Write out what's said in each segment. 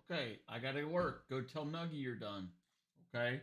Okay, I gotta work. Go tell Nuggy you're done. Okay.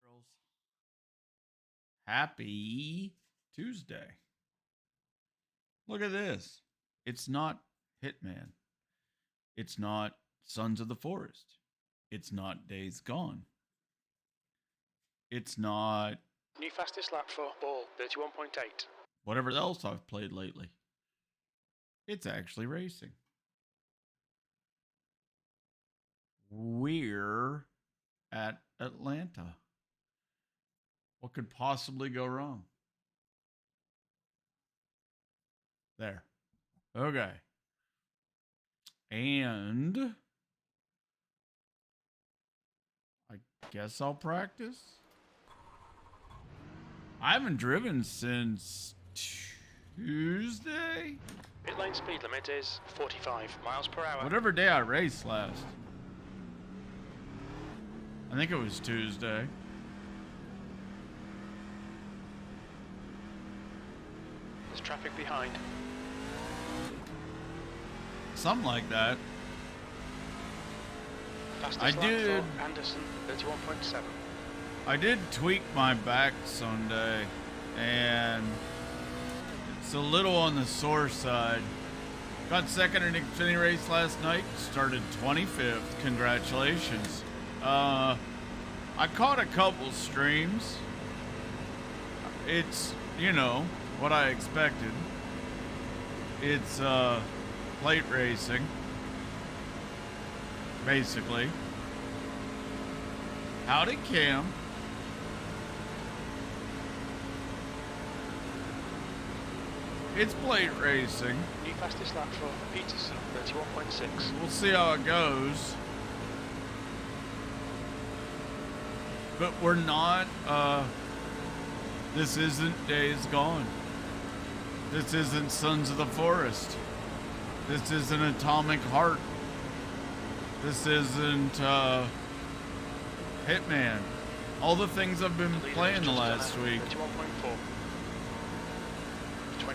Girls, happy Tuesday. Look at this. It's not Hitman. It's not Sons of the Forest. It's not Days Gone. It's not New fastest lap for ball, 31.8. whatever else I've played lately. It's actually racing. We're at Atlanta. What could possibly go wrong? There. Okay. And I guess I'll practice. I haven't driven since Tuesday. Pit lane speed limit is 45 miles per hour. Whatever day I raced last. I think it was Tuesday. There's traffic behind. Something like that. Fastest I lap did. for Anderson, 31.7. I did tweak my back Sunday, and it's a little on the sore side. Got second in Xfinity race last night. Started 25th. Congratulations. I caught a couple streams. It's, you know, what I expected. It's plate racing, basically. Howdy, Cam. It's plate racing. New fastest lap for Peterson, 31.6. We'll see how it goes. But we're not, this isn't Days Gone. This isn't Sons of the Forest. This isn't Atomic Heart. This isn't, Hitman. All the things I've been playing the last week. 31.4.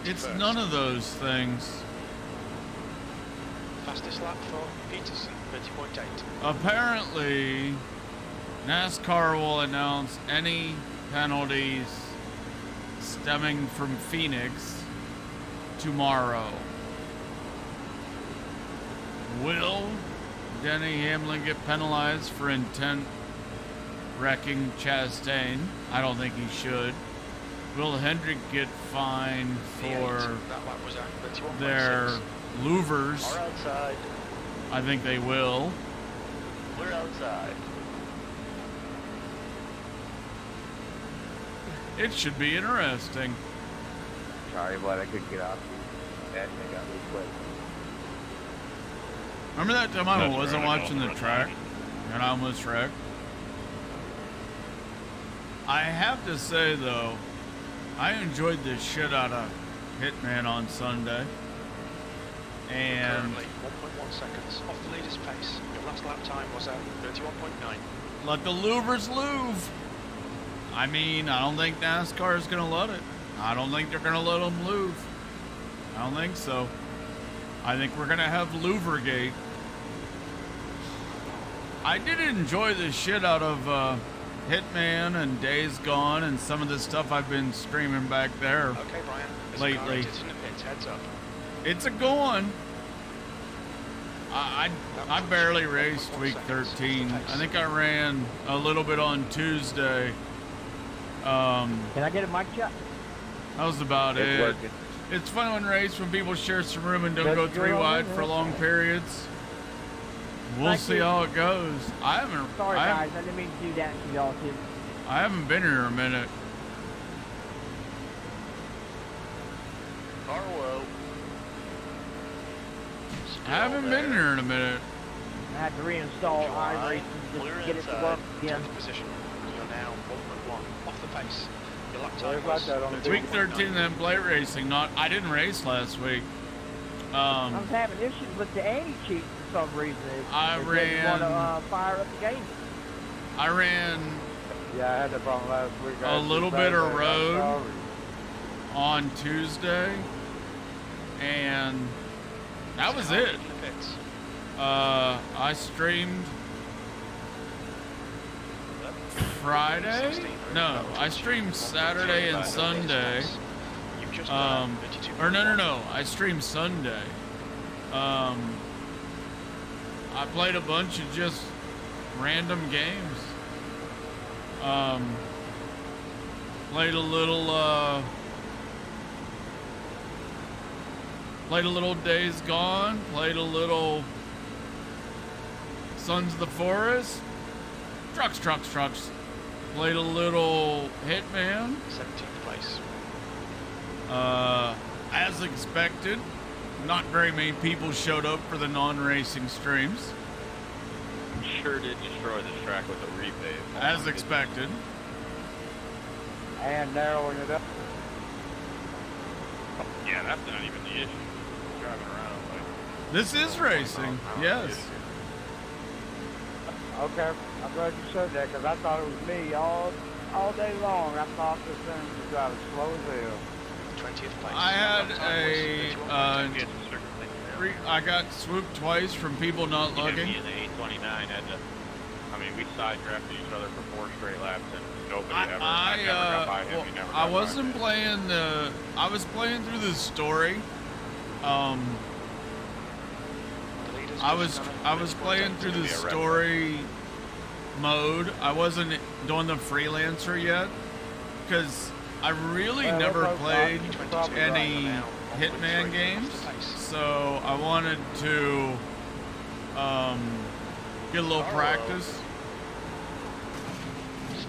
It's 21st. none of those things. Fastest lap for Peterson, 30.8. Apparently, NASCAR will announce any penalties stemming from Phoenix tomorrow. Will Denny Hamlin get penalized for intent wrecking Chastain? I don't think he should. Will Hendrick get fined for That lap was at 31.6. their louvers? We're outside. I think they will. We're outside. It should be interesting. Sorry, but I couldn't get off. That thing got me quick. Remember that time I That's wasn't right, watching the I'll track remind and I almost wrecked? I have to say though, I enjoyed the shit out of Hitman on Sunday. And Currently 1.1 seconds off the leader's pace. Your last lap time was at 31.9. let the Louvers Louvre. I mean, I don't think NASCAR is going to let it. I don't think they're going to let them Louvre. I don't think so. I think we're going to have Louvergate. I did enjoy the shit out of Hitman and Days Gone and some of the stuff I've been streaming back there. Okay, Brian. There's a car Lately. exiting the pit. Heads up. It's a going. I barely raced week 13. I think I ran a little bit on Tuesday. Can I get a mic check? That was about It's it. working. It's fun when race when people share some room and don't go That's 3 good. wide for long periods. We'll Thank see you. how it goes. Sorry, guys. I didn't mean to do that to y'all, too. I haven't been here a minute. Carlo. I haven't been here in a minute. I had to reinstall iRacing just Clear to get it to inside. work again. 10th position. You're now 1.1 off the pace. Your lap Sorry time about was that on the It's week 31.9. 13 then plate racing. I didn't race last week. I was having issues with the anti-cheat for some reason. I It didn't ran- want to fire up the game. I ran Yeah, I had that problem last week. I A had little to bit of back, road. I'm sorry. on Tuesday, and that was it. In the pits. I streamed Friday? No, I streamed Saturday and Sunday. You've just Or no. I streamed Sunday. I played a bunch of just random games. Played a little Days Gone. Played a little Sons of the Forest. Trucks. Played a little Hitman. 17th place. As expected, not very many people showed up for the non-racing streams. Sure did destroy this track with a repave. As expected. And narrowing it up. Yeah, that's not even the issue. Driving around like. This is racing, yes. Okay, I'm glad you said that because I thought it was me all day long. I thought this thing was driving slow as hell. 20th place. I had Lap time was 31.2. I got swooped twice from people not Me looking. and the 829 had to. I mean, we side drafted each other for 4 straight laps, and nobody ever. I never got by him. He never got I by wasn't me. playing the. I was playing through the story. The leader's I just was done I a was 30.8. playing through the story mode. I wasn't doing the freelancer yet because I really Well, never that's played okay. Probably any right. Hitman games, so I wanted to get a little practice.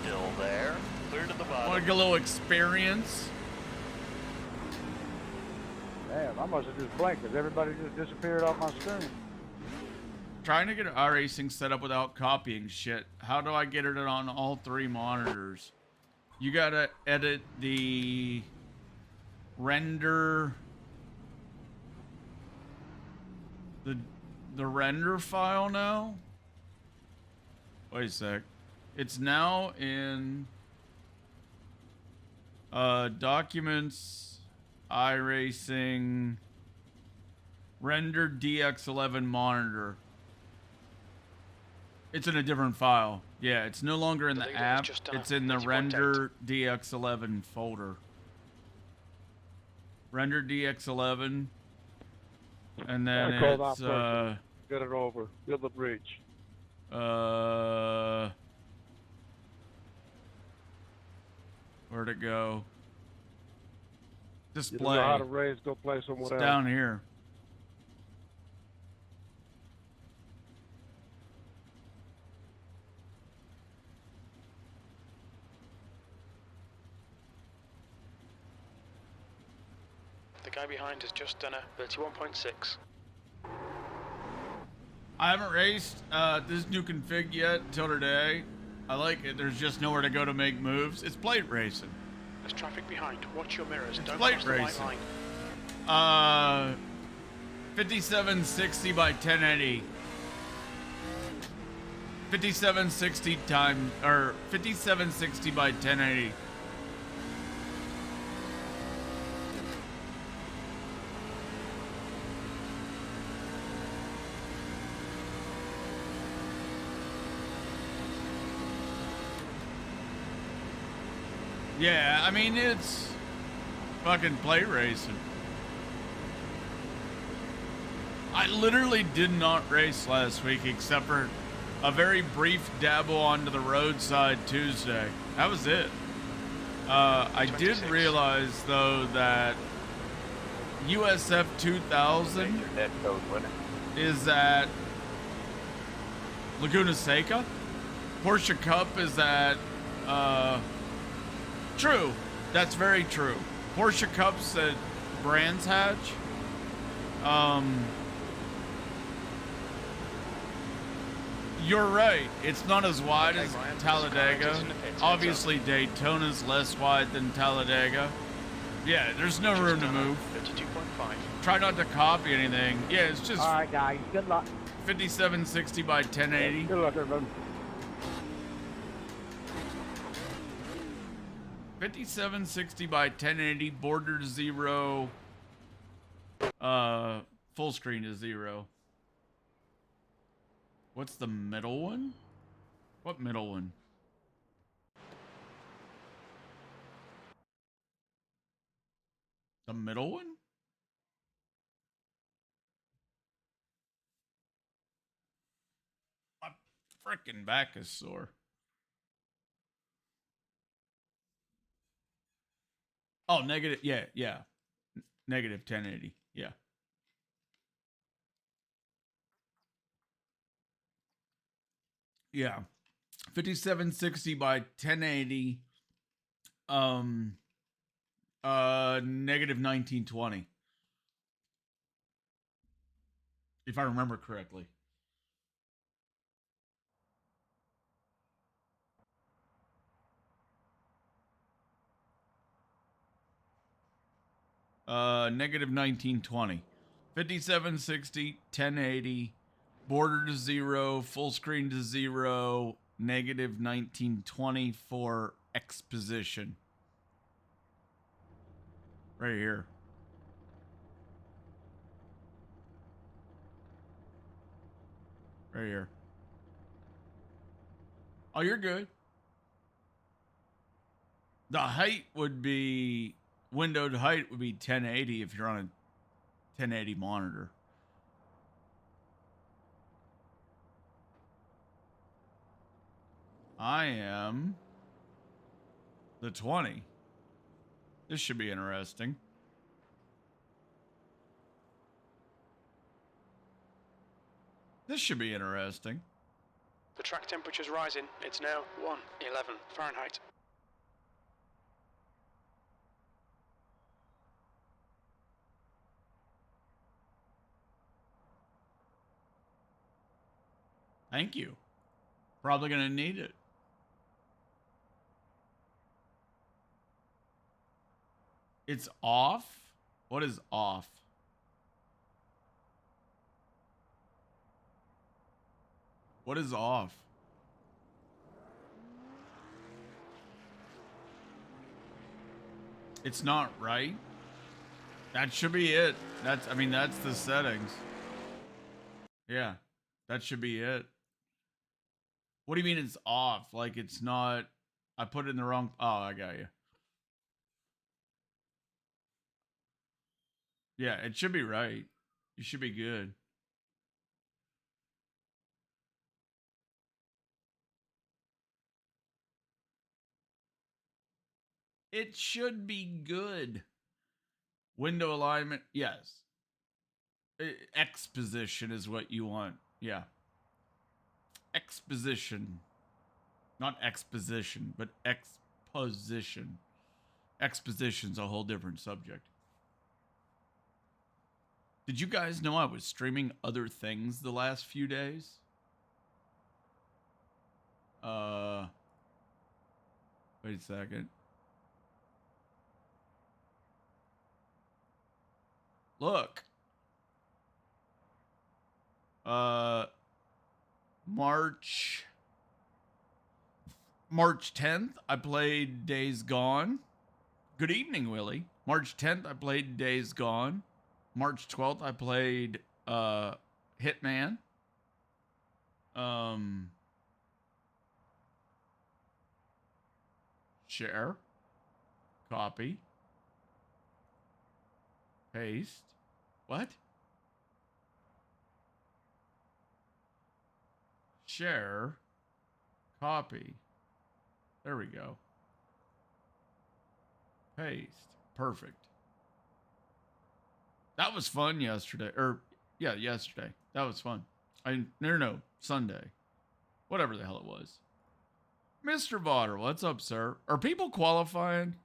Still there. Clear to the I bottom. want to get a little experience. Damn, I must have just blinked because everybody just disappeared off my screen. Trying to get iRacing set up without copying shit. How do I get it on all 3 monitors? You gotta edit the render, the render file now. Wait a sec. It's now in documents, iRacing, render DX11 monitor. It's in a different file. Yeah, it's no longer in The the leader has app. just done It's a in the 30.8. render DX11 folder. Render DX11. And then I called it's operation. Get it over. Build the bridge. where'd it go? You Display. don't know how to raise, go play It's somewhere else. down here. The guy behind has just done a 31.6. I haven't raced this new config yet until today. I like it. There's just nowhere to go to make moves. It's plate racing. There's traffic behind. Watch your mirrors. It's Don't plate cross the white racing. line. 5760 by 1080. 5760 times, or 5760 by 1080. Yeah, I mean, it's fucking plate racing. I literally did not race last week except for a very brief dabble onto the roadside Tuesday. That was it. I did realize, though, that USF 2000 is at Laguna Seca. Porsche Cup is at... True. That's very true. Porsche Cup's at Brands Hatch. You're right. It's not as wide as Talladega. Obviously, Daytona's less wide than Talladega. Yeah, there's no room to move. 32.5. Try not to copy anything. Yeah, it's just... All right, guys. Good luck. 5760 by 1080. Good luck, everyone. 5760 by 1080. Border to 0. Full screen to 0. What's the middle one? What middle one? The middle one? My frickin' back is sore. Oh, negative. Yeah. Negative 1080. Yeah. Yeah. 5760 by 1080. Negative 1920. If I remember correctly. Negative 1920. 5760, 1080, border to 0, full screen to 0, negative 1920 for exposition. Right here. Right here. Oh, you're good. The height would be, windowed height would be 1080 if you're on a 1080 monitor. I am the 20. This should be interesting. This should be interesting. The track temperature's rising. It's now 111 Fahrenheit. Thank you. Probably going to need it. It's off? What is off? What is off? It's not right. That should be it. That's the settings. Yeah, that should be it. What do you mean it's off? Like it's not, I put it in the wrong, oh, I got you. Yeah, it should be right. You should be good. It should be good. Window alignment, yes. Exposition is what you want. Yeah. Exposition. Not exposition, but exposition. Exposition's a whole different subject. Did you guys know I was streaming other things the last few days? Wait a second. Look. March 10th, I played Days Gone. Good evening, Willie. March 10th, I played Days Gone. March 12th, I played Hitman. Share. Copy. Paste. What? Share. Copy. There we go. Paste. Perfect. That was fun yesterday. Yesterday. That was fun. No, Sunday. Whatever the hell it was. Mr. Votter, what's up, sir? Are people qualifying?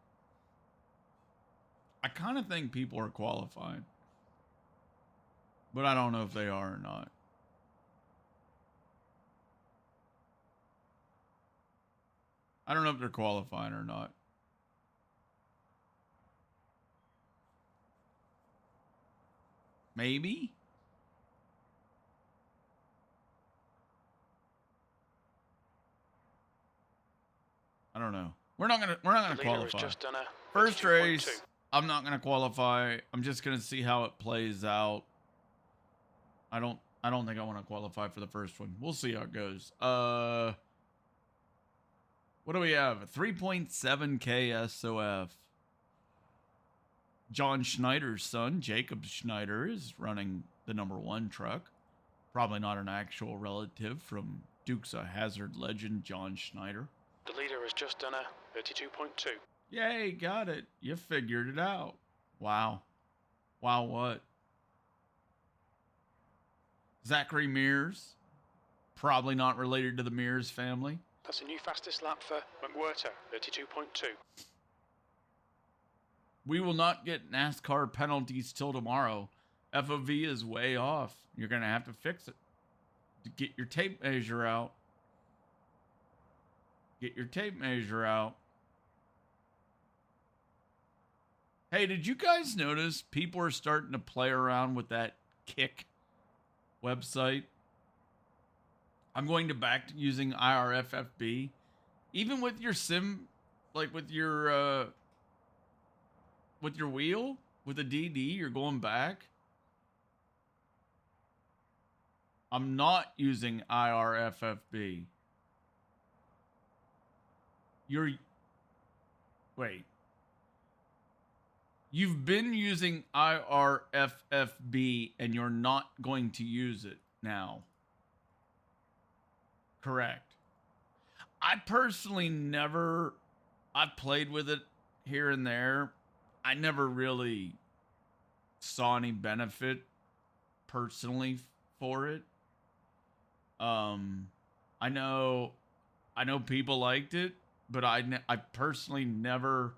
I kind of think people are qualifying. But I don't know if they are or not. I don't know if they're qualifying or not. Maybe? I don't know. We're not gonna qualify. Just done a First 32.2. race, I'm not gonna qualify. I'm just gonna see how it plays out. I don't think I want to qualify for the first one. We'll see how it goes. What do we have? 3.7K SOF. John Schneider's son, Jacob Schneider, is running the #1 truck. Probably not an actual relative from Dukes of Hazzard legend John Schneider. The leader has just done a 32.2. Yay, got it. You figured it out. Wow. Wow, what? Zachary Mears. Probably not related to the Mears family. That's a new fastest lap for McWhirter, 32.2. We will not get NASCAR penalties till tomorrow. FOV is way off. You're going to have to fix it. Get your tape measure out. Get your tape measure out. Hey, did you guys notice people are starting to play around with that Kick website? I'm going to back to using IRFFB. Even with your sim, like with your wheel, with a DD, you're going back. I'm not using IRFFB. Wait. You've been using IRFFB and you're not going to use it now. Correct. I personally I've played with it here and there. I never really saw any benefit personally for it. I know people liked it, but I personally never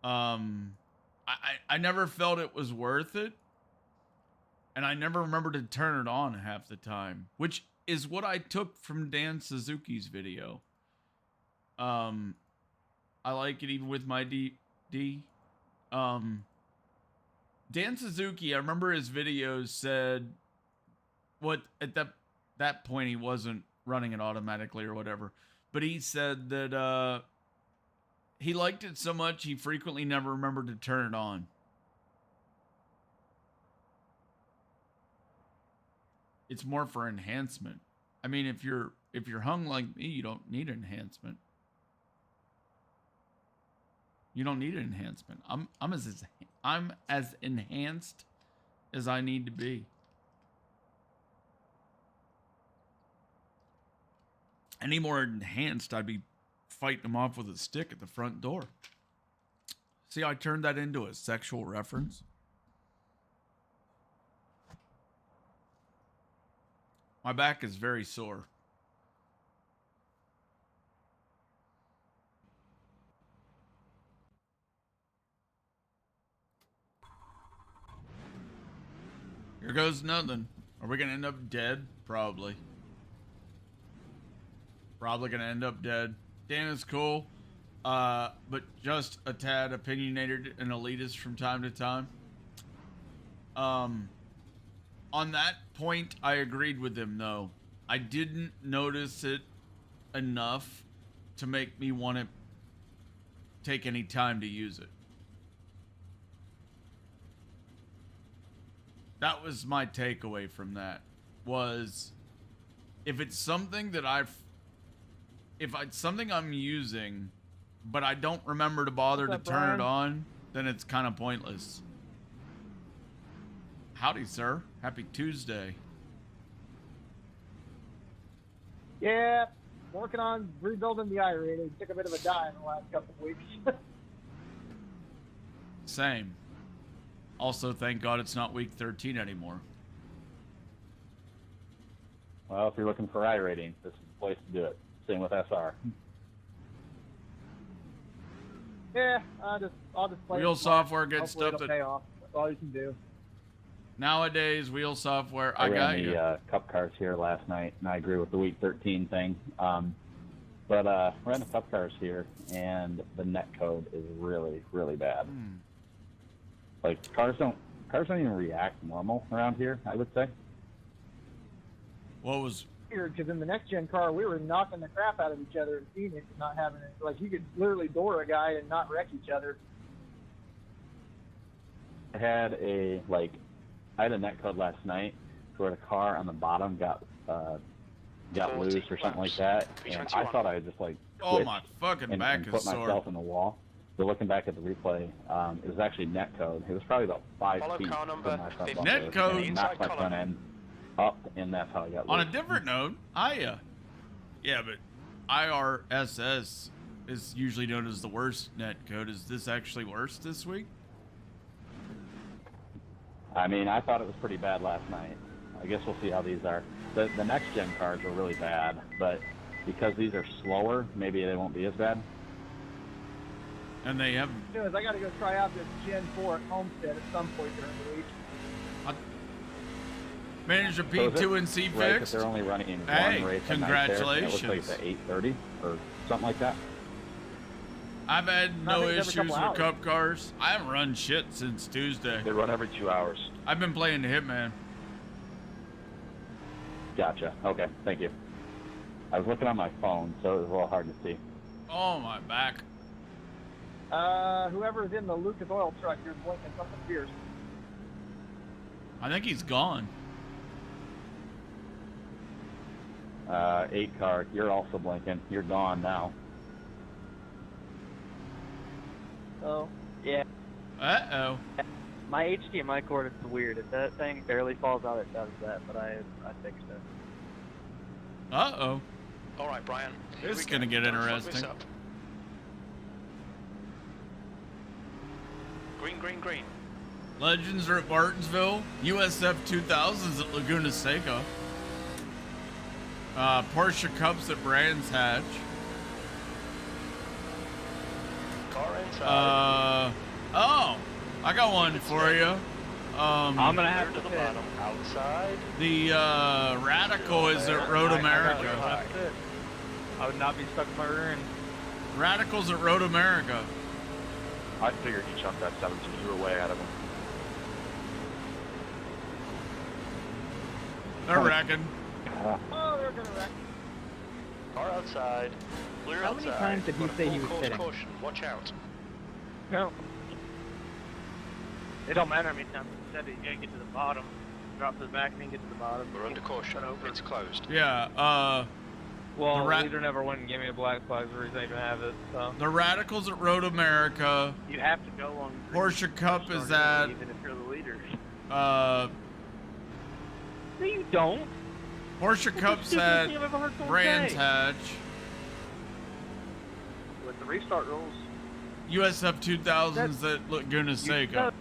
I never felt it was worth it, and I never remembered to turn it on half the time, which is what I took from Dan Suzuki's video. I like it even with my D. Dan Suzuki, I remember his videos said what at that point he wasn't running it automatically or whatever, but he said that he liked it so much he frequently never remembered to turn it on. It's more for enhancement. I mean, if you're hung like me, you don't need enhancement. You don't need an enhancement. I'm as enhanced as I need to be. Any more enhanced, I'd be fighting them off with a stick at the front door. See, I turned that into a sexual reference. My back is very sore. Here goes nothing. Are we going to end up dead? Probably. Probably going to end up dead. Dan is cool, but just a tad opinionated and elitist from time to time. On that point, I agreed with him, though. I didn't notice it enough to make me want to take any time to use it. That was my takeaway from that, was if it's something that if it's something I'm using, but I don't remember to bother to turn it on, then it's kind of pointless. Howdy, sir. Happy Tuesday. Yeah, working on rebuilding the iRacing. Took a bit of a dive in the last couple of weeks. Same. Also, thank God it's not week 13 anymore. Well, if you're looking for iRating, this is the place to do it. Same with SR. Yeah, I'll just play Wheel it. software gets Hopefully stuff it'll that pay off. That's all you can do. nowadays wheel software. I got ran you. the Cup cars here last night, and I agree with the week 13 thing. But ran the Cup cars here, and the net code is really, really bad. Like cars don't even react normal around here, I would say. What was Weird, because in the next gen car we were knocking the crap out of each other in Phoenix, and not having it. Like you could literally door a guy and not wreck each other. I had a net code last night where the car on the bottom got loose or something like that, and I thought I had just Oh, my fucking and back put is sore. myself in the wall. But looking back at the replay, it was actually net code. It was probably about 5 Follow feet car from number my front 15. bumper, Net code. and it knocked my front end up, and that's how I got On a loose. different note, yeah, but IRSS is usually known as the worst net code. Is this actually worse this week? I mean, I thought it was pretty bad last night. I guess we'll see how these are. The next gen cars are really bad, but because these are slower, maybe they won't be as bad. And they have Anyways, I got to go try out this Gen 4 at Homestead at some point during the week. managed a So is P2 it and C right that fixed. they're only running Hey, one race a night there, and it congratulations. looks like it's at 8:30 or something like that. I've had I no think it's issues every with couple Cup cars. I haven't run shit since Tuesday. They run every 2 hours. I've been playing the Hitman. Gotcha. Okay, thank you. I was looking on my phone, so it was a little hard to see. Oh, my back. Whoever's in the Lucas Oil truck, you're blinking something fierce. I think he's gone. 8 car, you're also blinking. You're gone now. Oh, yeah. Uh-oh. My HDMI cord is weird. If that thing barely falls out, it does that, but I fixed it. Uh-oh. All right, Brian. here This we is gonna go. get Don't fuck interesting. this up. Green, green, green. Legends are at Martinsville. USF 2000s at Laguna Seca. Porsche Cups at Brands Hatch. Car inside. Oh, I got one for you. I'm gonna have Third to to the pit. bottom. Outside. The Radical is at Road America. I would not be stuck in my rear end. Radical's at Road America. I figured you chucked that 17. You were way ahead of him. They're wrecking. Oh, they're gonna wreck. Car outside. Clear How outside. many times did he Got a say full he was course pitting? caution. Watch out. No. It don't matter how many times he said it. You gotta get to the bottom. Drop to the back and then get to the bottom. We're under caution. It's closed. Yeah, Well, The leader never went and gave me a black flag, the reason I even have it, so. the Radical's at Road America. You have to go on green Porsche Cup to is start, at, even if you're the leader. uh, No, you don't. Porsche Cup's at Brands Hatch. With the restart rules. USF 2000s at Laguna Seca.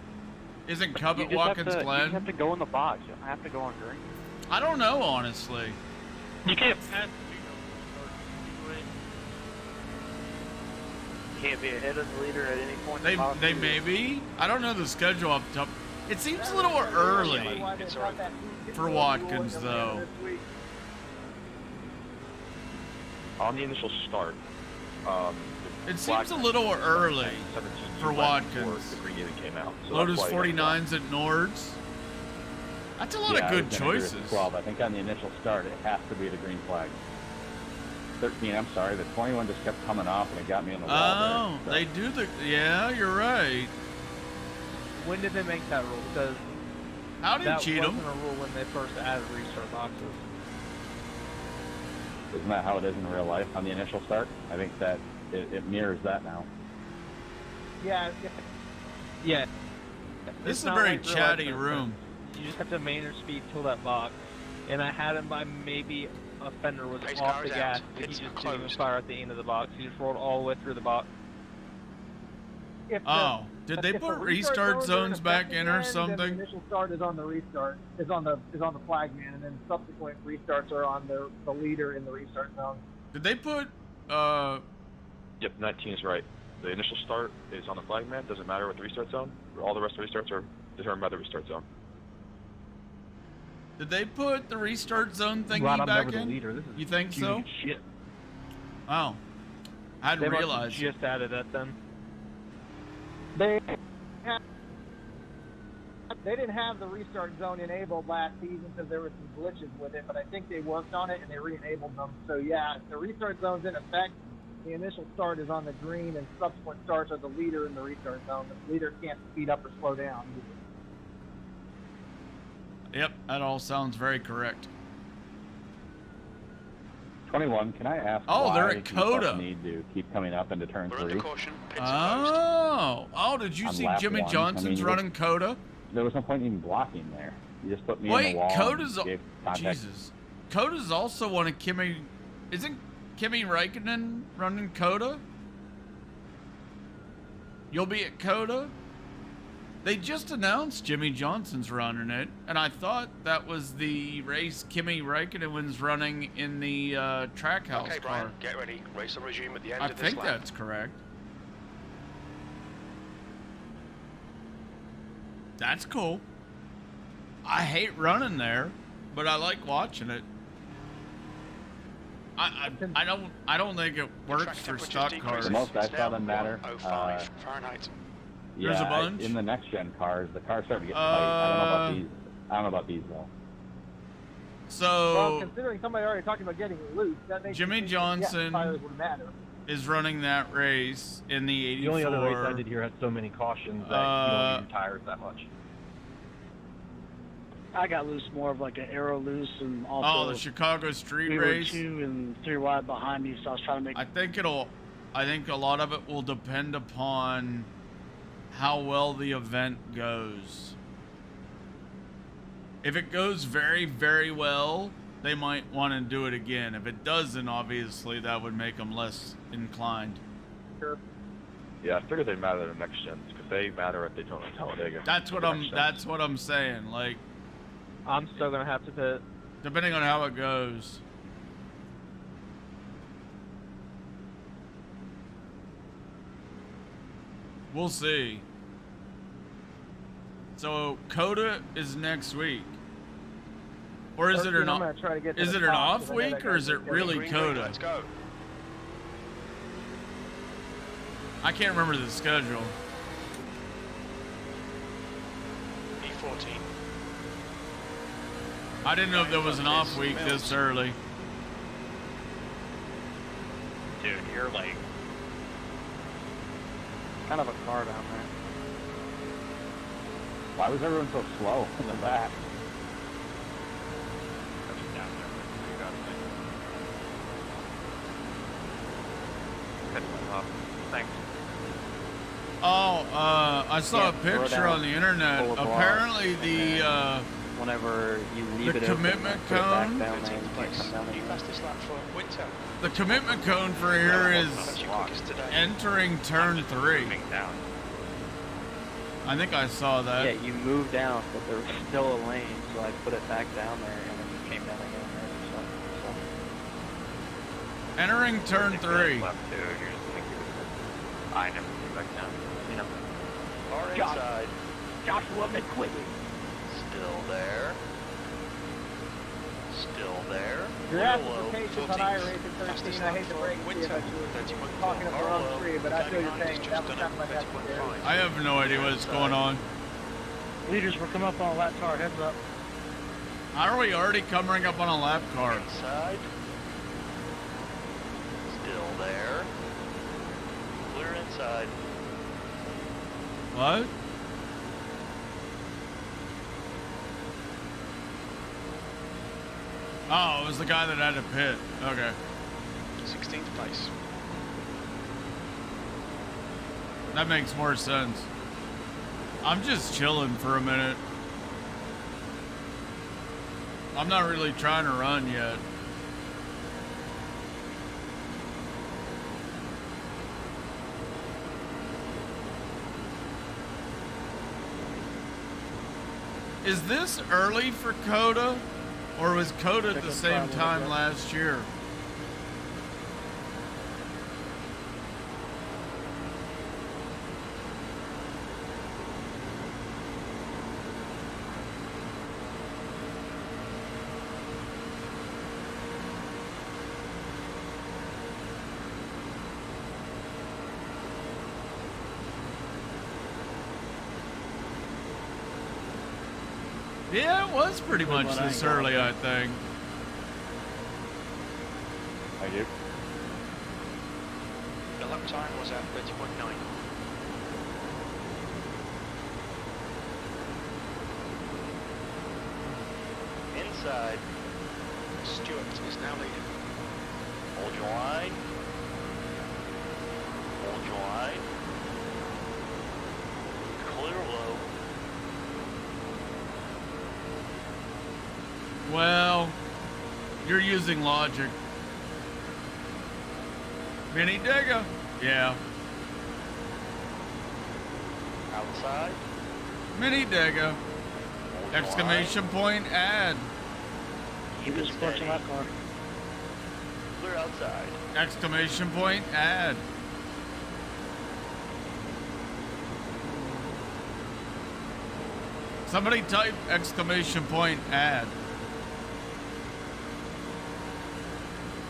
Isn't Cup at Watkins You Glen? just have to go in the box. You don't have to go on green. I don't know, honestly. You can't pass You can't be ahead of the leader at any point. They may be. I don't know the schedule off the top. It seems a little early for Watkins, though. On the initial start, It seems a little early for Watkins. The green unit came out. So Lotus that's why you got 49s at Nords. That's a lot Yeah, of I good was gonna agree with choices. 12. I think on the initial start, it has to be the green flag. 13, I'm sorry. The 21 just kept coming off, and it got me in the wall Oh, there. they do the. Yeah, you're right. When did they make that rule? Because Howdy, that Cheatham. wasn't a rule when they first added restart boxes. Isn't that how it is in real life on the initial start? I think that it mirrors that now. Yeah. Yeah. This It's is a not very like real chatty life, room. You just have to maintain your speed till that box. And I had him by maybe a a fender was Pace off car the is gas. out. He Pits just are didn't even closed. fire at the end of the box. He just rolled all the way through the box. If the, Oh, did they if the put restart are zones back effect in or again, then something? the initial start is on the restart, is on the flagman, and then subsequent restarts are on the leader in the restart zone. Did they put Yep, 19 is right. The initial start is on the flagman. Doesn't matter what the restart zone. All the rest of the restarts are determined by the restart zone. Did they put the restart zone thingy Glad I'm back never the in? leader. This is You think so? huge shit. Oh, I hadn't They must have realized. just added that then. They didn't have the restart zone enabled last season because there were some glitches with it, but I think they worked on it and they re-enabled them. So yeah, the restart zone's in effect. The initial start is on the green, and subsequent starts are the leader in the restart zone. The leader can't speed up or slow down. Yep, that all sounds very correct. 21, can I ask Oh, why they're at you Coda. folks need to keep coming up into turn We're 3? under caution. Pits are closed. Oh, did you On see lap Jimmy 1. Johnson's you running Coda? There was no point in even blocking there. You just put me in Wait, the wall. Coda's and gave contact. Jesus. Coda's also one of Kimi. Isn't Kimi Räikkönen running Coda? You'll be at Coda? They just announced Jimmy Johnson's running it, and I thought that was the race Kimi Räikkönen was running in the Trackhouse Okay, car. Brian, get ready. Race will resume at the end I of this think lap. that's correct. That's cool. I hate running there, but I like watching it. I don't think it works Track for temperature stock decreases. cars. The most I It's saw now them matter. 105 Fahrenheit. There's a bunch? In the next gen cars, the cars start to get tight. I don't know about these. I don't know about these though. So Well, considering somebody already talking about getting loose, that makes Jimmy me think, Johnson yeah, tires would matter. is running that race in the 84. The only other race I did here had so many cautions that you don't need your tires that much. I got loose more of like an arrow loose, and Oh, also the Chicago street we race. were 2 and 3 wide behind me, so I was trying to make. I think a lot of it will depend upon how well the event goes. If it goes very, very well, they might want to do it again. If it doesn't, obviously, that would make them less inclined. Sure. Yeah, I figured they matter in the next gens because they matter at Daytona and Talladega. That's what I'm saying. Like, I'm still gonna have to pit. depending on how it goes. We'll see. So Coda is next week, or is it an I'm gonna try to get to is the it an top, off 'cause I know week that or is it guy's really Green, Coda? Let's go. I can't remember the schedule. E14. I didn't know if there was an off week this early. Dude, you're like Kind of a car down there. Why was everyone so slow in the back? down there. You got it. Thanks. Oh, I saw Yeah, a throw picture down on the internet. full of bar. Apparently the Whenever you leave The it open, commitment put it back cone? down there, you 13th can't place. come down New again. fastest lap for winter. the commitment cone for here is That's your quickest today. entering turn 3. Moving down. I think I saw that. Yeah, you moved down, but there was still a lane, so I put it back down there, and then you came down again there. So. Entering turn 3. Left two. You're just thinking. I never came back down. You know. Far inside. Joshua McQuiggy. Still there. Still there. You're asking Low, for patience on 14th. iRacing 13. Fastest I hate lap to for break it to you, winter. but you were 30.4. talking up the wrong Harlow, tree, but I feel your 39 pain. has That just was done kind of my it, next 30.5. I have no idea what's going on. Leaders were coming up on a lap car. Heads up. How are we already coming up on a lap car? Inside. Still there. Clear inside. What? Oh, it was the guy that had to pit. Okay. 16th place. That makes more sense. I'm just chilling for a minute. I'm not really trying to run yet. Is this early for Coda? Or was Coda at the same time last year? Yeah, it was pretty much this early, I think. I do. The lap time was at 30.9. Inside. Stewart is now leading. Hold your line. Hold your line. Clear low. Well, you're using logic. Mini Digger. Yeah. Outside. Mini Digger. Hold your Exclamation point add. Keep it pushing that car. Clear outside. Exclamation point add. Somebody type exclamation point add.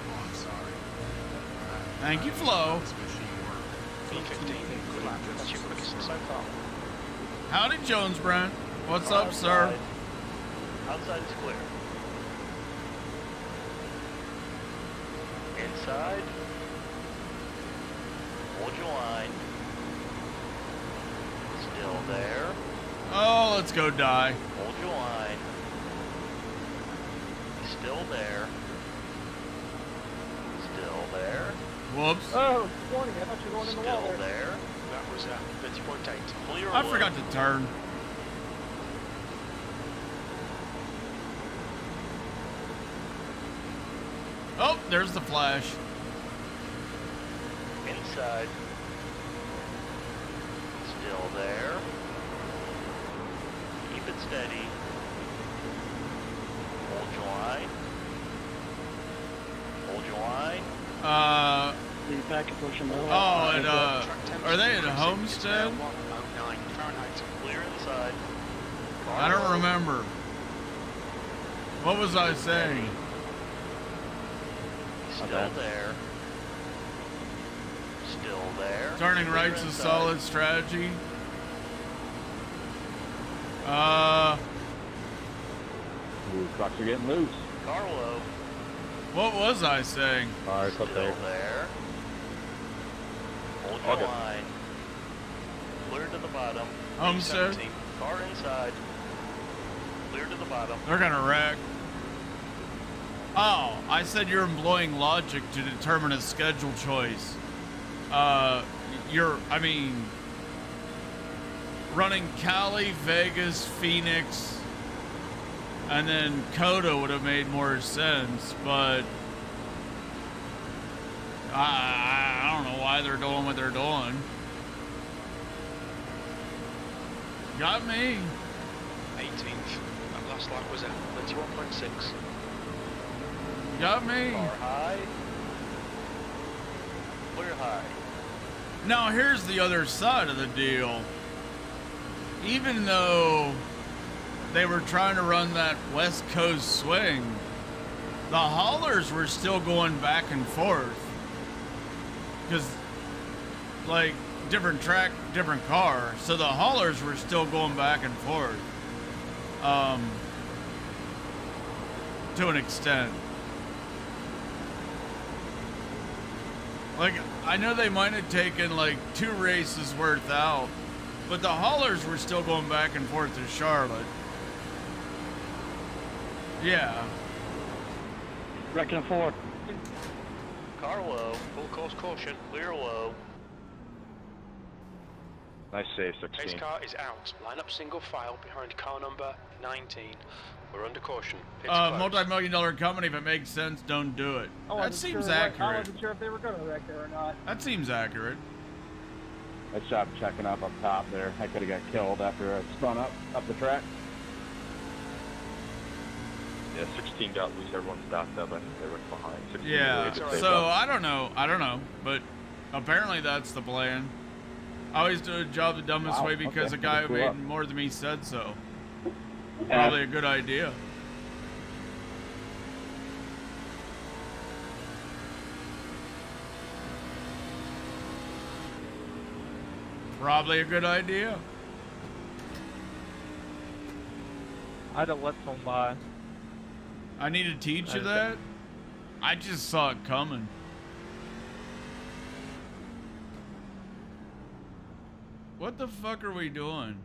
Oh, I'm sorry. Thank you, Flo. This machine worked. P15. Good lap. That's your quickest so far. Howdy, Jones Brent. What's Car up, sir? outside. Outside is clear. Inside. Hold your line. Still there. Oh, let's go die. Hold your line. Still there. Still there. Whoops. Oh, warning, I thought you were going in the wall Still there. there. That was at 30.8. Clear I low. forgot to turn. Oh, there's the flash. Inside. Still there. Keep it steady. Hold your line. Hold your line. Lead back and push him over. Oh, and are they at Homestead? 109 Fahrenheit. Clear inside. I don't remember. What was I saying? Still there. Still there. Turning Clear right's a inside. solid strategy. Ooh, trucks are getting loose. Carlo. What was I saying? Cars Still up there. there. Hold Okay. your line. Clear to the bottom. Homestead? 17. Car inside. Clear to the bottom. They're gonna wreck. Oh, I said you're employing logic to determine a schedule choice. Running Cali, Vegas, Phoenix, and then Coda would have made more sense, but I don't know why they're doing what they're doing. Got me. 18th. That last lap was at 31.6. Got me. Car high. Clear high. Now here's the other side of the deal. Even though they were trying to run that West Coast swing, the haulers were still going back and forth. Because, like, different track, different car. So the haulers were still going back and forth. To an extent. Like, I know they might have taken, like, 2 races worth out, but the haulers were still going back and forth to Charlotte. Yeah. Wrecking a 4. Car low. Full course caution. Clear low. Nice save, Pace 16. car is out. Line up single file behind car number 19. We're under caution. Pit's closed. Multi-million-dollar company, if it makes sense, don't do it. I That wasn't seems sure I accurate. wasn't sure if they were going to wreck there or not. That seems accurate. Nice job checking up top there. I could have got killed after I spun up the track. Yeah, 16 got loose. Everyone stopped up. I think they were behind. 16 Yeah. really saved So up. I don't know, but apparently that's the plan. I always do a job the dumbest way because a guy who made more than me said so. Probably a good idea. Probably a good idea. I'd have let someone by. I need to teach you that. I just saw it coming. What the fuck are we doing?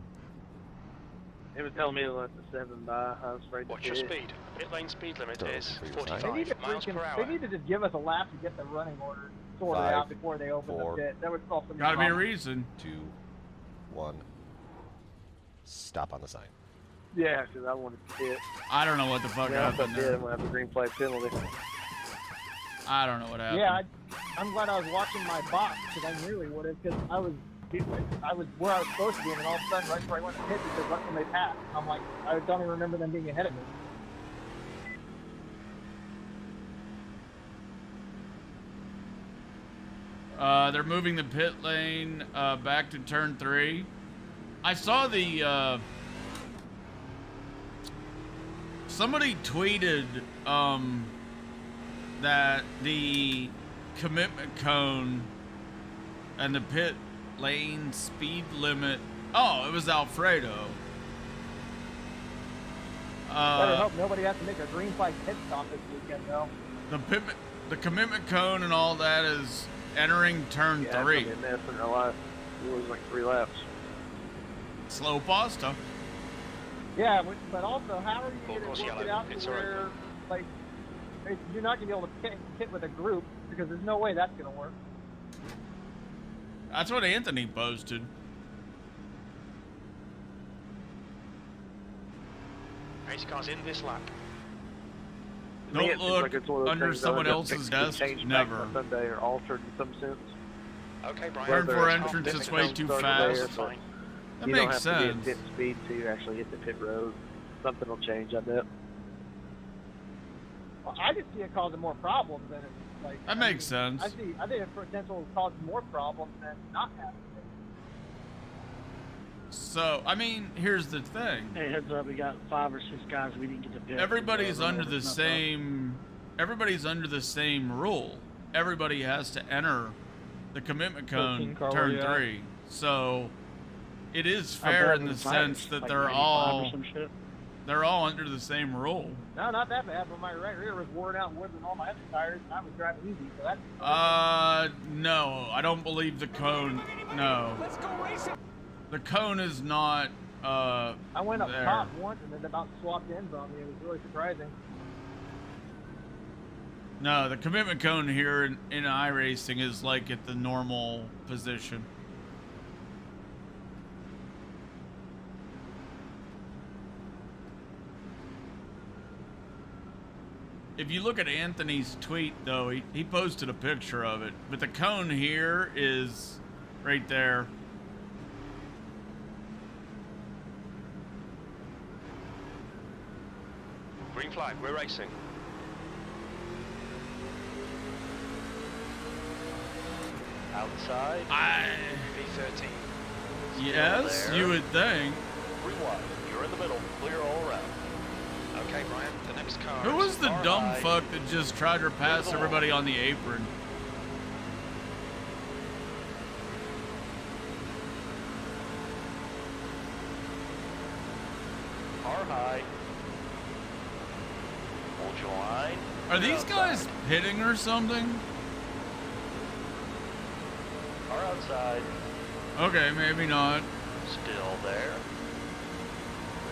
He was telling me to let the 7 by. I was afraid to Watch your do it. speed. Pit lane speed limit is They 45 need, to miles per hour. they need to just give us a lap to get the running order sorted 5, out before they open 4, the pit. That would solve some Gotta be a problems. reason. 2, 1. Stop on the sign. Yeah, because I wanted to hit. I don't know what the fuck Yeah, if I happened did, there. I'm going to have a green flag penalty. I don't know what happened. Yeah, I'm glad I was watching my box because I nearly would have because I was where I was supposed to be, and then all of a sudden, right before I went to hit, because that's when they passed. I'm like, I don't even remember them being ahead of me. They're moving the pit lane back to turn 3. I saw the somebody tweeted that the commitment cone and the pit lane speed limit. Oh, it was Alfredo. Better hope nobody has to make a green flag pit stop this weekend, though. The commitment cone and all that is entering turn 3. Yeah, it's a mess in their life. It was like 3 laps. Slow pasta. Yeah, but also, how are you Full going course to work it yellow. out It's to where, like, you're not going to be able to pit with a group because there's no way that's going to work. That's what Anthony posted. Race cars in this lap. To me, Don't it seems look like it's one of those under things that someone would else's get desk. changed back Never. on Sunday or altered in some sense. Okay, Brian. Turn Whether 4 it's entrance is different way cones too started fast. there, but That you makes don't have to sense. be at pit speed to actually hit the pit road. Something will change, I bet. Well, I just see it causing more problems than it's like. That makes sense. I think it's potential to cause more problems than not having it. So, I mean, here's the thing. Hey, heads up, we got 5 or 6 guys we didn't get to pick. Everybody's So, under the it's not same. Everybody's under the same rule. Everybody has to enter the commitment cone 13 car turn layout. 3. So, it is How fair bad in the was mine? sense that Like they're 95 or all some shit? they're all under the same rule. No, not that bad, but my right rear was worn out more than all my other tires, and I was driving easy, so that's... No, I don't believe the cone. No. Let's go racing. The cone is not, I went up there. top once and then about swapped ends on me. It was really surprising. No, the commitment cone here in iRacing is like at the normal position. If you look at Anthony's tweet, though, he posted a picture of it. But the cone here is right there. Green flag, we're racing. Outside. V13. Yes, there. you would think. Rewind. You're in the middle. Clear all around. Okay, Brian, the next car. Who was the far dumb high. fuck that just tried to pass the wall. everybody on the apron? Car high. Hold your line. Are Clear these outside. guys pitting or something? Car outside. Okay, maybe not. Still there.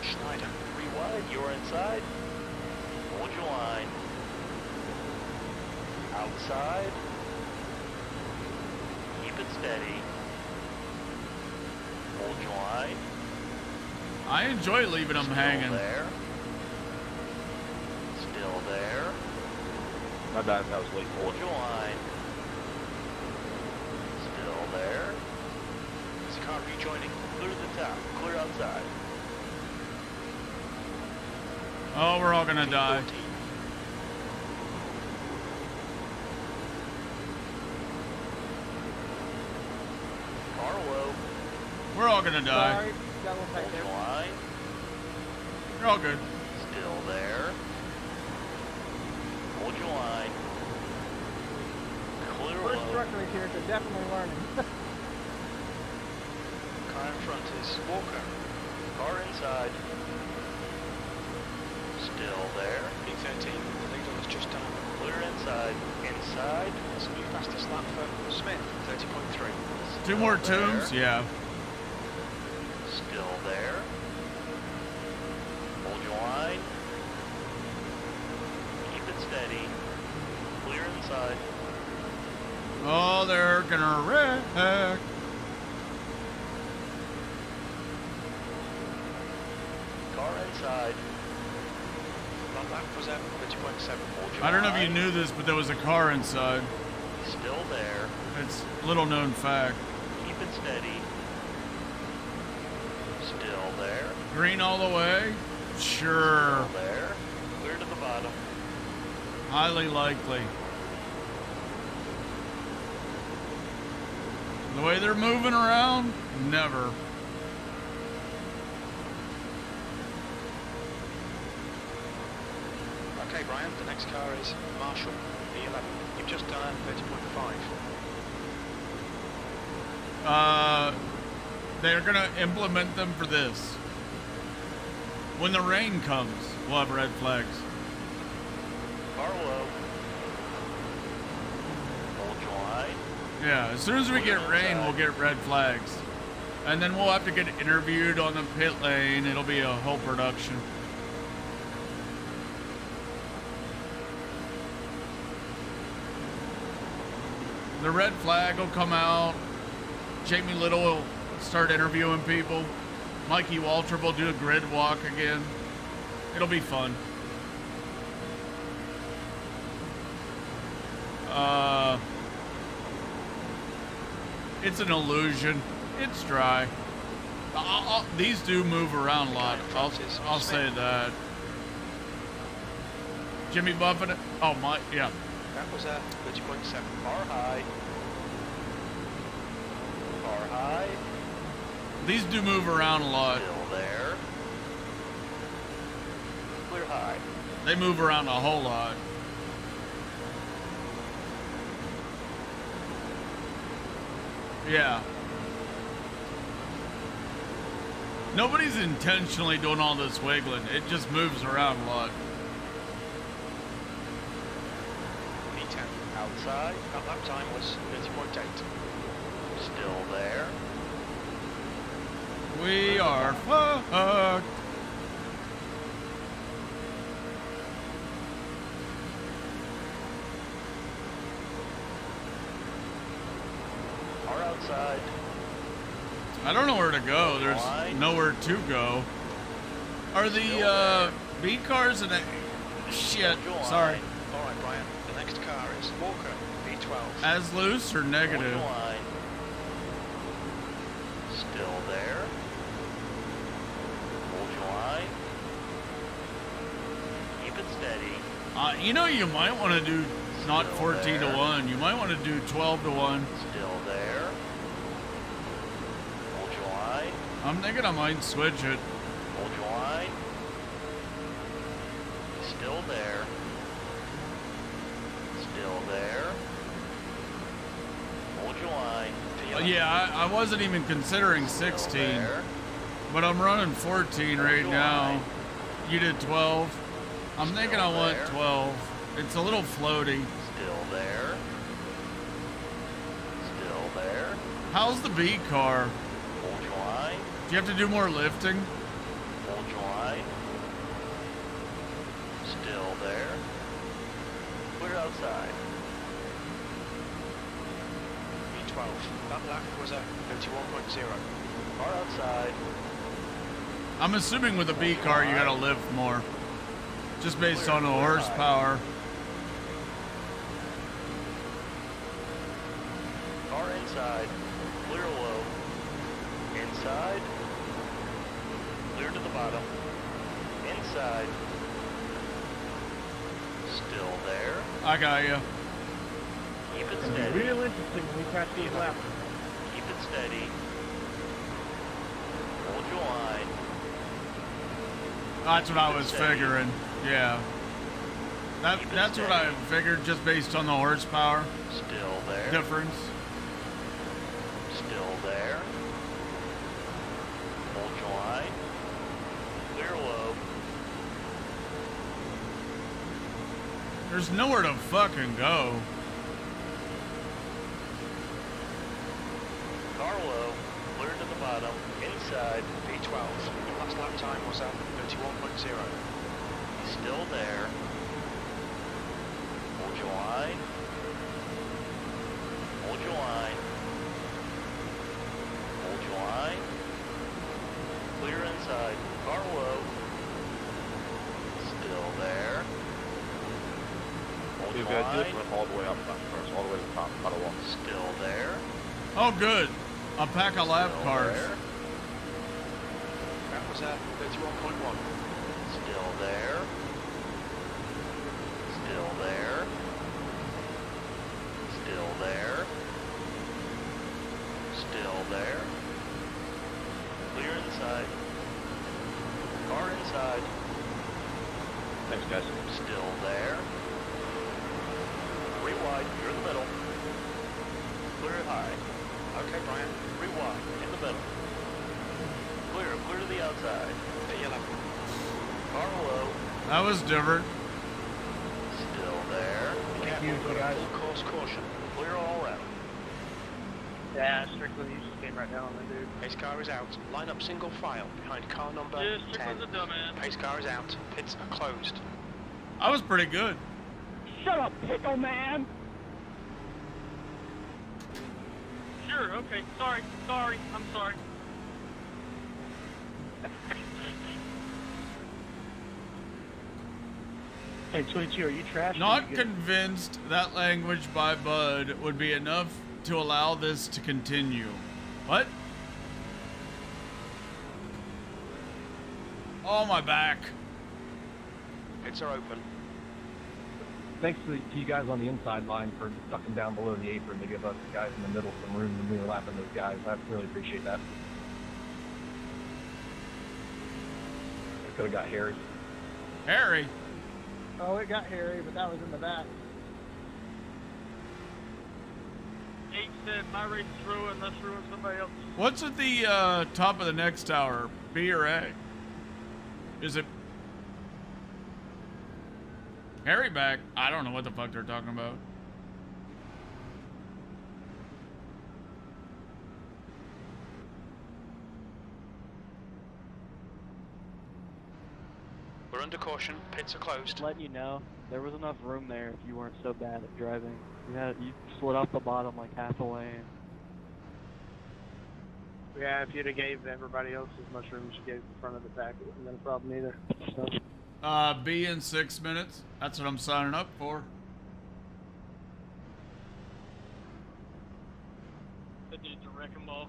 Schneider. 3 wide. You're inside. Hold your line. Outside. Keep it steady. Hold your line. I enjoy leaving them hanging. There. Still there. My bad, that was late. Hold your line. Still there. Is the car rejoining? Clear the top. Clear outside. Oh, we're all gonna die. Car low. We're all gonna die. Sorry, got one back Hold there. your line. You're all good. Still there. Hold your line. Clear We're low. instructors here, so definitely learning. Car in front is Walker. Car inside. Still there. P13, the leader was just done. Clear inside. Inside. That's a new fastest lap for Smith, 30.3. Two more Still there. tombs? Yeah. Still there. Hold your line. Keep it steady. Clear inside. Oh, they're gonna wreck. Car inside. That lap was at 30.7. Hold your I don't know if you line. knew this, but there was a car inside. Still there. It's a little known fact. Keep it steady. Still there. Green all the way? Sure. Still there. Clear to the bottom. Highly likely. The way they're moving around? Never. Okay, Brian, the next car is Marshall, P11. You've just done a 30.5. They're gonna implement them for this. When the rain comes, we'll have red flags. Car low. Hold your line. Yeah, as soon as we get rain, we'll get red flags. And then we'll have to get interviewed on the pit lane. It'll be a whole production. The red flag will come out. Jamie Little will start interviewing people. Mikey Waltrip will do a grid walk again. It'll be fun. It's an illusion. It's dry. These do move around a lot. I'll say that. Jimmy Buffett. Oh my, yeah. That was at 30.7. Car high. Car high. These do move around a lot. Still there. Clear high. They move around a whole lot. Yeah. Nobody's intentionally doing all this wiggling. It just moves around a lot. P10. Outside. That lap time was 30.8. Still there. We are fucked. Car outside. I don't know where to go. There's nowhere to go. Are the B cars and shit? Sorry. All right, Brian. The next car is Walker, P12. As loose or negative? Hold your line. Still there. Hold your line. Keep it steady. You know, you might want to do not 14 to 1. You might want to do 12 to 1. Still there. Hold your line. I'm thinking I might switch it. Hold your line. Still there. Still there. Hold your line. Yeah, I wasn't even considering 16, but I'm running 14 right now. You did 12. I'm thinking I want 12. It's a little floaty. Still there. Still there. How's the B car? Hold your line. Do you have to do more lifting? Hold your line. Still there. Clear outside. P12. That lap was at 31.0. Car outside. I'm assuming with a B car you gotta lift more. Just based on the horsepower. Car inside. Clear low. Inside. Clear to the bottom. Inside. Still there. I got you. Keep it It'll be steady. real interesting when we catch these laps. Keep it steady. Hold your line. That's what I Keep it was steady. figuring. Yeah. That's what I figured just based on the horsepower Still there. difference. Still there. Hold your line. Clear low. There's nowhere to fucking go. Car low. Clear to the bottom. Inside. P12. Your last lap time was at 31.0. Still there. Hold your line. Hold your line. Hold your line. Clear inside. Car low. Still there. Hold These your guys line. just went all the way up, all the way to the top, out of wall. Still there. Oh, good. A pack of lap Still cars. there. That was at 31.1. Still there. Still there. Still there. Still there. Clear inside. Car inside. Thanks, guys. Still there. 3 wide, you're in the middle. Clear it high. Okay, Brian. 3 wide, in the middle. Clear to the outside. At yellow. Car low. That was different. Still there. Be careful, you, we've got a guys. full course caution. Clear all around. Yeah, strictly, you just came right down on me, dude. Pace car is out. Line up single file behind car number Yeah, 10. Strickland's a dumbass. Pace car is out. Pits are closed. I was pretty good. Shut up, pickle man! Sure, okay. Sorry, I'm sorry. Hey, 22, are you trash? Not convinced that language by Bud would be enough to allow this to continue. What? Oh, my back. Pits are open. Thanks to you guys on the inside line for ducking down below the apron to give us guys in the middle some room when we were lapping those guys. I really appreciate that. I could have got Harry. Harry. Oh, it got hairy, but that was in the back. H said my race is ruined, let's ruin somebody else's. What's at the top of the next tower? B or A? Is it Harry back? I don't know what the fuck they're talking about. We're under caution. Pits are closed. Just letting you know, there was enough room there if you weren't so bad at driving. You slid off the bottom like half a lane. Yeah, if you'd have gave everybody else as much room as you gave the front of the pack, it wouldn't have been a problem either. So. B in 6 minutes. That's what I'm signing up for. That dude's a wrecking ball.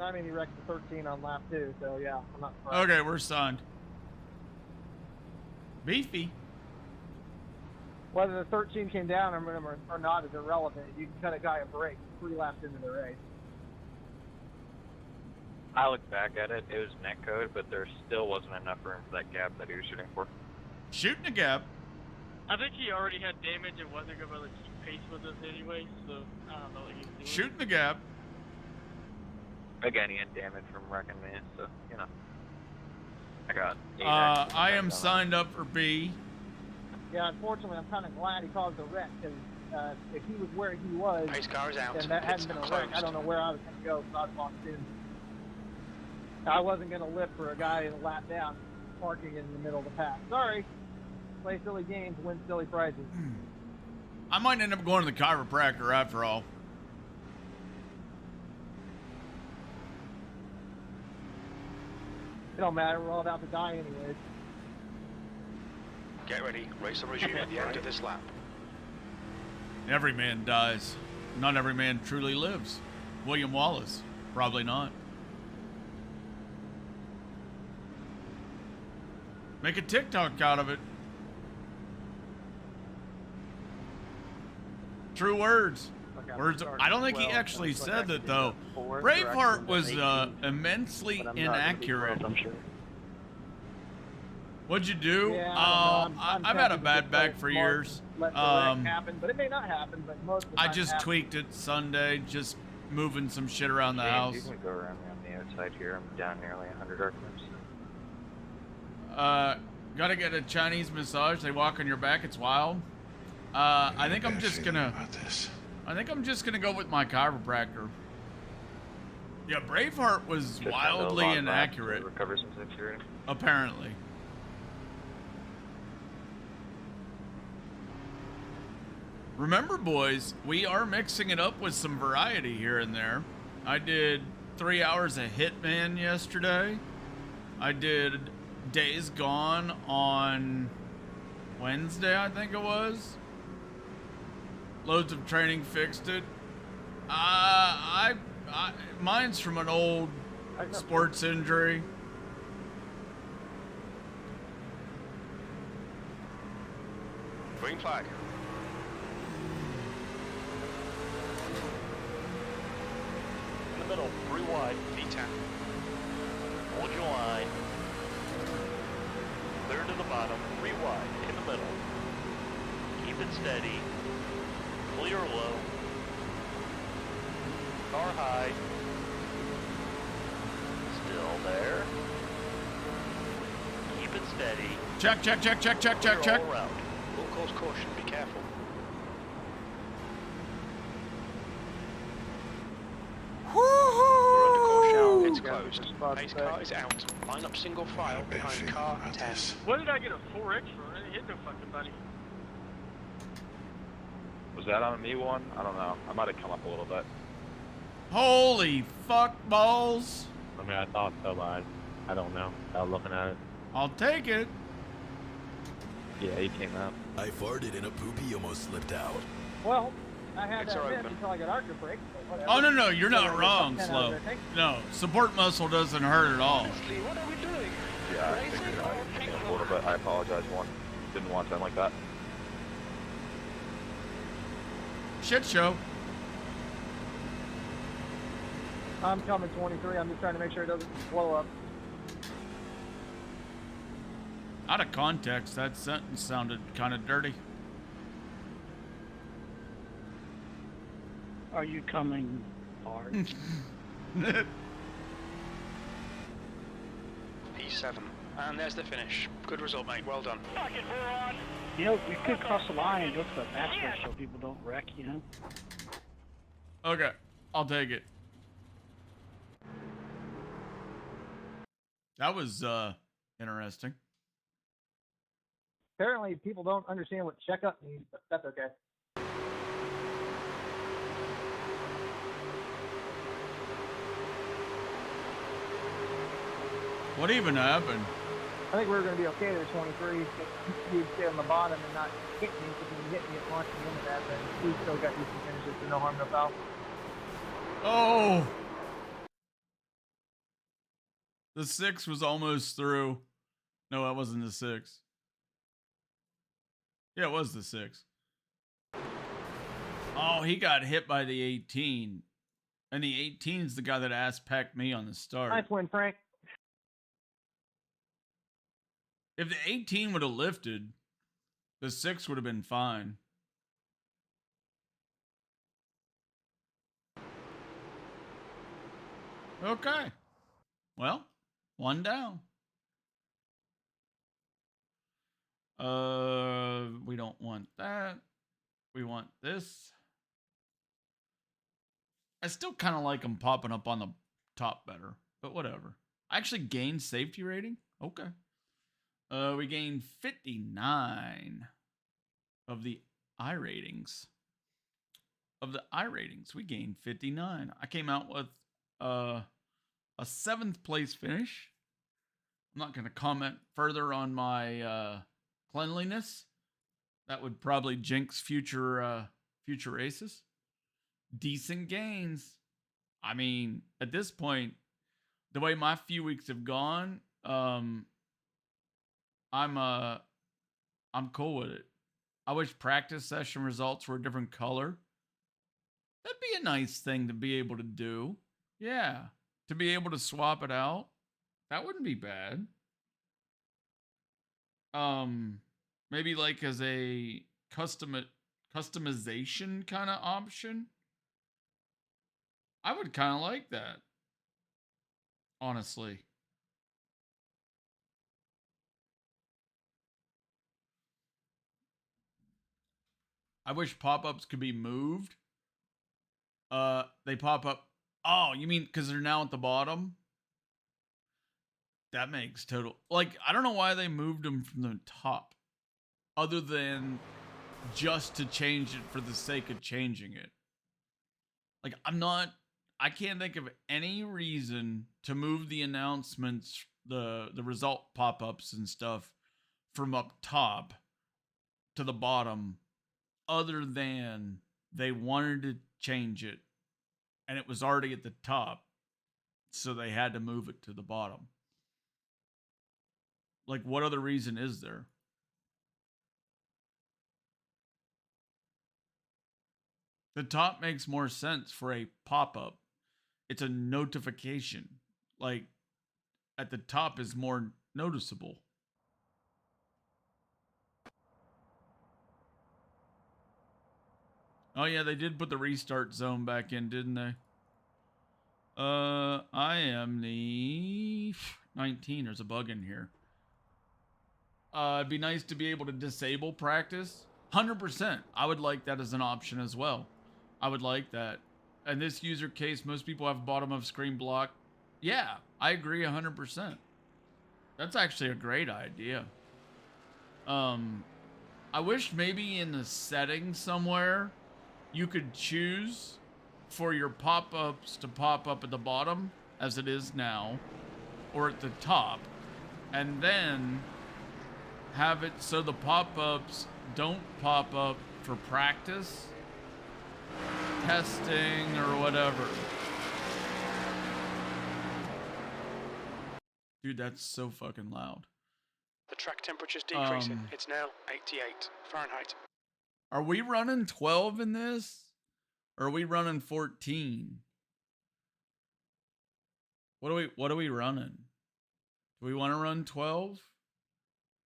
I mean, he wrecked the 13 on lap 2, so yeah, I'm not surprised. Okay, we're signed. Beefy. Whether the 13 came down or not is irrelevant. You can cut a guy a break 3 laps into the race. I look back at it, it was net code, but there still wasn't enough room for that gap that he was shooting for. Shooting a gap. I think he already had damage and wasn't going to be able to keep pace with us anyway, so I don't know what he was doing. Shooting the gap. Again, he had damage from wrecking me, so, you know. I got 8 I am signed up for B. Yeah, unfortunately, I'm kind of glad he caused a wreck, because if he was where he was, Pace car is out. and that Pits hadn't been a are wreck, I closed. don't know where I was going to go, so I was locked in. I wasn't going to lift for a guy in a lap down, parking in the middle of the pack. Sorry. Play silly games, win silly prizes. I might end up going to the chiropractor after all. It don't matter, we're all about to die anyways. Get ready. Race will resume at the end of this lap. Every man dies. Not every man truly lives. William Wallace. Probably not. Make a TikTok out of it. True words. Words. I don't think he actually said that though. Braveheart was immensely inaccurate. What'd you do? Yeah, I've had a bad back for years. Let the wreck happen, but it may not happen. But most of the time I just tweaked it Sunday, just moving some shit around the house. You can go around me on the outside here. I'm down nearly 100 arguments. Gotta get a Chinese massage. They walk on your back. It's wild. I think I'm just gonna go with my chiropractor. Yeah, Braveheart was wildly inaccurate. Recover some security. Apparently. Remember, boys, we are mixing it up with some variety here and there. I did 3 hours of Hitman yesterday. I did Days Gone on Wednesday, I think it was. Loads of training fixed it. Mine's from an old sports injury. Green flag. In the middle, 3 wide. V10. Hold your line. Clear to the bottom, 3 wide. In the middle. Keep it steady. Clear low. Car high. Still there. Keep it steady. Check. Clear all around. Full course caution, be careful. We're under caution, it's closed. Pace car is out. Line up single file behind car 10. What did I get a 4X for? I didn't hit no fucking buddy. Was that on me one? I don't know. I might have come up a little bit. Holy fuck balls. I mean, I thought so, but I don't know. I was looking at it. I'll take it. Yeah, he came out. I farted and a poopy almost slipped out. Well, I had that hit until I got archer brake. Oh, no, you're not wrong, Slow. No, support muscle doesn't hurt at all. What are we doing? Yeah, I figured I came up a little bit. I apologize, one. Didn't want to sound like that. Shit show. I'm coming 23. I'm just trying to make sure it doesn't blow up. Out of context, that sentence sounded kind of dirty. Are you coming hard? P7. And there's the finish. Good result, mate. Well done. You know, we could cross the line and go to the master so people don't wreck, you know? Okay, I'll take it. That was interesting. Apparently, people don't understand what checkup means, but that's okay. What even happened? I think we were going to be okay to 23. You'd stay on the bottom and not hit me, because when you hit me, it launched me into that, but we still got you some finishes, so no harm, no foul. Oh! The 6 was almost through. No, that wasn't the 6. Yeah, it was the 6. Oh, he got hit by the 18. And the 18's the guy that ass-packed me on the start. Nice win, Frank. If the 18 would have lifted, the 6 would have been fine. Okay. Well, one down. We don't want that. We want this. I still kind of like them popping up on the top better, but whatever. I actually gained safety rating. Okay. We gained 59 of the iRatings. We gained 59. I came out with a 7th place finish. I'm not going to comment further on my cleanliness. That would probably jinx future races. Decent gains. I mean, at this point, the way my few weeks have gone, I'm cool with it. I wish practice session results were a different color. That'd be a nice thing to be able to do. Yeah, to be able to swap it out. That wouldn't be bad. Maybe like as a customization kind of option. I would kind of like that. Honestly. I wish pop-ups could be moved. They pop up. Oh, you mean because they're now at the bottom? That makes total... Like, I don't know why they moved them from the top. Other than just to change it for the sake of changing it. Like, I can't think of any reason to move the announcements, the result pop-ups and stuff from up top to the bottom, other than they wanted to change it and it was already at the top, so they had to move it to the bottom. Like, what other reason is there? The top makes more sense for a pop-up. It's a notification. Like, at the top is more noticeable. Oh yeah, they did put the restart zone back in, didn't they? I am the 19. There's a bug in here. It'd be nice to be able to disable practice. 100%. I would like that as an option as well. I would like that. In this user case, most people have bottom of screen block. Yeah, I agree 100%. That's actually a great idea. I wish maybe in the settings somewhere you could choose for your pop-ups to pop up at the bottom, as it is now, or at the top, and then have it so the pop-ups don't pop up for practice, testing, or whatever. Dude, that's so fucking loud. The track temperature's decreasing. It's now 88 Fahrenheit. Are we running 12 in this? Or are we running 14? What are we running? Do we want to run 12?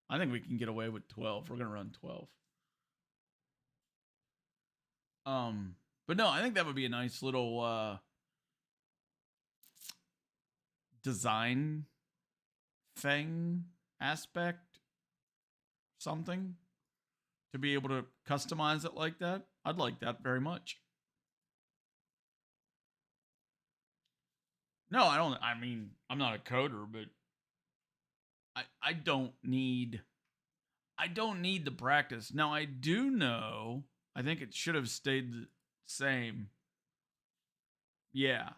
I think we can get away with 12. We're gonna run 12. But no, I think that would be a nice little design thing, aspect, something, to be able to customize it like that. I'd like that very much. No, I don't. I mean, I'm not a coder, but I don't need the practice. Now, I do know, I think it should have stayed the same. Yeah.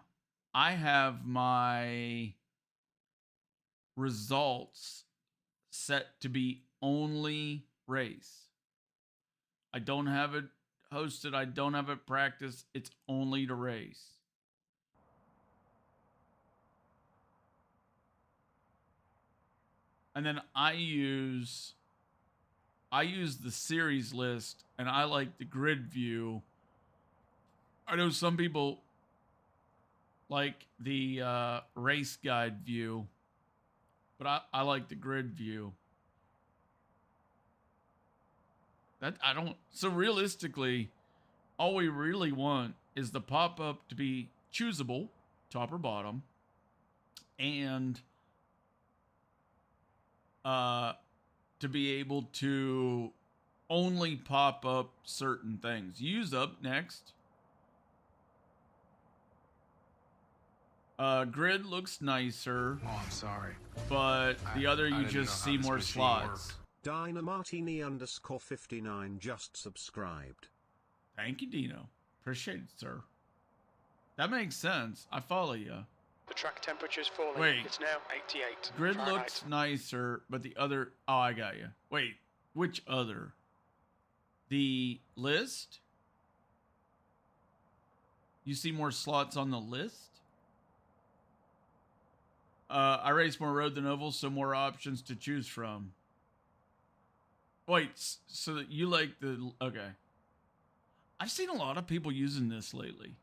I have my results set to be only race. I don't have it hosted. I don't have it practiced. It's only to race. And then I use the series list, and I like the grid view. I know some people like the race guide view, but I like the grid view. So realistically, all we really want is the pop-up to be choosable, top or bottom, and to be able to only pop up certain things. Use up next. Grid looks nicer. Oh, I'm sorry. But the other, you just see more slots. Dynamartini_59 just subscribed. Thank you, Dino. Appreciate it, sir. That makes sense. I follow you. The track temperature's falling. Wait. It's now 88 Grid Fahrenheit. looks nicer, but the other... Oh, I got you. Wait. Which other? The list? You see more slots on the list? I race more road than oval, so more options to choose from. Wait, so that you like the... Okay. I've seen a lot of people using this lately.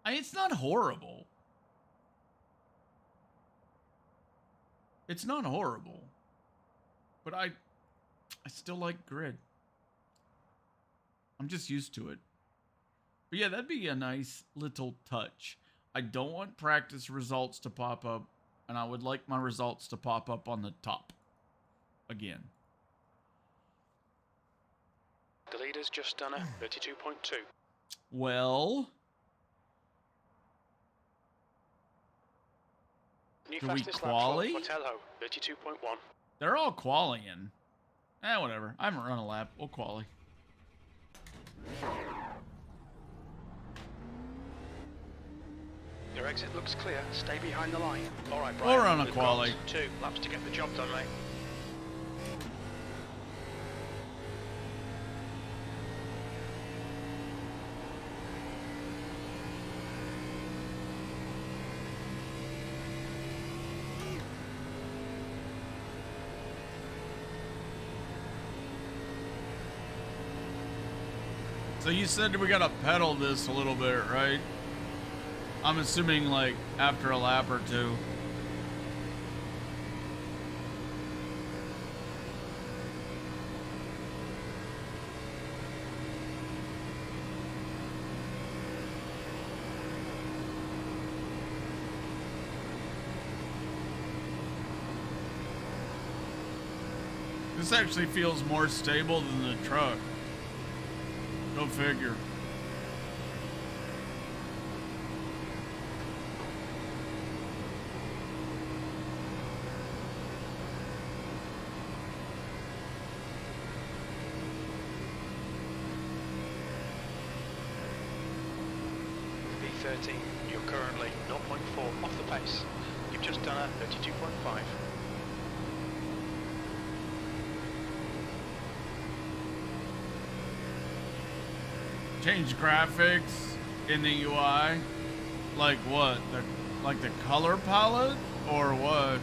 It's not horrible. It's not horrible. But I still like grid. I'm just used to it. But yeah, that'd be a nice little touch. I don't want practice results to pop up, and I would like my results to pop up on the top again. The leader's just done a 32.2. Well, New do we fastest lap quali? for Telho, 32.1. They're all qualying. Whatever. I haven't run a lap. We'll quali. Your exit looks clear. Stay behind the line. All right, Brian. We'll run a we've quali. got 2 laps to get the job done, mate. So you said we gotta pedal this a little bit, right? I'm assuming like after a lap or two. This actually feels more stable than the truck. Go figure. V13, you're currently 0.4 off the pace. You've just done a 32.5. Change graphics in the UI? Like what? Like the color palette? Or what?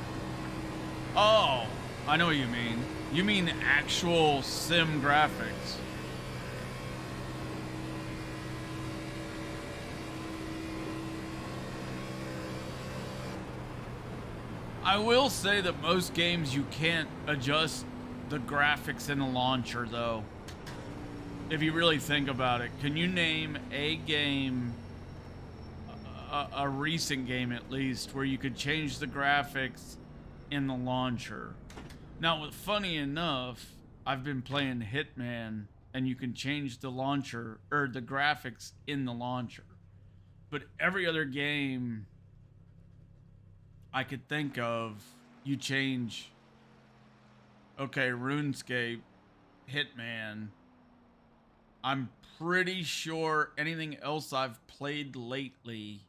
Oh, I know what you mean. You mean actual sim graphics. I will say that most games you can't adjust the graphics in the launcher though. If you really think about it, can you name a game, a recent game at least, where you could change the graphics in the launcher? Now, funny enough, I've been playing Hitman, and you can change the launcher, or the graphics in the launcher. But every other game I could think of, you change, okay, RuneScape, Hitman. I'm pretty sure anything else I've played lately,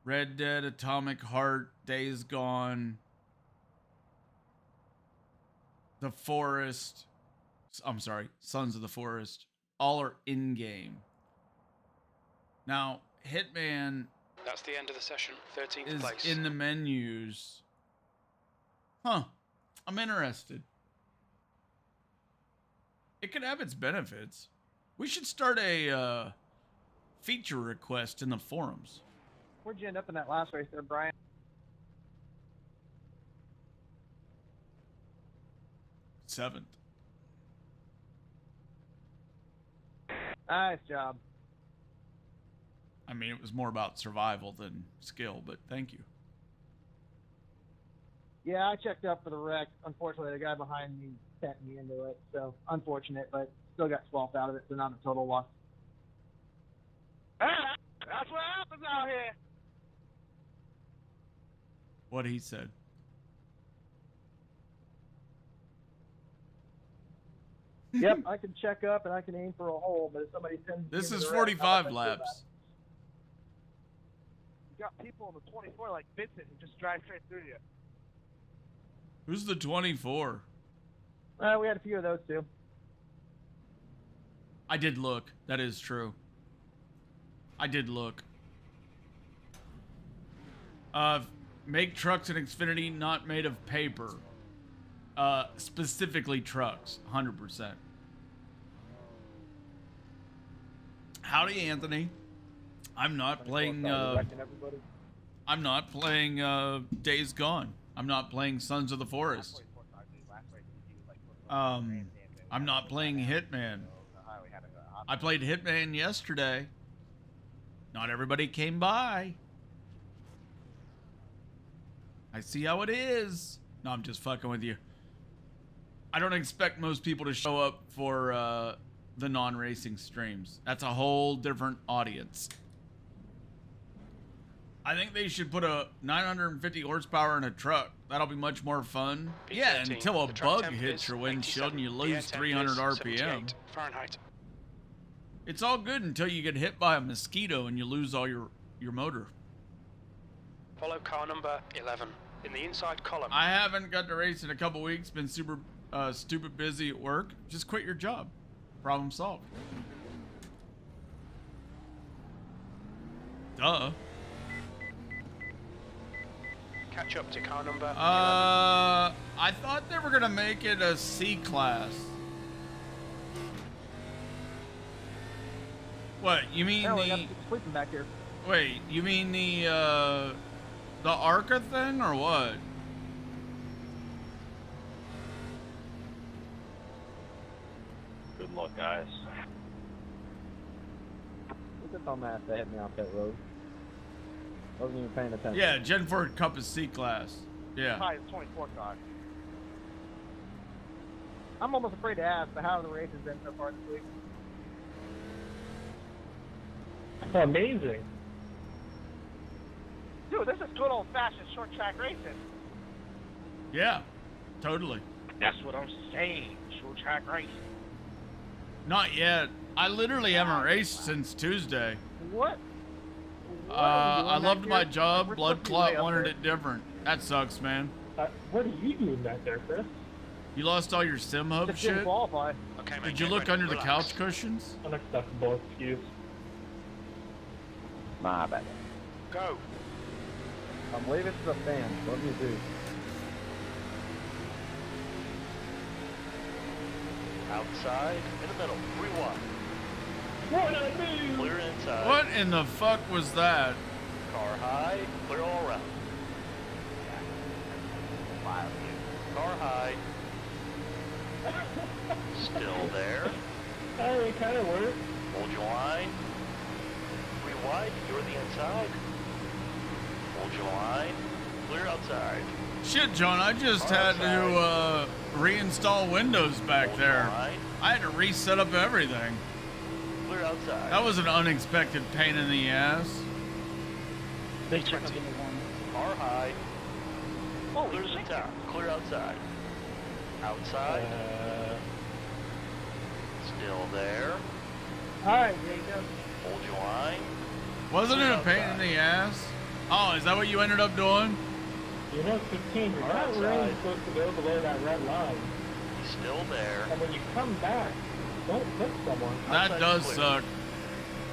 Red Dead, Atomic Heart, Days Gone, The Forest, I'm sorry, Sons of the Forest, all are in-game. Now, Hitman That's the end of the session. 13th is place. in the menus. Huh, I'm interested. It could have its benefits. We should start a feature request in the forums. Where'd you end up in that last race there, Brian? 7th. Nice job. I mean, it was more about survival than skill, but thank you. Yeah, I checked up for the wreck. Unfortunately, the guy behind me sent me into it, so unfortunate, but still got 12th out of it, so not a total loss. That's what happens out here. What he said. Yep, I can check up and I can aim for a hole, but if somebody sends This me is into the wreck, 45 I'm not gonna do laps. You got people in the 24 like Vincent who just drive straight through you. Who's the 24? We had a few of those too. I did look. That is true. I did look. Make trucks in Xfinity not made of paper. Specifically trucks, 100%. Howdy, Anthony. I'm not playing. I'm not playing Days Gone. I'm not playing Sons of the Forest. I'm not playing Hitman. I played Hitman yesterday. Not everybody came by. I see how it is. No, I'm just fucking with you. I don't expect most people to show up for the non-racing streams. That's a whole different audience. I think they should put a 950 horsepower in a truck. That'll be much more fun. Yeah, until a bug hits your windshield and you lose 300 RPM. Fahrenheit. It's all good until you get hit by a mosquito and you lose all your motor. Follow car number 11 in the inside column. I haven't got to race in a couple weeks. Been super stupid busy at work. Just quit your job. Problem solved. Duh. Catch up to car number 11. I thought they were gonna make it a C class. What, you mean sleeping back here. Wait, you mean the ARCA thing or what? Good luck, guys. Look at dumbass that hit me off that road. Wasn't even paying attention. Yeah, Gen 4 Cup is C class. Yeah. Hi, it's 24 car. I'm almost afraid to ask, but how have the races been so far this week? Amazing. Dude, this is good old-fashioned short track racing. Yeah, totally. That's what I'm saying. Short track racing. Not yet. I literally haven't raced since Tuesday. What? I loved my job. Blood Clot wanted it different. That sucks, man. What are you doing back there, Chris? You lost all your sim hub Just shit? didn't qualify. Okay, Did you look under the couch cushions? Unacceptable excuse. My bad. Go. I'm leaving to the fans. What do you do? Outside, in the middle, 3 wide. Clear inside. What in the fuck was that? Car high, clear all around. Car high. Still there. Oh, it kind of worked. Hold your line. 3 wide, you're the inside. Hold your line. Clear outside. Shit, John, I just had to reinstall Windows back there. I had to reset up everything. Clear outside. That was an unexpected pain in the ass. Big 20. Car high. Clear the top. Clear outside. Outside. Still there. Alright, Jacob. Hold your line. Wasn't it a pain in the ass? Oh, is that what you ended up doing? You know, 15, you're not really supposed to go below that red line. He's still there. And when you come back, don't hit someone. That does suck.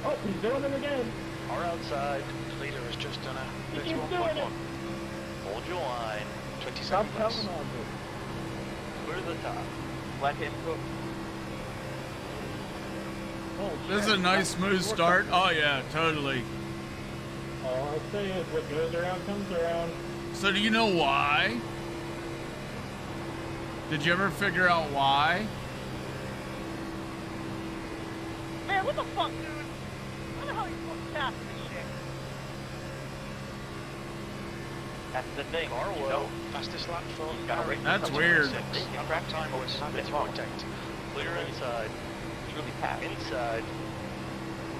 Oh, he's doing it again. Car outside. Leader has just done a He keeps doing 31.1. it. Hold your line. 27 Stop plus. coming on me. Clear the top. Let him cook. This is a nice smooth start. Oh yeah, totally. All I say is what goes around comes around. So do you know why? Did you ever figure out why? Man, what the fuck, dude? How the hell are you supposed to tap this shit? That's the thing. Car low. Fastest lap for That's weird. Track time was 30.8. Clear inside. Inside.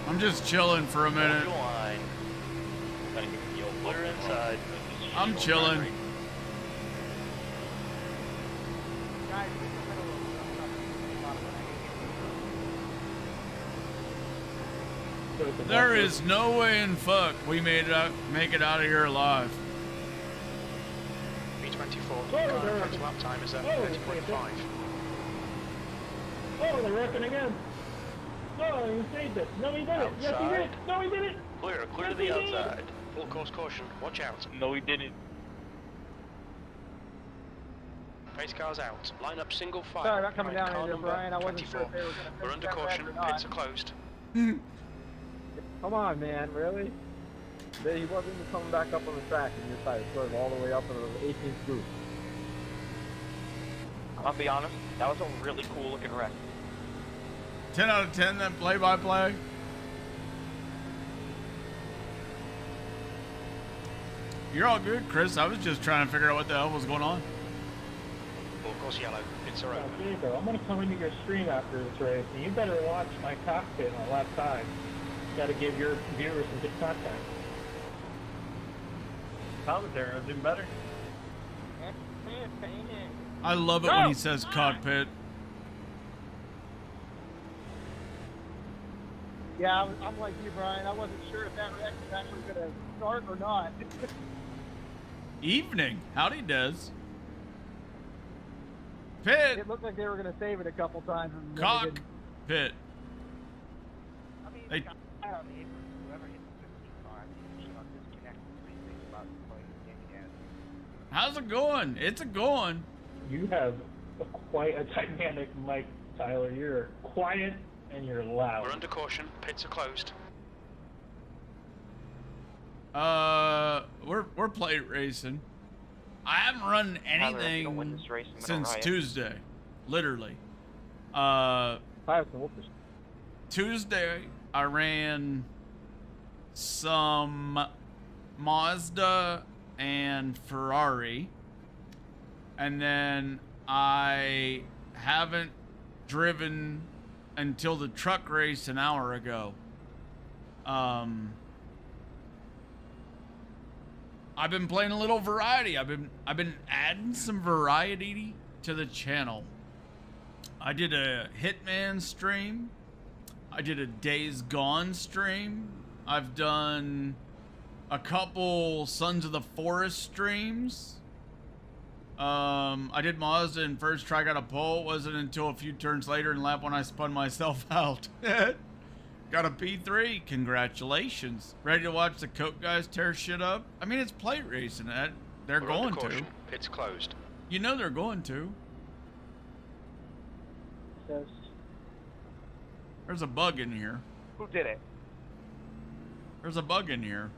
I'm just chilling for a minute. Hold your line. Clear inside. I'm chilling. There is no way in fuck we make it out of here alive. B24. Current lap time is at 30.5. Oh, they're working again. Oh, you saved it. No, he did it. Yes, he did. No, he did it. Clear Yes, to the he did. outside. Full course caution. Watch out. No, he didn't. Race cars out. Line up single file. Sorry about coming Right, down car here, number Brian. I wasn't 24. sure if they were going to We're under caution. Pits are closed. Come on, man, really? He wasn't even coming back up on the track, and you decided to swerve all the way up into the 18th group. I'll be honest, that was a really cool looking wreck. 10 out of 10, that play-by-play. You're all good, Chris. I was just trying to figure out what the hell was going on. Of course, yellow. Pits are open. Diego, I'm going to come into your stream after this race, and you better watch my cockpit on the left side. Got to give your viewers some good content. Commentary was even better. I love it when he says cockpit. Yeah, I'm like you, Brian. I wasn't sure if that wreck was actually going to start or not. Evening. Howdy, Des. Pit. It looked like they were going to save it a couple times. And then they didn't. Pit. They, Whoever hit the 15 car, I'll disconnect and think about playing the game again. how's it going? It's a going. You have quite a dynamic mic, Tyler. You're quiet and you're loud. We're under caution. Pits are closed. We're plate racing. I haven't run anything since Tuesday, literally. Tuesday I ran some Mazda and Ferrari, and then I haven't driven until the truck race an hour ago. I've been playing a little variety. I've been adding some variety to the channel. I did a Hitman stream. I did a Days Gone stream. I've done a couple Sons of the Forest streams. I did Mazda and first try got a pole. It wasn't until a few turns later in lap when I spun myself out. Got a P3. Congratulations. Ready to watch the Coke guys tear shit up? I mean, it's plate racing. They're going to. Pits closed. You know they're going to. There's a bug in here. Who did it? There's a bug in here.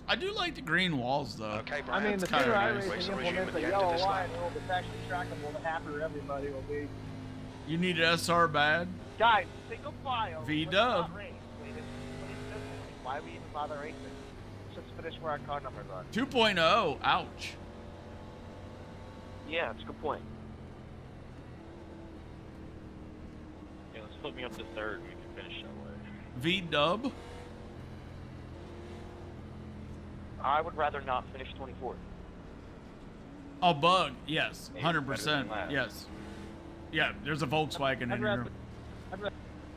I do like the green walls, though. Okay, I mean, the sooner iRacing implements a yellow line, it's actually trackable, the happier everybody will be. You need SR bad? Guys, single file. V-dub. Why we even bother racing? Let's just finish where our car numbers are. 2.0. Ouch. Yeah, that's a good point. Yeah, let's flip me up to third and we can finish that way. V-dub. I would rather not finish 24th. Oh, bug. Yes. 100%. Yes. Yeah, there's a Volkswagen in here.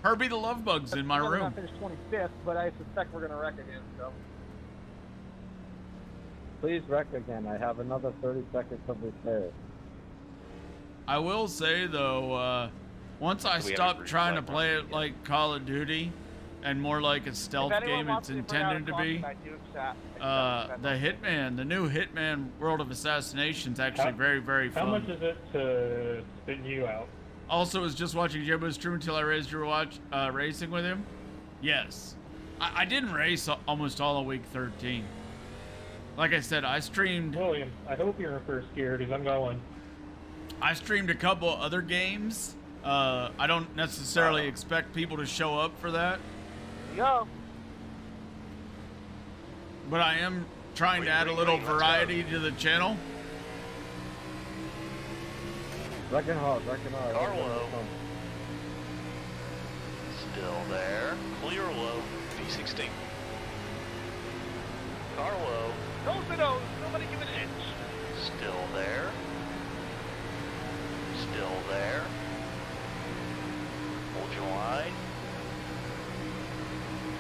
Herbie the Love Bug's in my room. I'm going to finish 25th, but I suspect we're going to wreck again, so. Please wreck again. I have another 30 seconds of repair. I will say, though, once I stopped trying to play it like Call of Duty and more like a stealth game it's intended to be, the Hitman, the new Hitman World of Assassination is actually very, very fun. How much is it to spin you out? Also, was just watching Jimbo's stream until I raised your watch racing with him. Yes. I didn't race almost all of week 13. Like I said, I streamed... William, I hope you're in first gear because I'm going. I streamed a couple other games. I don't necessarily expect people to show up for that. Yo. But I am trying to add a little variety to the channel. Wrecking hard, wrecking hard. Carlo. Still there. Clear low. V16. Carlo. Nose to nose. Nobody give an inch. Still there. Still there. Hold your line.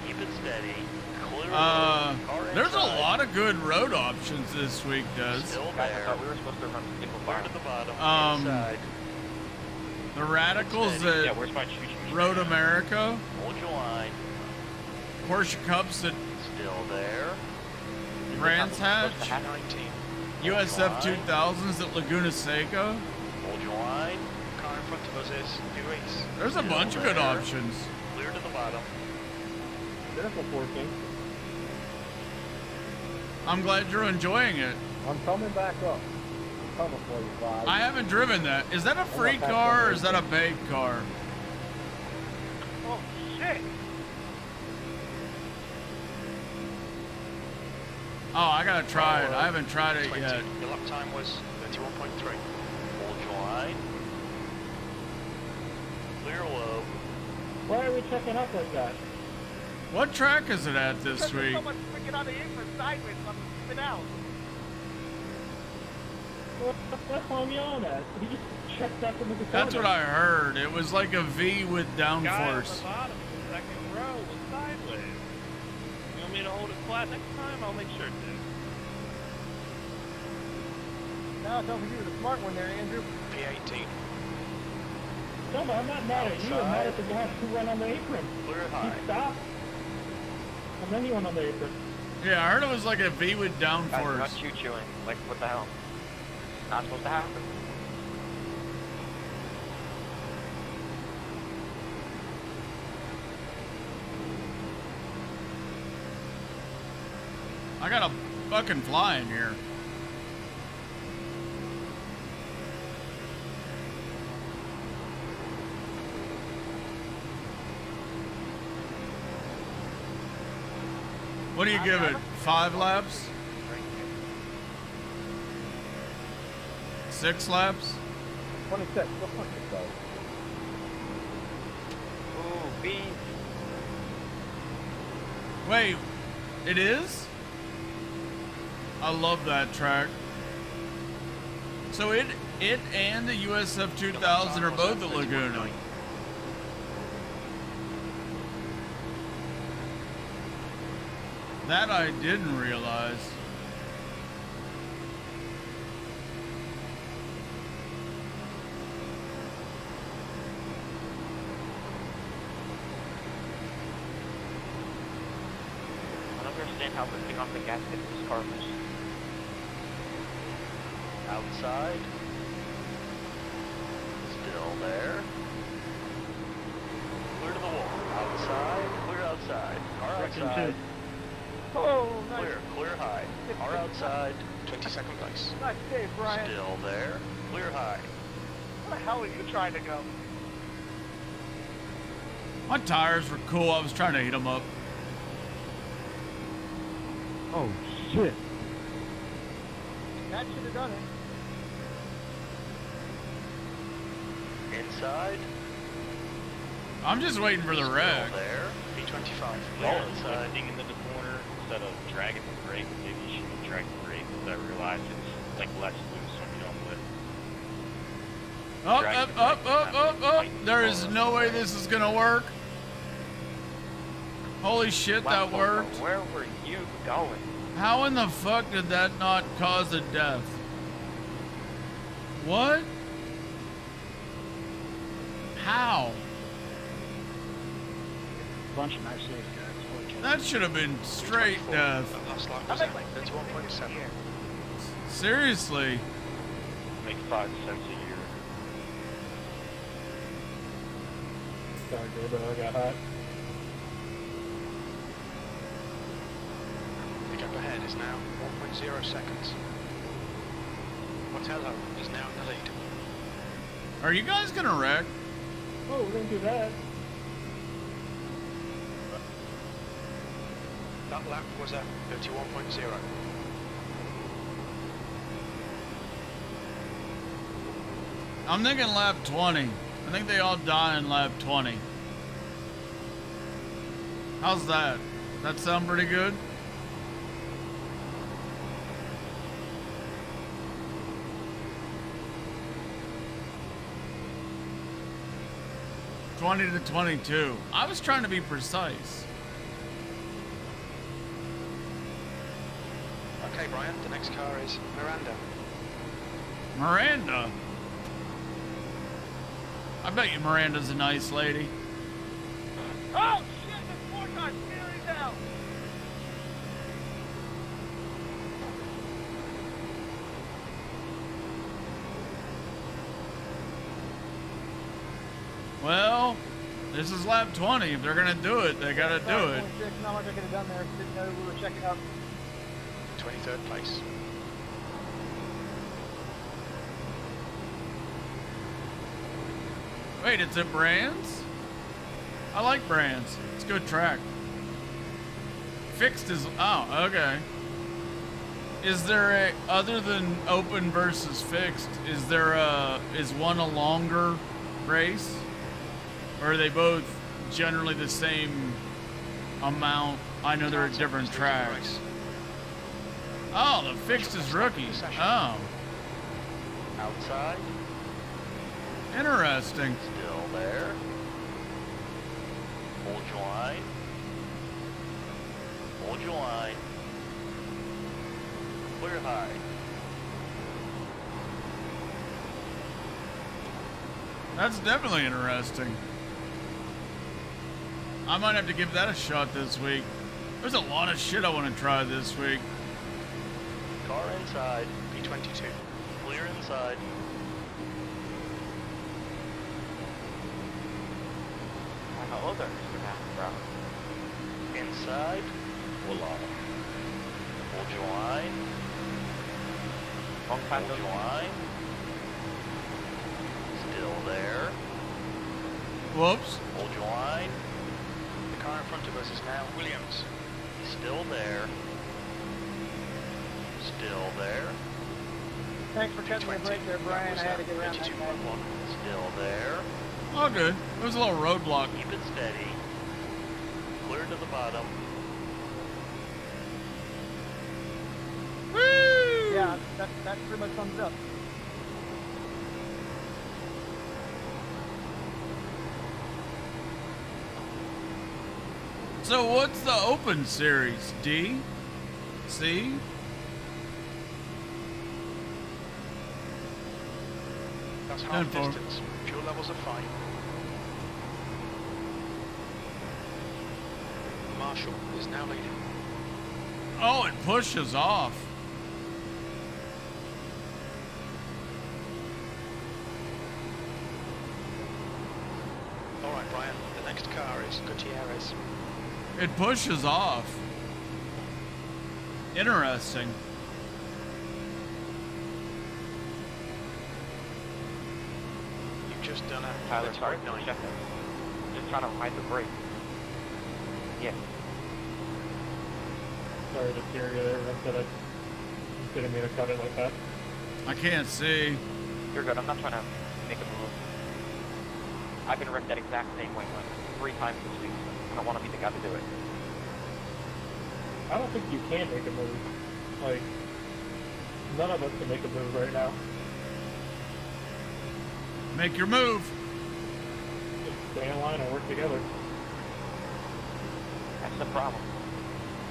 Keep it steady. Clear low. There's a lot of good road options this week, Does. Still there. I thought we were supposed to run clear to the bottom. Inside. The Radicals at where's my Road America. Hold your line. Porsche Cups at Still there. Brands Hatch. 19. USF 2000s at Laguna Seca. Hold your line. Car in front of us is Luis. There's a bunch of good options. Clear to the bottom. Careful, 14. I'm glad you're enjoying it. I'm coming back up. I'm coming for you, Bob. I haven't driven that. Is that a free car or is that a paid car? Oh, shit. Oh, I gotta try it. I haven't tried it 20. yet. Your lap time was 31.3. Hold your line. Clear low. Why are we checking up like that? What track is it at this week? So much freaking on the apron sideways, I'm spin out. Well, that's why I'm yelling at. He just checked up in the corner. That's what I heard. It was like a V with downforce. Guy on the bottom of the second row was sideways. You want me to hold it flat next time? I'll make sure to. No, don't think you were the smart one there, Andrew. P18. No, but I'm not mad at you. I'm mad at the guy who went on the apron. Clear high. He stopped. And then he went on the apron. Yeah, I heard it was like a V with Guys, we're downforce. not choo-chooing. Like, what the hell? Not supposed to happen. I gotta fucking fly in here. What do you give it? 5 laps? 6 laps? 26. Go fuck yourself. Ooh, B. Wait, it is? I love that track. So it and the USF 2000 are both at Laguna. That I didn't realize. I don't understand how lifting off the gas gets this car missed. Outside. Still there. Clear to the wall. Outside. Clear outside. Car outside. Oh, nice. Clear high. Car outside. 22nd place. Nice save, Brian. Still there. Clear high. Where the hell are you trying to go? My tires were cool. I was trying to heat them up. Oh, shit. That should have done it. Inside. I'm just waiting for the wreck. There. P25. Clear inside. Digging into the corner instead of dragging the brake. Maybe you should drag the brake because I realize it's like less loose when you don't lift. Up. There is no way this is gonna work. Holy shit, that worked. Where were you going? How in the fuck did that not cause a death? What? How? Bunch of nice saves, guys. That should have been straight death. Last lap was 31.7. Seriously. Make 5 cents a year. Sorry, Gabriel, I got hot. The gap ahead is now 1.0 seconds. Botello is now in the lead. Are you guys gonna wreck? Oh, we're gonna do that. That lap was at 31.0. I'm thinking lap 20. I think they all die in lap 20. How's that? That sound pretty good? $20 to 22. I was trying to be precise. Okay, Brian, the next car is Miranda. Miranda? I bet you Miranda's a nice lady. Oh, shit, this four car's steering down. Well, this is lap 20. If they're going to do it, they got to do it. 26, not much I could have done there. Didn't know we were checking up. 23rd place. Wait, it's at Brands? I like Brands. It's a good track. Fixed is... Oh, okay. Is there a... Other than open versus fixed, is there a... Is one a longer race? Or are they both generally the same amount? I know they're at different tracks. Oh, the fixed is rookies. Oh. Outside. Interesting. Still there. Hold your line. Hold your line. Clear high. That's definitely interesting. I might have to give that a shot this week. There's a lot of shit I want to try this week. Car inside. P22. Clear inside. Hello there, Mr. McEnroe. Inside. Voila. Hold your line. Long time Hold your line. Still there. Whoops. Hold your line. The car in front of us is now Williams. Still there. Still there. Thanks for cutting me a break there, Brian. I had to get around that guy. Still there. Oh, good. There's a little roadblock. Keep it steady. Clear to the bottom. Woo! Yeah, that pretty much sums it up. So what's the open series? D? C? That's half distance. Fuel levels are fine. Marshall is now leading. Oh, it pushes off. All right, Brian. The next car is Gutierrez. It pushes off. Interesting. You've just done a Tyler, sorry for 31.9. checking. Just trying to hide the brake. Yeah. Sorry to steer you there. I said I didn't mean to cut it like that. I can't see. You're good. I'm not trying to make a move. I've been wrecked that exact same way like 3 times this week. I don't want to be the guy to do it. I don't think you can make a move. Like, none of us can make a move right now. Make your move. Just stay in line and work together. That's the problem.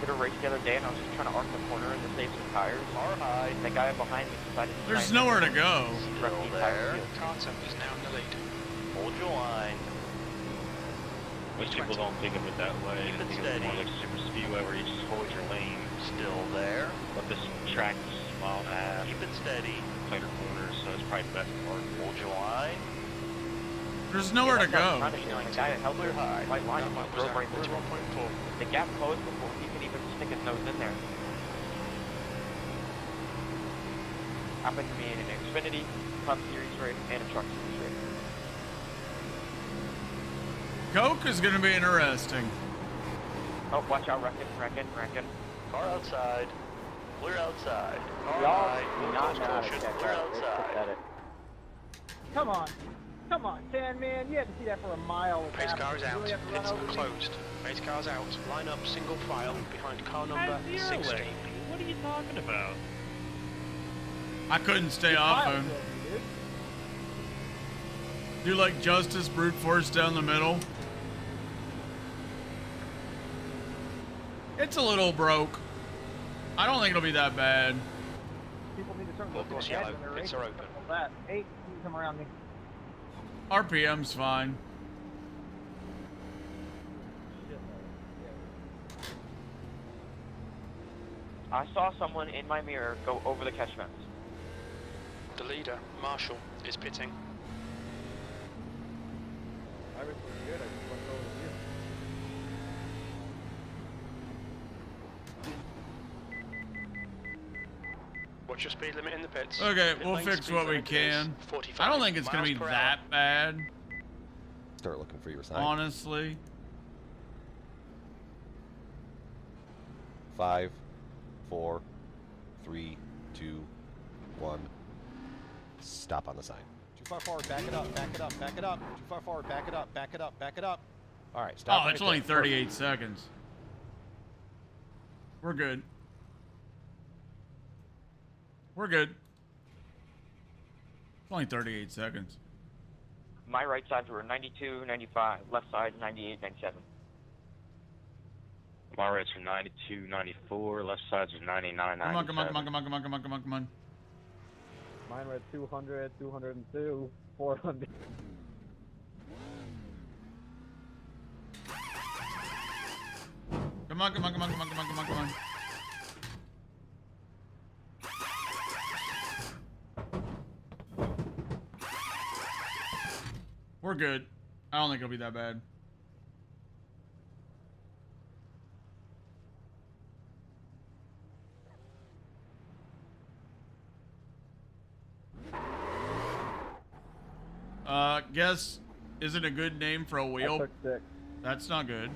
Did a race the other day and I was just trying to arc the corner and to save some tires. Car high. The guy behind me decided to There's nowhere to go. Still there. Carter is now in the lead. Hold your line. Most people don't think of it that way. They think of it more like super speedway where you just hold your lane. Still there. But this track is a mile and a half. Keep it steady. Tighter corners, so it's probably the best part. Hold your line. There's nowhere to go. The guy that held their white line and just drove right through. 1.4. The gap closed before he could even stick his nose in there. Happened to me in an Xfinity, Cup Series race, and a Truck Series race. Coke is going to be interesting. Oh, watch out, wrecking. Car outside. Clear outside. Car Y'all high. do not Close know how to caution. check Clear out. It's outside. pathetic. Come on, Tan Man. You had to see that for a mile. Pace car is You out. really have to run Pits over me? closed. Pace car's out. Line up single file behind car number 16. What are you talking about? I couldn't stay off him. Do like Justice brute force down the middle. It's a little broke. I don't think it'll be that bad. People need to start Look, looking it's ahead yellow. when they're Pits racing. are open. That. Hey, come around me. RPM's fine. I saw someone in my mirror go over the catch fence. The leader, Marshall, is pitting. everything was good. I just went over to you. What's your speed limit in the pits? Okay, Pit we'll lane fix speed what we limit is can. 45 I don't think it's gonna miles be per that bad, Start looking for your sign. honestly. 5, 4, 3, 2, 1. Stop on the sign. Too far forward, back it up, back it up, back it up. Too far forward, back it up, back it up, back it up. All right, stop. Oh, right it's only there. 38 seconds. We're good. We're good. It's only 38 seconds. My right sides were 92, 95. Left side, 98, 97. My rights are 92, 94. Left sides are 99, 97. Come on, come on, come on, come on, come on, come on, come on, come on. Mine were at 200, 202, 400. Come on, come on, come on, come on, come on, come on, come on. We're good. I don't think it'll be that bad. Guess isn't a good name for a wheel. I took 6. That's not good.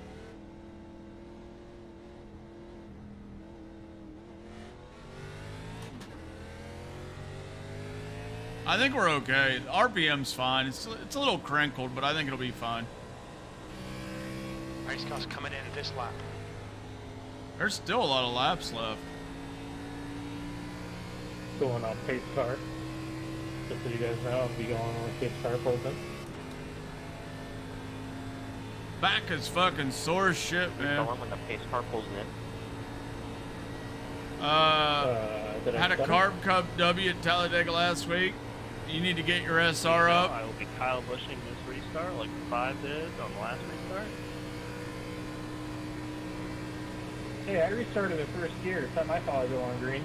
I think we're okay. RPM's fine. It's a little crinkled, but I think it'll be fine. Race car's coming in this lap. There's still a lot of laps left. Going on pace car. Just so you guys know, I'll be going on pace car Fulton. Back is fucking sore as shit, man. When the pace car pulls in. Had a Carb Cup W at Talladega last week. You need to get your SR up. I will be Kyle Bushing this restart like 5 did on the last restart. Hey, I restarted in first gear. It's not my fault I go on green.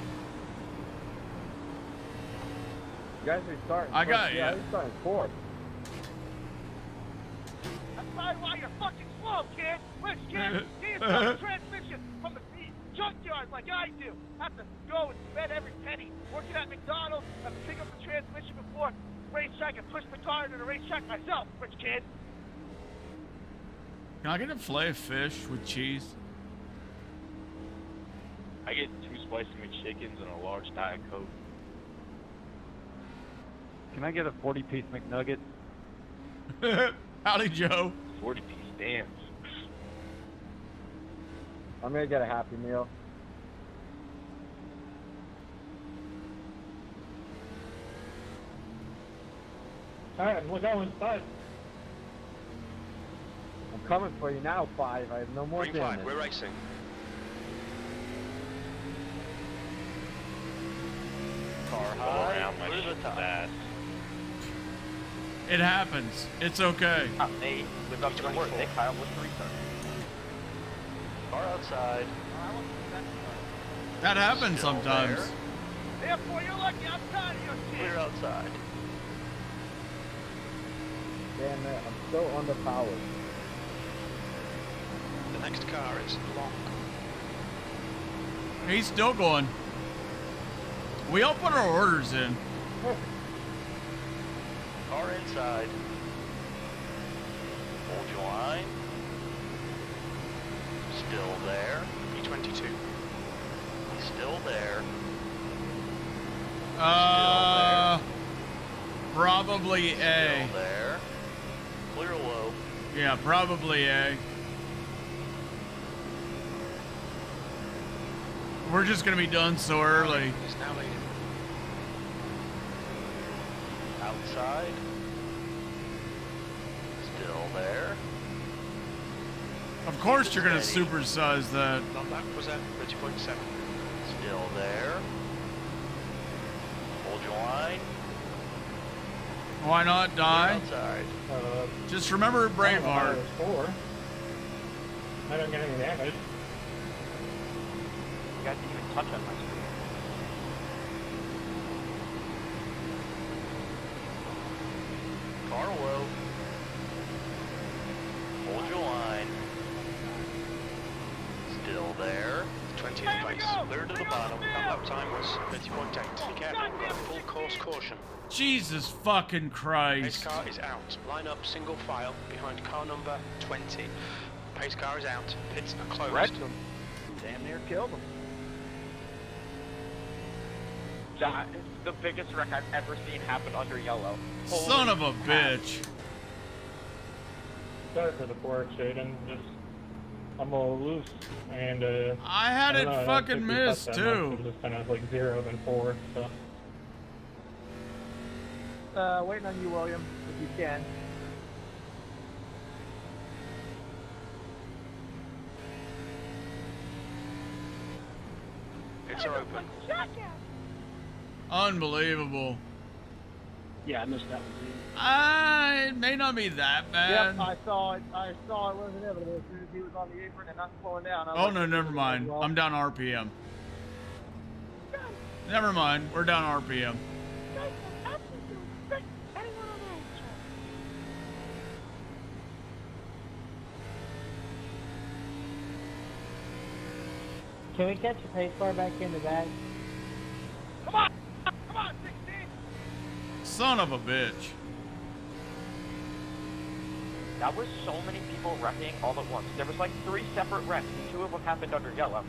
You guys restarting? I got you. Yeah, I restarted 4th. That's probably why you're fucking slow, kid. Which kid? He is the transmission from the junkyard like I do. Have to go and spend every penny working at McDonald's, have to pick up the transmission before racetrack and push the car into the racetrack myself, rich kid. Can I get a fillet of fish with cheese? I get 2 spicy McChickens and a large Diet Coke. Can I get a 40-piece McNugget? Howdy, Joe. 40-piece, damn. I'm gonna get a Happy Meal. Alright, we're going 5. I'm coming for you now, 5. I have no more Green damage. flag, we're racing. Car high, around my shit's ass. It happens. It's okay. They live up to the word. They Kyle with the restart. Car outside. That happens Still sometimes. there. Therefore, you're lucky I'm tired of your shit. Clear outside. Damn it, I'm so underpowered. The next car is long. He's still going. We all put our orders in. Car inside. Hold your line. Still there. P22. Still there. Probably A. Still there. Clear low. Yeah, probably A. We're just gonna be done so early. He's now leading. Outside. Still there. Of course you're gonna Steady. supersize that. Long lap was at 30.7. Still there. Hold your line. Why not die? Outside. Just remember Braveheart. 4. I don't get any damage. You guys didn't even touch on my screen. Car low. pace. Clear to the bottom. That lap time was 30.8. Be careful, we've got full course caution. Jesus fucking Pace Christ. car is out. Line up single file behind car number 20. Pace car is out. Pits are closed. Wrecked him. Damn near killed him. That is the biggest wreck I've ever seen happen under yellow. Son of a bitch. Sorry for the poor Shaden. I'm a little loose, and I had don't it know, I don't fucking think we missed, touched that much. too. It was just kind of like 0 then 4. So Waiting on you, William, if you can. Pits are open. Unbelievable. Yeah, I missed that one. It may not be that bad. Yep, I saw it. I saw it was inevitable as soon as he was on the apron and not slowing down. I was Oh, like, no, never mind. well, I'm down RPM. Never mind. We're down RPM. Can we catch a pace car back in the back? Come on! Come on, 16! Son of a bitch. That was so many people wrecking all at once. There was like 3 separate wrecks, and 2 of them happened under yellow.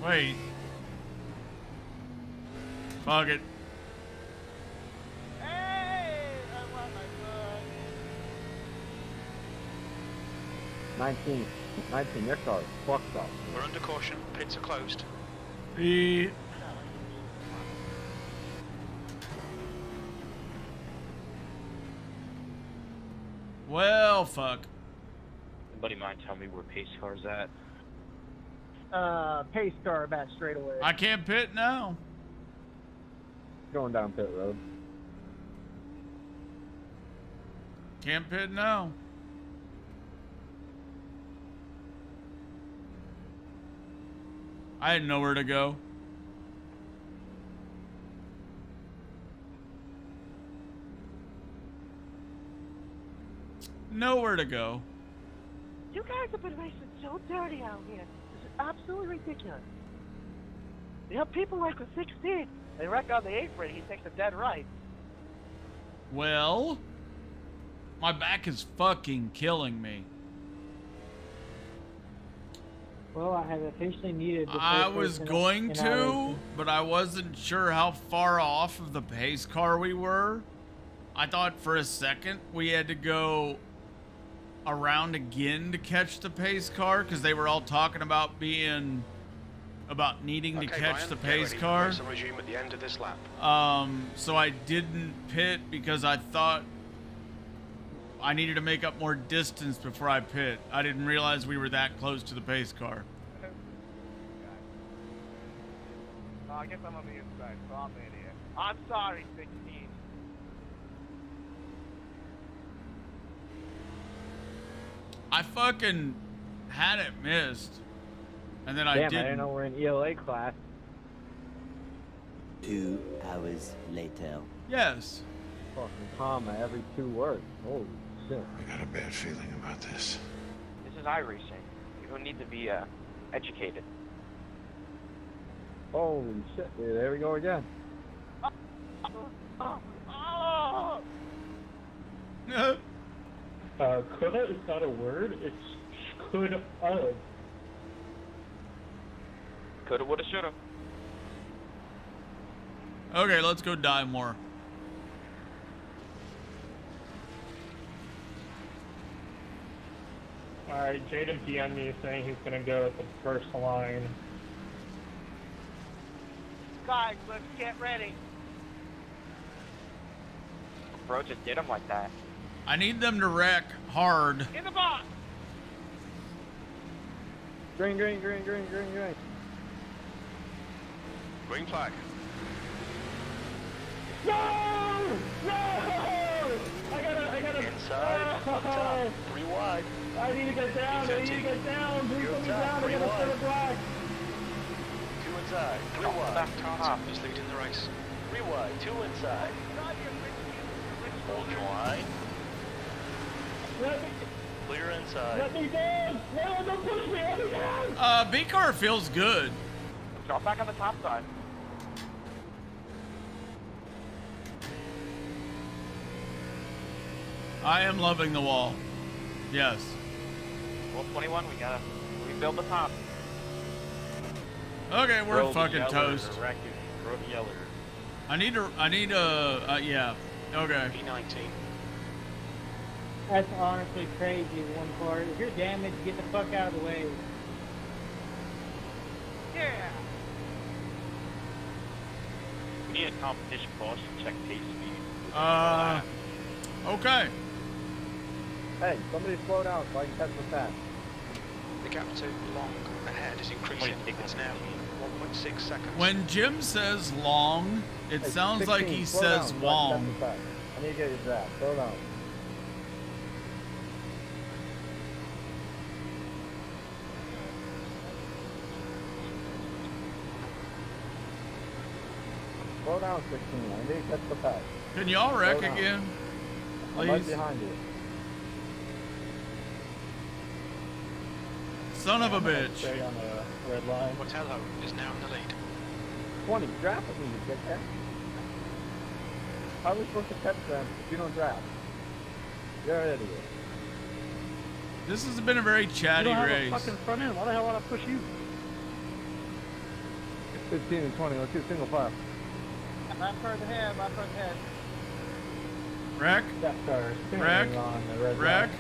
Wait. Fuck it. Hey! I want my blood. 19, your car is fucked up. We're under caution. Pits are closed. Well, fuck. Anybody mind tell me where pace car's at? pace car back straight away. I can't pit now. Going down pit road. Can't pit now. I had nowhere to go. Nowhere to go. You guys have been racing so dirty out here. This is absolutely ridiculous. You know, people like with 16, they wreck on the apron, he takes a dead right. Well, my back is fucking killing me. Well, I have officially needed the I first was person going in to, iRacing. but I wasn't sure how far off of the pace car we were. I thought for a second we had to go around again to catch the pace car because they were all talking about needing to catch Brian, the get pace ready. car. Race will resume at the end of this lap. So I didn't pit because I thought I needed to make up more distance before I pit. I didn't realize we were that close to the pace car. I guess I'm on the inside, so I'm in here. I'm sorry, 16. I fucking had it missed. And then I Damn, didn't. I didn't know we're in ELA class. 2 hours later. Yes. Fucking comma every 2 words. Holy shit. I got a bad feeling about this. This is iRacing. You don't need to be educated. Holy shit, dude. There we go again. Coulda is not a word, it's could of. Coulda, woulda, shoulda. Okay, let's go die more. Alright, Jaden PM'd me saying he's gonna go at the first line. Guys, let's get ready. Bro just did him like that. I need them to wreck hard. In the box. Green, green, green, green, green, green. Green flag. No! No! I gotta. Inside. Up top. 3 wide. I need to get down. I need to get down. Please put me down. I gotta start a black. 2 inside. 3 wide. Back car is leading the race. 3 wide. 2 inside. Hold your line. Clear inside. Let me down! No, don't push me! Let me down! B-car feels good. Drop back on the top side. I am loving the wall. Yes. Well, 21, we gotta rebuild the top. Okay, we're Throw the fucking yeller, toast. Raccoon. Throw the yeller. Yeah. Okay. P19. That's honestly crazy, one part. If you're damaged, get the fuck out of the way. Yeah. We need a competition boss to check pace speed. Okay. Hey, somebody slow down so I can catch the pass. The gap to long ahead is increasing. It's now 1.6 seconds. When Jim says long, it Hey, sounds like 16, he slow says down so I can wong. catch the pass. I need to get your draft. Slow down. Slow down, 16. I need to catch the pass. Can y'all wreck Slow down. again? I'm right Please? behind you. Son of a bitch. Stay on the red line. Botelho is now in the lead. 20, draft with me, you dickhead. How are we supposed to catch them if you don't draft? You're an idiot. This has been a very chatty you don't have race. a fucking front end. Why the hell would I push you? 15 and 20, let's do single file. Lap cars ahead, lap cars ahead. Wreck? That car's Wreck? on the red Wreck? line.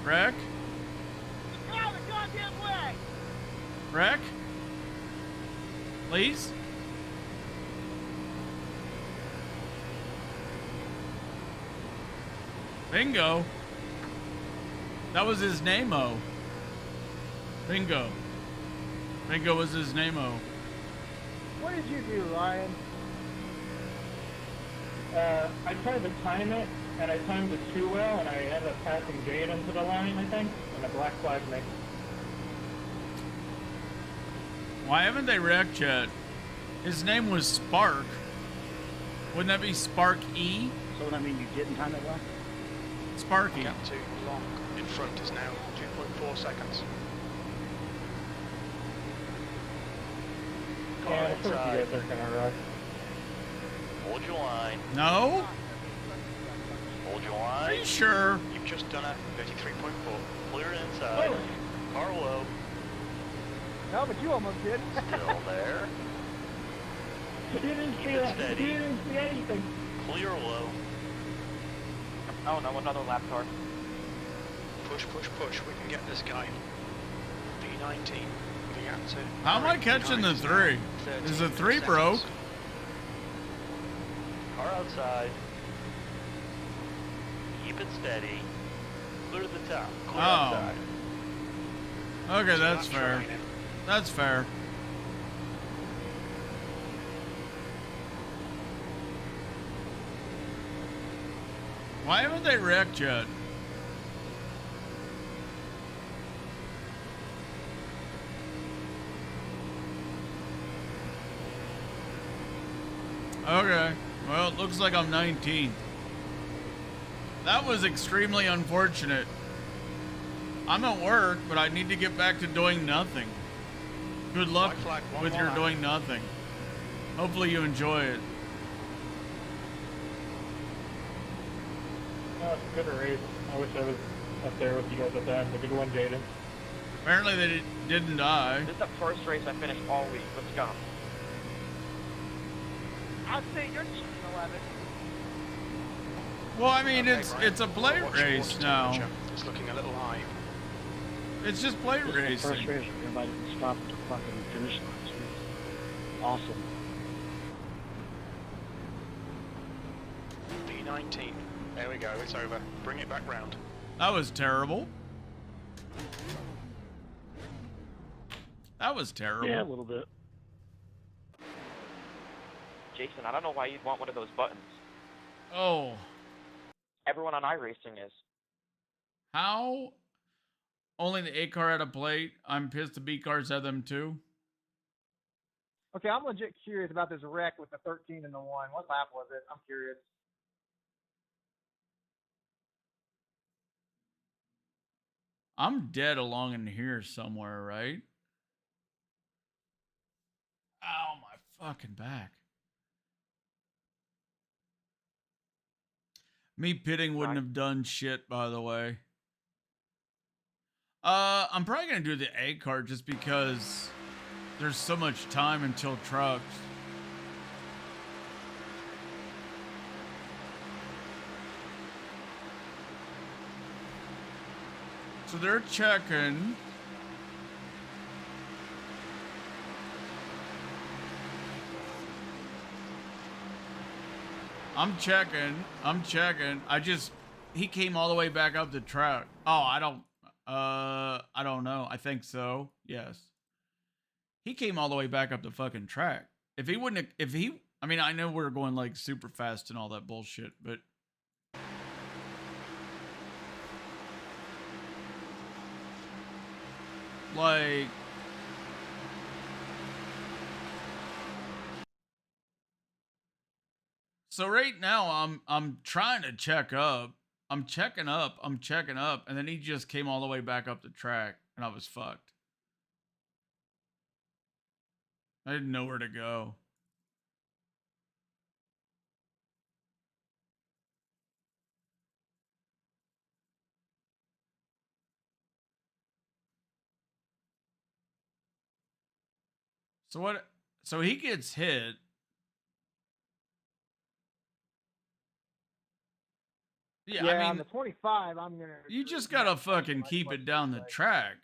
Wreck? Get out of the goddamn way! Wreck? Please? Bingo. That was his name-o. Bingo. Bingo was his name-o. What did you do, Ryan? I tried to time it, and I timed it too well, and I ended up passing Jade into the line, I think, and a black flag made. Why haven't they wrecked yet? His name was Spark. Wouldn't that be Spark E? So would that mean you didn't time it well? Sparky. Gap to long in front is now 2.4 seconds. Car Yeah, of course you inside. guys are gonna rush. Hold your line. No? Hold your Are you line. sure? You've just done a 33.4. Clear inside. Car low. No, but you almost did. Still there. You didn't see Keep it that. steady. You didn't see anything. Clear low. Oh no, another lap car. Push, push, push. We can get this guy. P19. The gap to How am I catching the 3? Is the 3 broke? Car outside. Keep it steady. Clear to the top. Clear Oh. outside. Okay, that's fair. That's fair. Why haven't they wrecked yet? Okay. Well, it looks like I'm 19th. That was extremely unfortunate. I'm at work, but I need to get back to doing nothing. Good luck with your doing nothing. Hopefully you enjoy it. Oh, it's a good race. I wish I was up there with you guys at the end. A good one, Jaden. Apparently they didn't die. This is the first race I finished all week. Let's go. I'd say you're cheating 11. Well, I mean, Okay, it's Brian. a plate Watch race water now. temperature. It's looking a little high. It's just plate This is the first racing. race where everybody can stop at the fucking finish line. It's awesome. P19. There we go. It's over. Bring it back round. That was terrible. That was terrible. Yeah, a little bit. Jason, I don't know why you'd want one of those buttons. Oh. Everyone on iRacing is. How? Only the A car had a plate. I'm pissed the B cars had them too. Okay, I'm legit curious about this wreck with the 13 and the 1. What lap was it? I'm curious. I'm dead along in here somewhere, right? Ow, my fucking back. Me pitting wouldn't have done shit, by the way. I'm probably gonna do the A cart just because there's so much time until trucks. So they're checking. I'm checking. He came all the way back up the track. Oh, I don't know. I think so. Yes. He came all the way back up the fucking track. If he wouldn't have, I mean, I know we're going like super fast and all that bullshit, but like, so right now I'm trying to check up. I'm checking up, and then he just came all the way back up the track, and I was fucked. I didn't know where to go. So what? So he gets hit. Yeah, I mean, on the 25, I'm gonna. You just gotta fucking keep it down the track.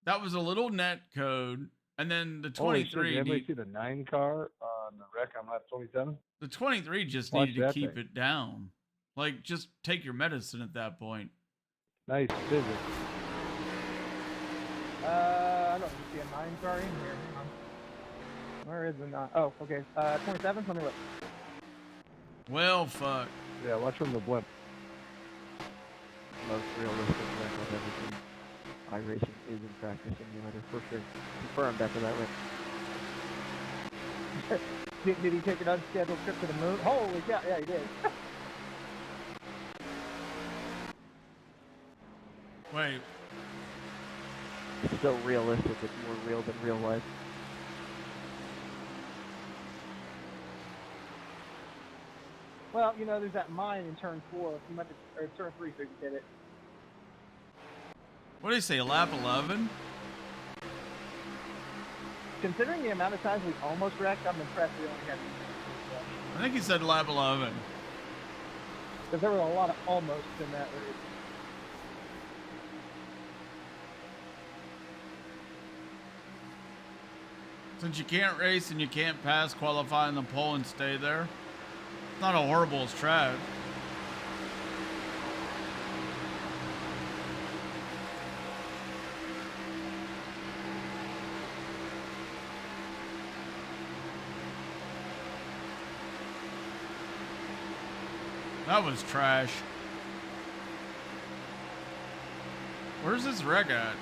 That was a little net code, and then the 23. Holy shit, did anybody see the 9 car on the wreck on lap 27? The 23 just Watch needed to that keep thing. it down. Like, just take your medicine at that point. Nice physics. I don't see a 9 car in here. Hang on. Where is the 9? Oh, okay. 27. Let me look. Well, fuck. Yeah, watch from the blimp. Most realistic wreck I've ever seen. iRacing is in practice simulator for sure. Confirmed after that wreck. Did he take an unscheduled trip to the moon? Holy cow! Yeah, he did. Wait. It's so realistic, it's more real than real life. Well, you know, there's that mine in turn 4. You might have, or turn 3, so you did it. What did he say, lap 11? Considering the amount of times we almost wrecked, I'm impressed we only had. I think he said lap 11. Because there were a lot of almost in that race. Since you can't race and you can't pass, qualify in the pole and stay there, it's not a horrible strat. That was trash. Where's this wreck at?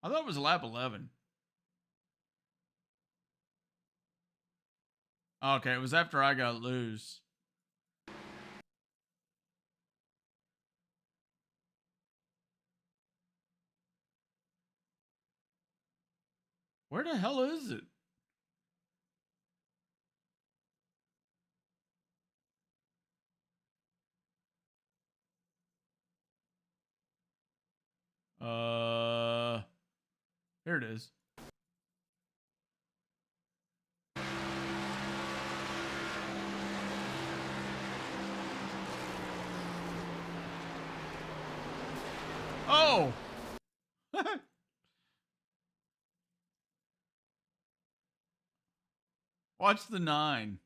I thought it was lap 11. Okay, it was after I got loose. Where the hell is it? Here it is. Oh! Watch the 9.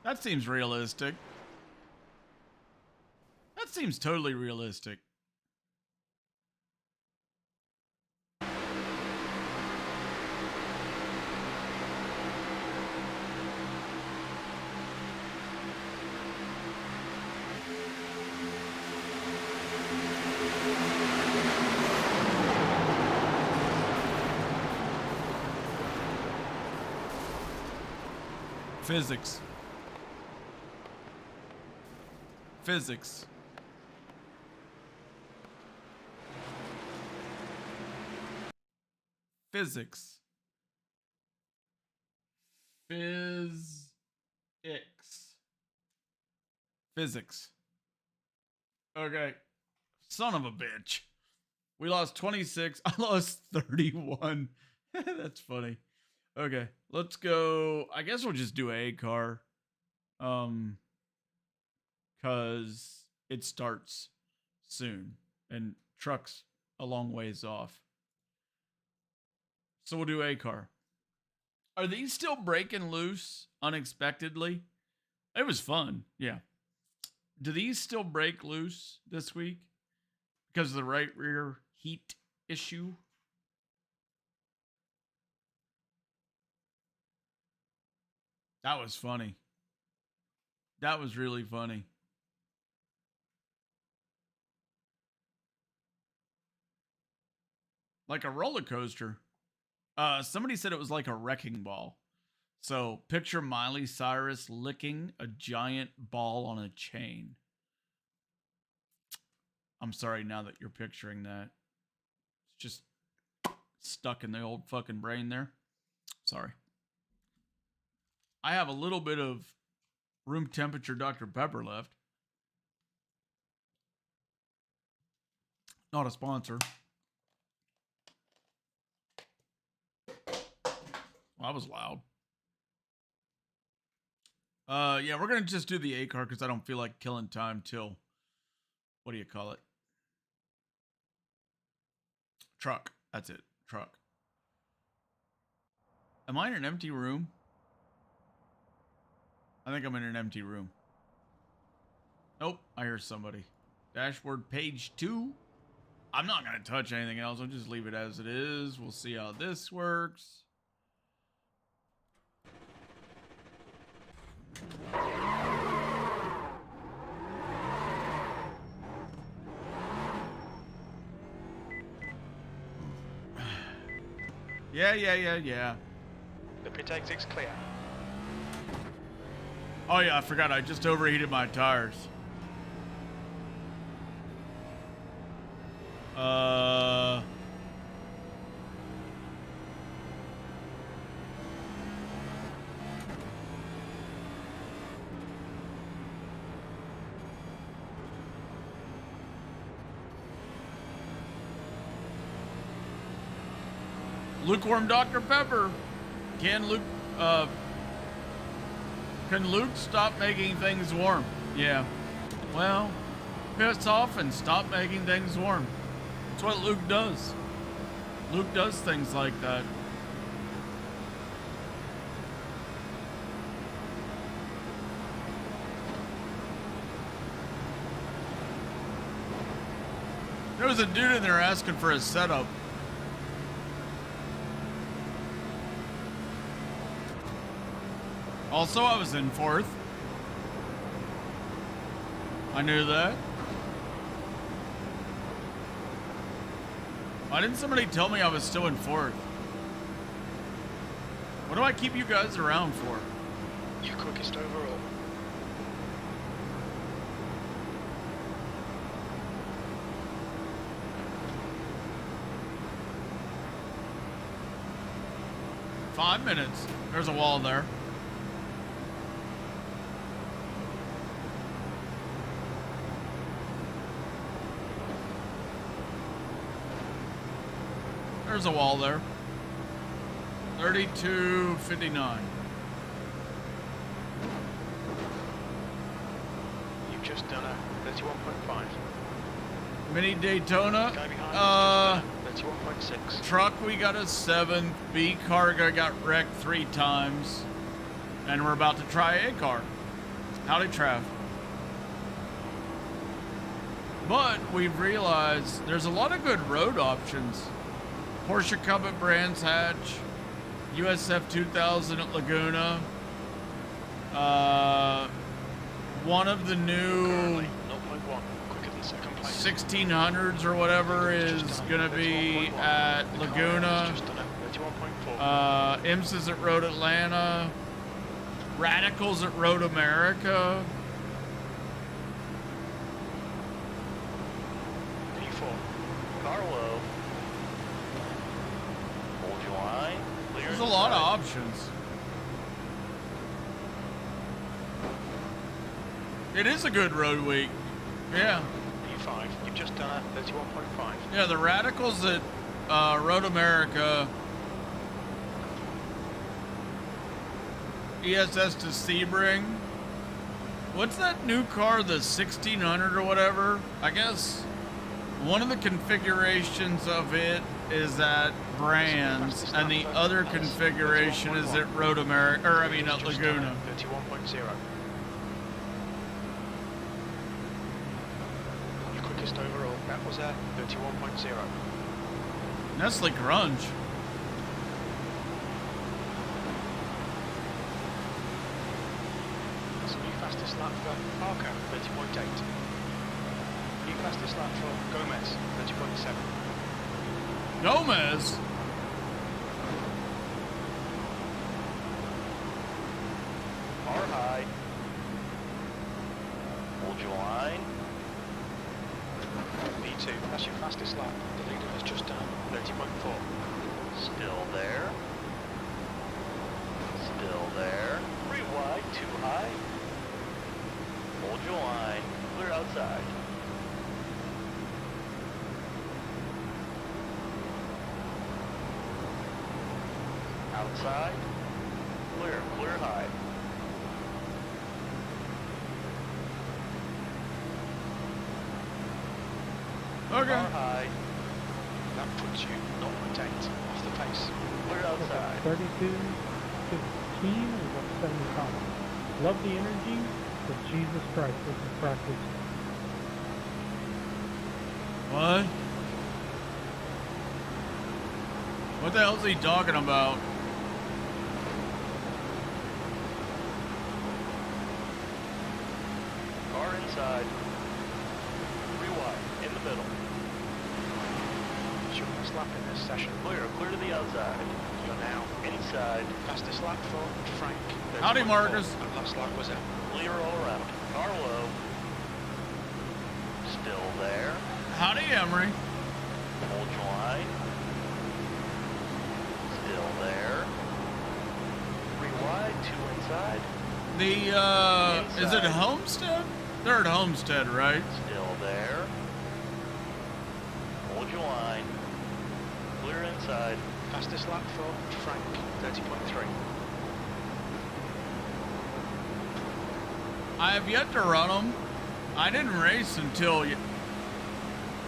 That seems realistic. That seems totally realistic. Physics. Physics. Physics. Physics. Physics. Okay. Son of a bitch. We lost 26. I lost 31. That's funny. Okay. Let's go. I guess we'll just do a car. Cause it starts soon and truck's a long ways off. So we'll do a car. Are these still breaking loose unexpectedly? It was fun. Yeah. Do these still break loose this week because of the right rear heat issue? That was funny. That was really funny. Like a roller coaster. Somebody said it was like a wrecking ball. So picture Miley Cyrus licking a giant ball on a chain. I'm sorry now that you're picturing that. It's just stuck in the old fucking brain there. Sorry. I have a little bit of room temperature Dr. Pepper left. Not a sponsor. Well, that was loud. Yeah, we're going to just do the A car because I don't feel like killing time till, what do you call it? Truck. That's it. Truck. Am I in an empty room? I think I'm in an empty room. Nope, I hear somebody. Dashboard page 2. I'm not going to touch anything else. I'll just leave it as it is. We'll see how this works. Yeah. The pit exit's clear. Oh yeah, I forgot. I just overheated my tires. Lukewarm Dr. Pepper. Can Luke stop making things warm? Yeah. Well, piss off and stop making things warm. That's what Luke does. Luke does things like that. There was a dude in there asking for a setup. Also, I was in 4th. I knew that. Why didn't somebody tell me I was still in 4th? What do I keep you guys around for? You're quickest overall. Five minutes. There's a wall there. There's a wall there. 32.59. You've just done a 31.5. Mini Daytona. 31.6. Truck, we got a 7th. B Cargo got wrecked 3 times. And we're about to try A car. Howdy, Trav. But we've realized there's a lot of good road options. Porsche Cup at Brands Hatch, USF 2000 at Laguna. One of the new 1600s or whatever is going to be at Laguna. IMSA's at Road Atlanta. Radicals at Road America. P4. Carlo. Hold your line. Clear There's a lot of inside. options. It is a good road week. Yeah. P5. You've just done a 31.5. Yeah, the Radicals at Road America. ESS to Sebring. What's that new car, the 1600 or whatever? I guess one of the configurations of it is at Brands, and the other configuration is at Road America, or I mean at Laguna. 31.0. Your quickest overall. That was a 31.0. Nestle Grunge. That's a new fastest lap for Parker, 30.8. New fastest lap for Gomez, 30.7. Gomez. Car high. Hold your line. V2, that's your fastest lap. The leader has just done 30.4. Still there. Still there. 3 wide, 2 high. Hold your line. Clear outside. Outside. Clear, clear high. Okay. Car high. That puts you 0.8 off the pace. Clear outside. 32, 15, or what, 75? Love the energy, but Jesus Christ, this is practice. What? What the hell is he talking about? Car inside. 3 wide. In the middle. It's your last lap in this session. Clear, clear to the outside. You're now Inside. fastest lap for Frank. Howdy, 30.4. Marcus. And last lap was a Clear all around. Car low. Still there. Howdy, Emery. Hold your line. Still there. 3 wide, 2 inside. The, is it Inside. Homestead? They're at Homestead, right? Still there. Hold your line. Clear inside. fastest lap for Frank, 30.3. I have yet to run them. I didn't race until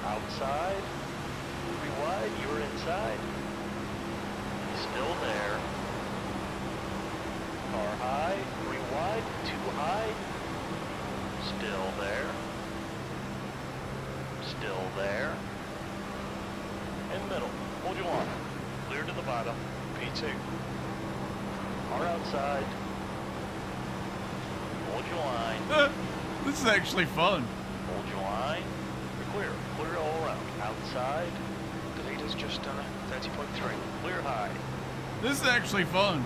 Outside. 3 wide, you're inside. Still there. Car high. 3 wide, 2 high. Still there. Still there. In middle. Hold your line. Clear to the bottom. P2. Car outside. Hold your line. This is actually fun. Hold your line. You're clear. Clear all around. Outside. The leader's just done a 30.3. Clear high. This is actually fun.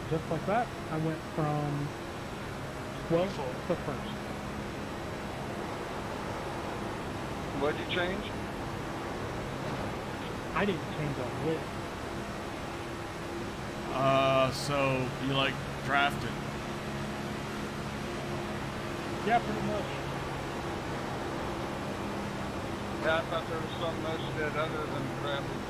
Just like that, I went from 12th to 1st. What'd you change? I didn't change a lick. So you like drafted? Yeah, pretty much. Yeah, I thought there was something else you did other than drafting.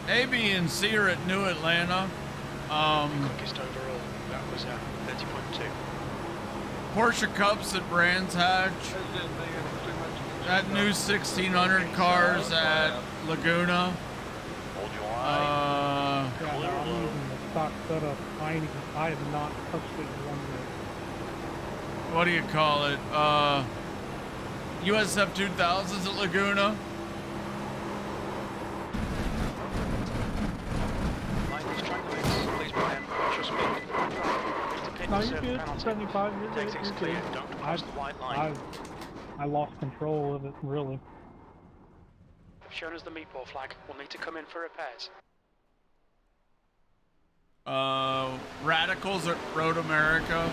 A, B, and C are at New Atlanta. Quickest overall, that was 30.2. Porsche Cups at Brands Hatch. That new 1600 cars at Laguna. Hold your Yeah, no, I'm using the stock setup. I have not touched it one bit. What do you call it? USF 2000s at Laguna. No, the you're service good. penalty. 75, you're good. Exit's You're clear. good. Don't cross the white line. I lost control of it, really. They've shown us the meatball flag. We'll need to come in for repairs. Radicals at Road America.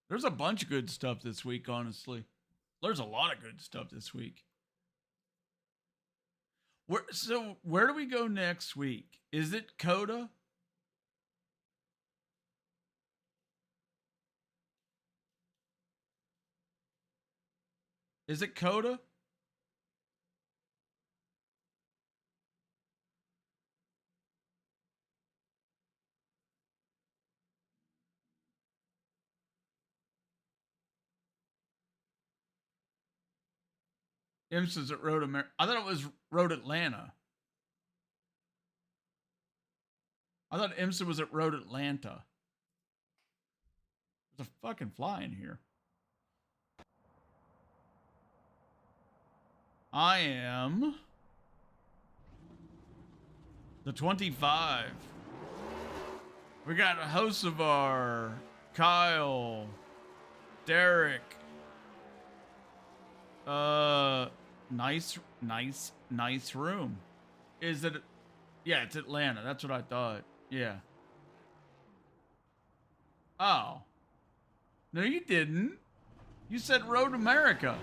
There's a bunch of good stuff this week, honestly. There's a lot of good stuff this week. Where do we go next week? Is it Coda? Is it Coda? IMSA's at Road America. I thought it was Road Atlanta. I thought IMSA was at Road Atlanta. There's a fucking fly in here. I am the 25. We got Hocevar, Kyle, Derek. Nice room. Is it? Yeah, it's Atlanta. That's what I thought. Yeah. Oh. No, you didn't. You said Road America.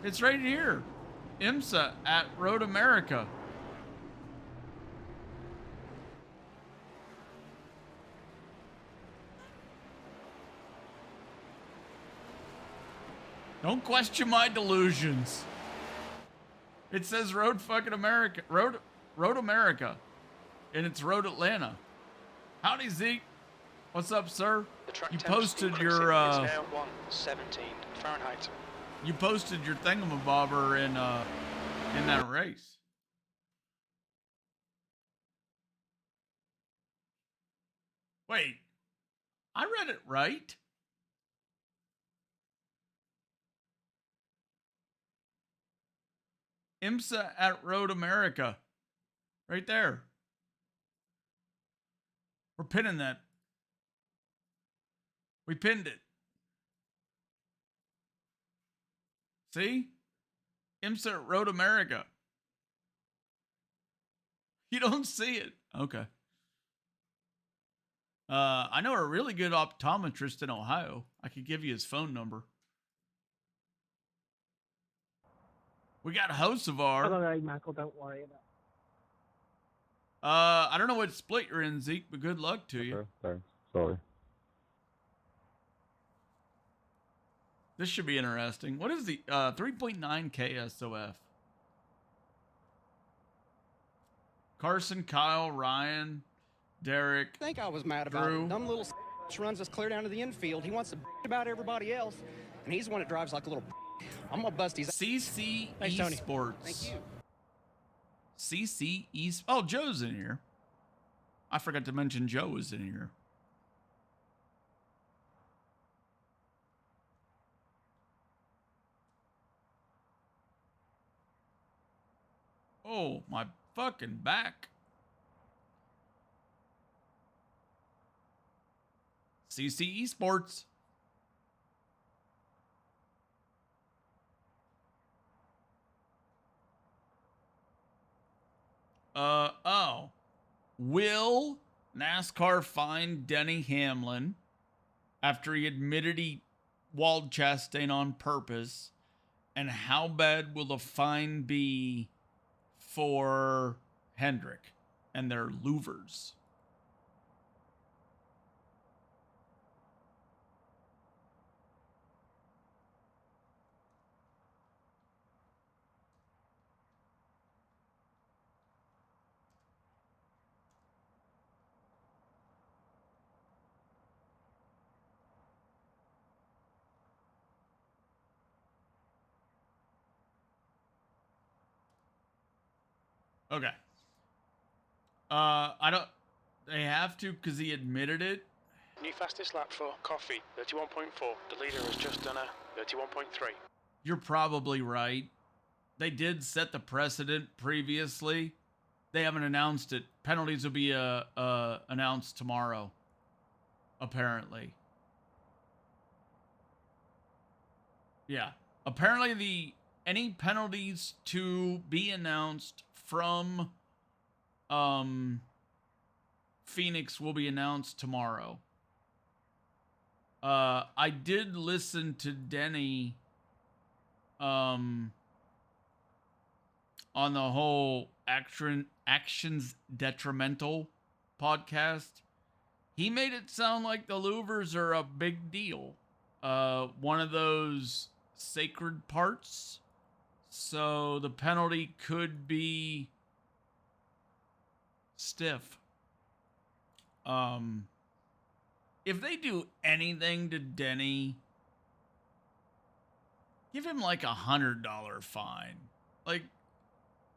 It's right here. IMSA at Road America. Don't question my delusions. It says Road fucking America. Road America. And it's Road Atlanta. Howdy, Zeke. What's up, sir? You posted your It's now 117 Fahrenheit. You posted your thingamabobber in that race. Wait, I read it right. IMSA at Road America. Right there. We're pinning that. We pinned it. See? IMSA at Road America. You don't see it. Okay. I know a really good optometrist in Ohio. I could give you his phone number. We got Hocevar. I don't know, Michael. Don't worry about it. I don't know what split you're in, Zeke, but good luck to you. Sorry. This should be interesting. What is the 3.9 KSOF? Carson, Kyle, Ryan, Derek. I think I was mad about Drew. it. Dumb little runs us clear down to the infield. He wants to about everybody else, and he's the one that drives like a little. I'm gonna bust his. CC Thanks, Tony. Esports. Thank you. CC Esports. Oh, Joe's in here. I forgot to mention Joe was in here. Oh, my fucking back. CC Esports. Oh. Will NASCAR fine Denny Hamlin after he admitted he walled Chastain on purpose? And how bad will the fine be for Hendrick and their Louvers? Okay. I don't. They have to because he admitted it. the fastest lap for Coffee, 31.4. The leader has just done a 31.3. You're probably right. They did set the precedent previously. They haven't announced it. Penalties will be announced tomorrow, apparently. Yeah. Apparently any penalties to be announced from Phoenix will be announced tomorrow. I did listen to Denny on the whole actions detrimental podcast. He made it sound like the louvers are a big deal. One of those sacred parts. So the penalty could be stiff. If they do anything to Denny, give him like $100 fine. Like,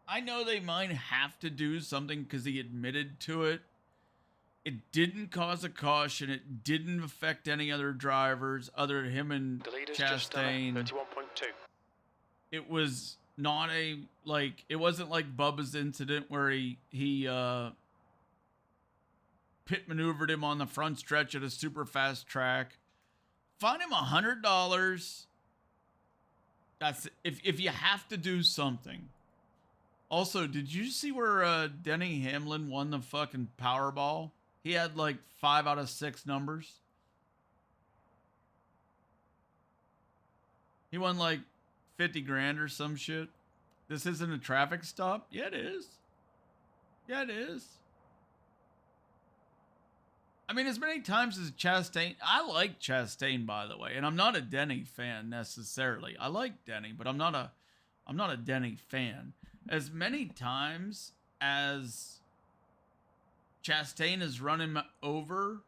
I know they might have to do something because he admitted to it. It didn't cause a caution. It didn't affect any other drivers other than him and The leader's Chastain. just done a 31.2. It was not it wasn't like Bubba's incident where he pit maneuvered him on the front stretch at a super fast track. Fine him $100. That's if you have to do something. Also, did you see where Denny Hamlin won the fucking Powerball? He had like 5 out of 6 numbers. He won like 50 grand or some shit. This isn't a traffic stop? Yeah, it is. Yeah, it is. I mean, as many times as Chastain, I like Chastain, by the way, and I'm not a Denny fan necessarily. I like Denny, but I'm not a Denny fan. As many times as Chastain has run him over,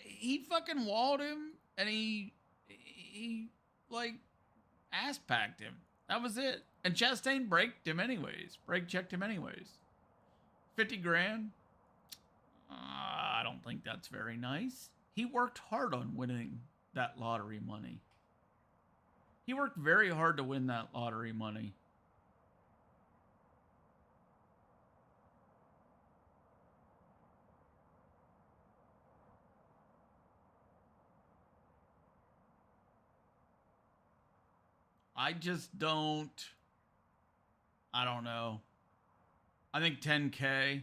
he fucking walled him and he like ass packed him. That was it. And Chastain brake checked him anyways. 50 grand? I don't think that's very nice. He worked hard on winning that lottery money. He worked very hard to win that lottery money. I don't know. I think 10K.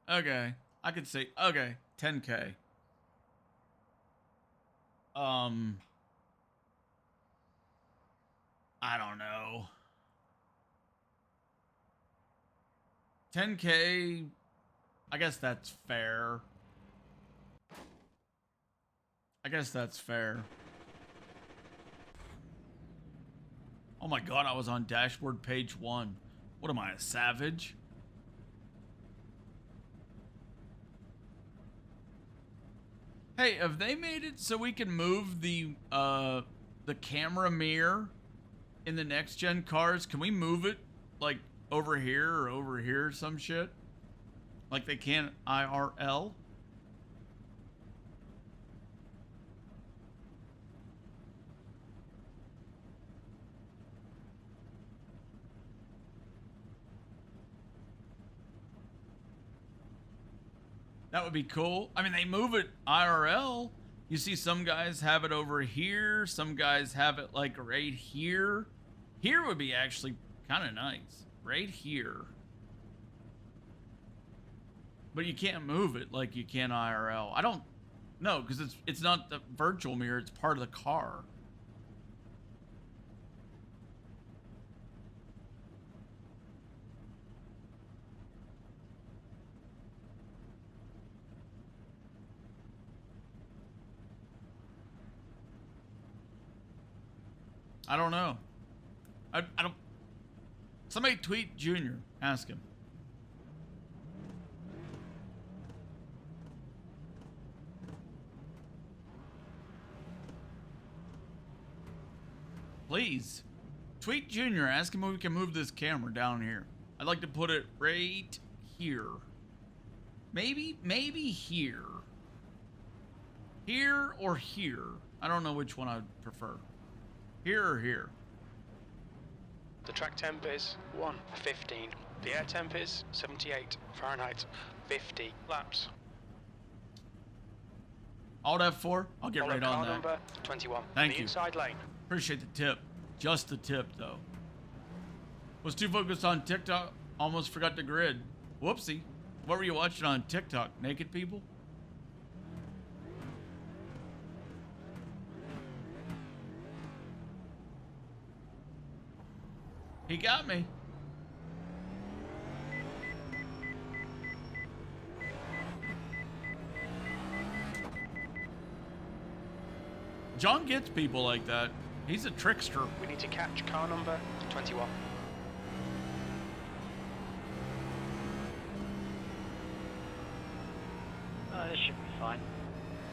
Okay. I could say, okay, 10K. I don't know. 10K, I guess that's fair. Oh my god, I was on dashboard page 1. What am I, a savage? Hey, have they made it so we can move the camera mirror in the next gen cars? Can we move it like over here or over here or some shit? Like they can IRL? That would be cool. I mean, they move it IRL. You see some guys have it over here. Some guys have it like right here. Here would be actually kind of nice. Right here. But you can't move it like you can IRL. I don't know, because it's not the virtual mirror. It's part of the car. I don't know. I don't... Somebody tweet Junior. Ask him. Please. Tweet Junior. Ask him if we can move this camera down here. I'd like to put it right here. Maybe here. Here or here. I don't know which one I would prefer. Here or here. The track temp is 1:15. The air temp is 78 Fahrenheit. 50 laps. Alt F4. I'll get Follow right car on that. number 21. Thank the you. Inside lane. Appreciate the tip. Just the tip, though. Was too focused on TikTok. Almost forgot the grid. Whoopsie. What were you watching on TikTok? Naked people? He got me. John gets people like that. He's a trickster. We need to catch car number 21. This should be fine.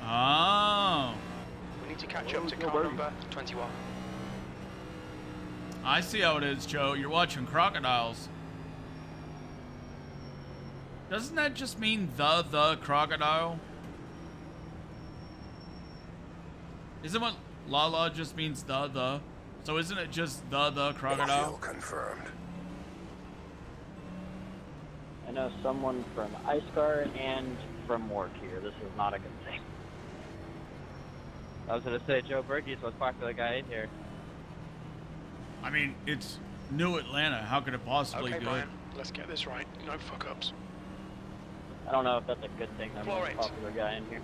Oh. We need to catch up to car number 21. I see how it is, Joe. You're watching crocodiles. Doesn't that just mean the crocodile? Isn't what la just means the? So isn't it just the crocodile? Confirmed. I know someone from Icecar and from work here. This is not a good thing. I was gonna say Joe Berkey's the most popular guy in here. I mean, it's New Atlanta. How could it possibly Okay, be? Brian, let's get this right. No fuck-ups. I don't know if that's a good thing. I'm the Floor most eight. popular guy in here.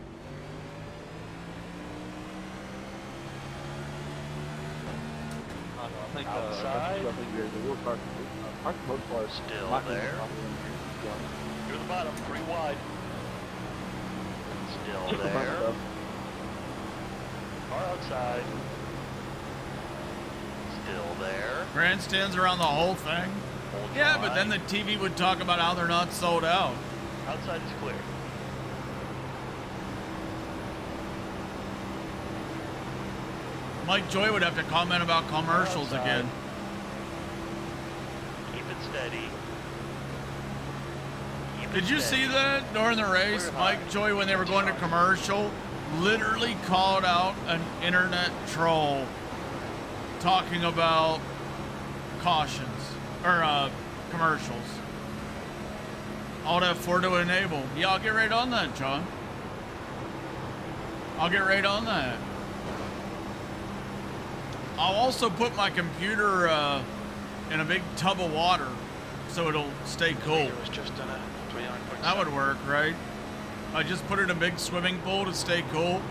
I think Outside. the real car mode car is Still not gonna be there. popular in here. You're the bottom, 3 wide. Still Check the front there. stuff. Car outside. Still there. Grandstands around the whole thing? Hold Yeah, but then dry. the TV would talk about how they're not sold out. Outside is clear. Mike Joy would have to comment about commercials Outside. again. Keep it steady. Keep it Did you steady. see that during the race? Clear Mike high. Joy, when they were going to commercial, literally called out an internet troll talking about cautions or commercials. Alt F4 to enable. Yeah, I'll get right on that, John. I'll get right on that. I'll also put my computer in a big tub of water so it'll stay cool. It was just done a 29.7. That would work, right? I just put it in a big swimming pool to stay cool.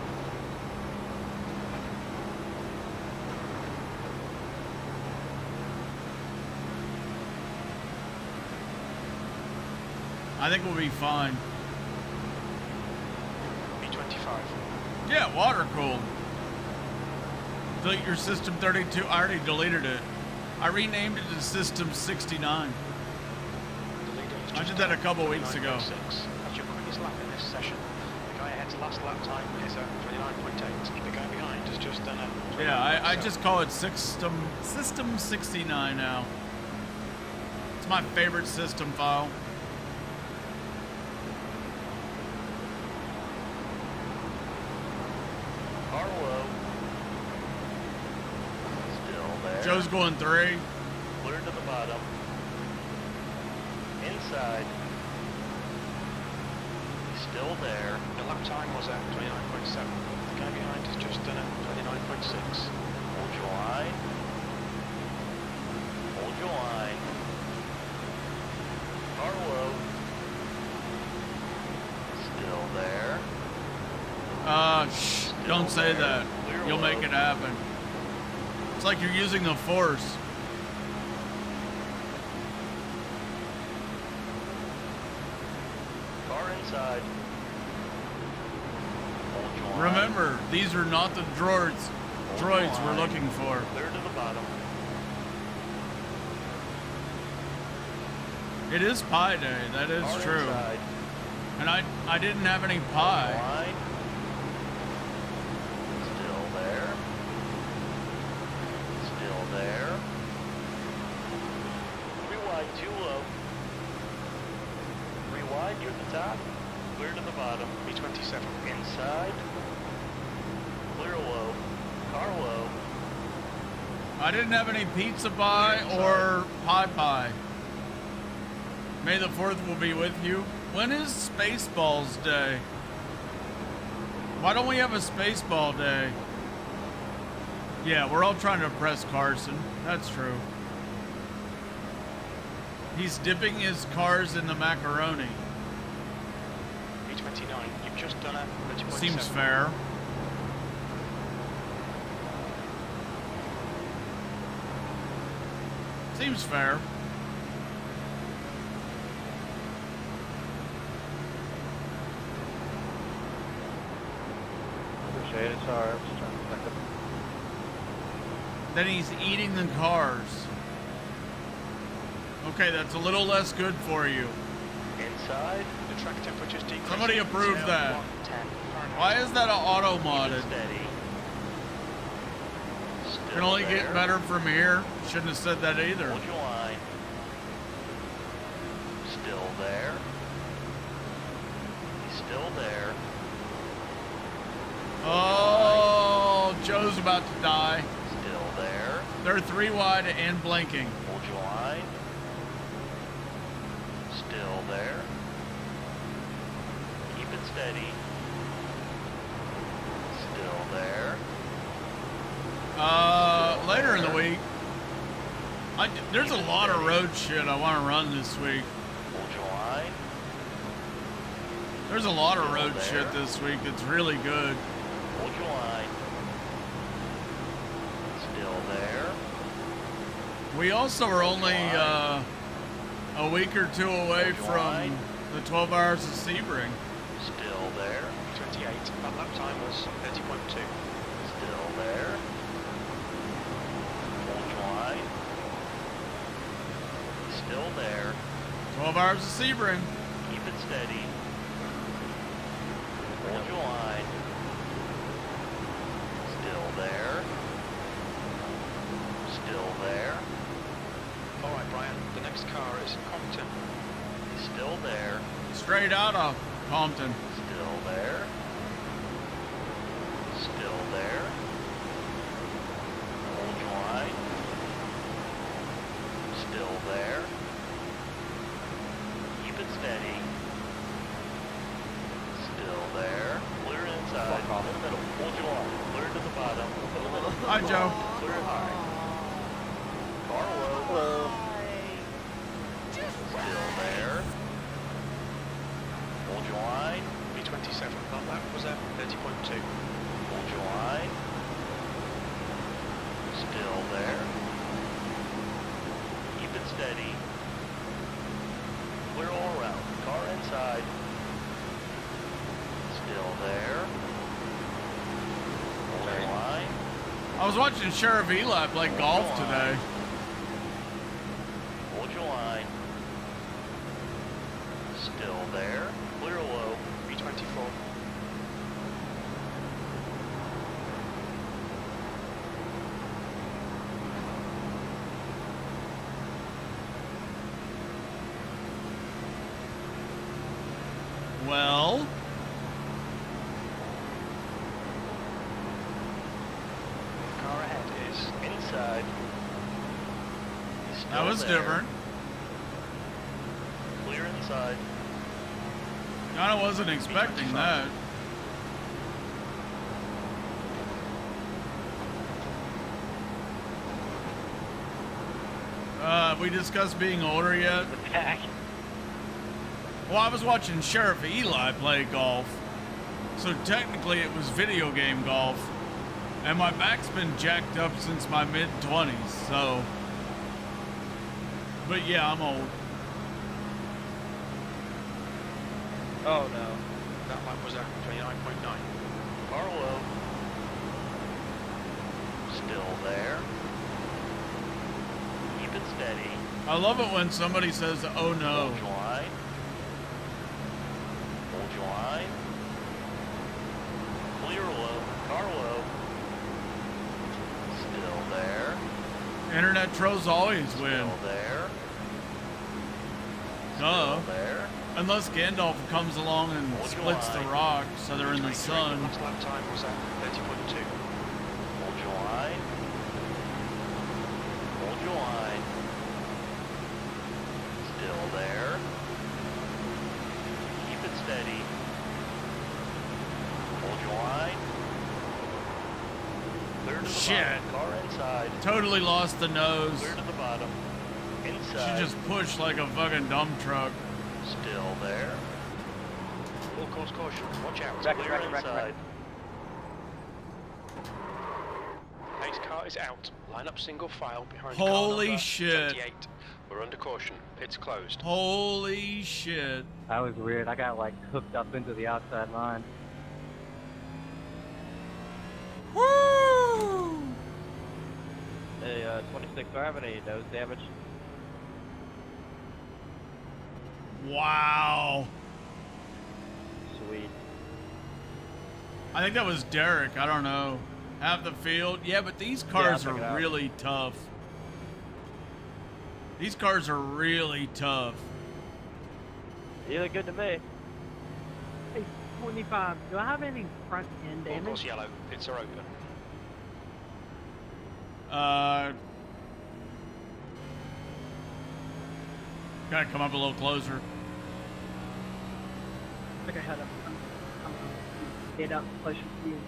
I think we'll be fine. B25. Yeah, water cooled. Delete your System 32. I already deleted it. I renamed it to System 69. I did that a couple weeks ago. 29.6. That's your quickest lap in this session. The guy ahead's last lap time is a 29.8. The guy behind has just done a 29.7. Yeah, I just call it System 69 now. It's my favorite system file. Car low. Still there. Joe's going 3. Clear to the bottom. Inside. Still there. The lap time was at 29.7. The guy behind has just done a 29.6. Hold your line. Hold your line. Car low. Still there. Shh, don't say that. Clear You'll low. make it happen. It's like you're using the Force. Car inside. Hold your line. Remember, these are not the droids we're looking for. Clear to the bottom. It is Pie Day, that is Car true. inside. And I didn't have any pie. Line. Still there. Still there. 3 wide, 2 low. 3 wide, you're at the top. Clear to the bottom. B27. Inside. Clear low. Car low. I didn't have any pizza pie or pie. May the 4th will be with you. When is Spaceballs Day? Why don't we have a Spaceball Day? Yeah, we're all trying to impress Carson. That's true. He's dipping his cars in the macaroni. B29. You've just done a 30.7. Seems fair. Seems fair. Appreciate it. Sorry, I'm just trying to back up. Then he's eating the cars. Okay, that's a little less good for you. Inside. The track temperature's decreased. Somebody approve to that. 110 Fahrenheit. Why is that auto modded? Steady. Can only get better from here. Shouldn't have said that either. Hold your line. Still there. He's still there. Oh, Joe's about to die. Still there. They're 3 wide and blinking. Hold your line. Still there. Keep it steady. Still there. Later in the week, there's a lot of road shit I want to run this week. Hold your line. There's a lot of road shit this week that's really good. Hold your line. Still there. We also are only a week or 2 away from the 12 hours of Sebring. Still there. 28. That lap time was 30.2. Still there. Hold your line. Still there. 12 hours of Sebring. Keep it steady. Hold your line. Still there. Still there. Alright, Brian, the next car is Compton. He's still there. Straight out of Compton. Still there. Still there. Hold your line. Still there. Keep it steady. Still there. Clear inside. In the middle. Hold your line. Clear to the bottom. In the middle. Hi, Joe. Clear high. Car low. Hello. Still there. Hold your line. B27. That lap was at 30.2. Hold your line. Still there. Keep it steady. Clear all around. Car inside. Still there. Hold your line. I was watching Sheriff Eli play golf today. Hold your line. Still there. Clear low. B24. Well, Car ahead is inside. that was different. Clear inside. I wasn't expecting that. We discussed being older yet? Well, I was watching Sheriff Eli play golf, so technically it was video game golf, and my back's been jacked up since my mid-20s, so... But yeah, I'm old. Oh no. That lap was at 29.9. Car low. Still there. Keep it steady. I love it when somebody says, oh no. Hold your line. Hold your line. Clear low. Car low. Still there. Internet trolls always win. Still there. Uh-oh. Still there. Unless Gandalf comes along and splits the rock so they're in the sun. Last lap time was at 30.2. Hold your line. Hold your line. Still there. Keep it steady. Hold your line. Clear to the Shit. bottom. Car inside. Totally lost the nose. Clear to the bottom. She Inside. just pushed like a fucking dump truck. Still there. Full course caution. Watch out. Wreck, Clear wreck, wreck, inside. Pace car is out. Line up single file behind Holy car number shit. 28. We're under caution. Pit's closed. Holy shit. That was weird. I got like hooked up into the outside line. Woo! Hey, 26, do I have any nose damage? Wow. Sweet. I think that was Derek. I don't know. Half the field. Yeah, but these cars I'll check it are out. really tough. These cars are really tough. You look good to me. Hey, 25, do I have any front end Full damage? course yellow. Pits are open. Gotta come up a little closer. Okay, hold up. I'm get up closer to you.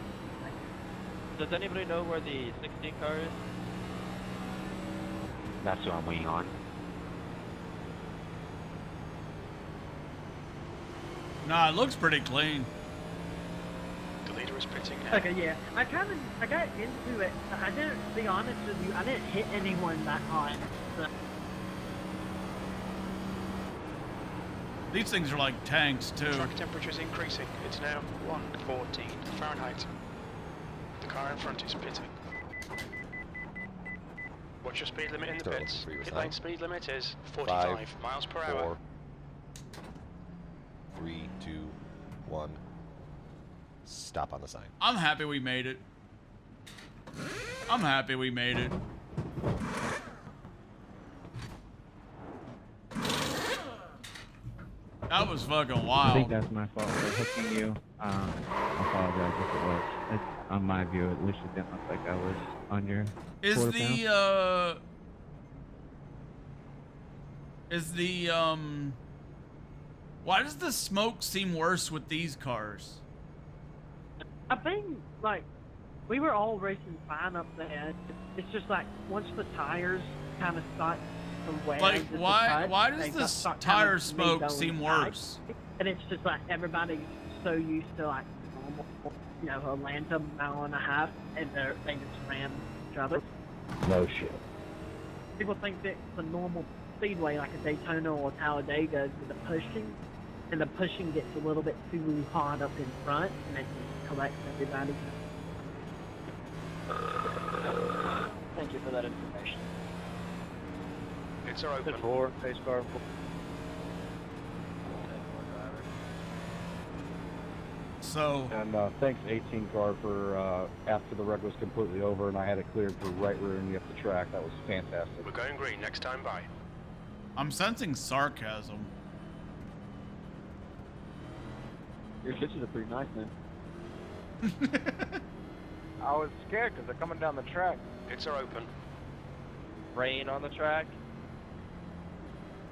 Does anybody know where the 16 car is? That's what I'm waiting on. Nah, it looks pretty clean. The leader is pitting now. Okay, yeah. I got into it. I didn't, to be honest with you, I didn't hit anyone that hard. So. These things are like tanks, too. Track temperature is increasing. It's now 114 Fahrenheit. The car in front is pitting. What's your speed limit in the Still pits? for your Pit sign. lane speed limit is 45 miles per hour. 4, 3, 2, 1. Stop on the sign. I'm happy we made it. I'm happy we made it. That was fucking I think wild. that's my fault for hooking you. I apologize if it was. On my view, at least it didn't look like I was on your Is quarter pound. Why does the smoke seem worse with these cars? I think, like, we were all racing fine up there. It's just like, once the tires kind of start to wear. Like, just a why touch, does they this start tire kinda smoke going seem tight. worse? And it's just like, everybody's so used to, like, normal, you know, Atlanta mile and a half, and they just ran each other. No shit. People think that it's a normal speedway, like a Daytona or Talladega, with the pushing, and the pushing gets a little bit too hard up in front, and it just collects everybody. Thank you for that information. Pits are open. 4, pace car. So. And thanks 18 car for after the wreck was completely over and I had it cleared for right rearing me up the track. That was fantastic. We're going green next time by. I'm sensing sarcasm. Your pitches are pretty nice, man. I was scared because they're coming down the track. Pits are open. Rain on the track.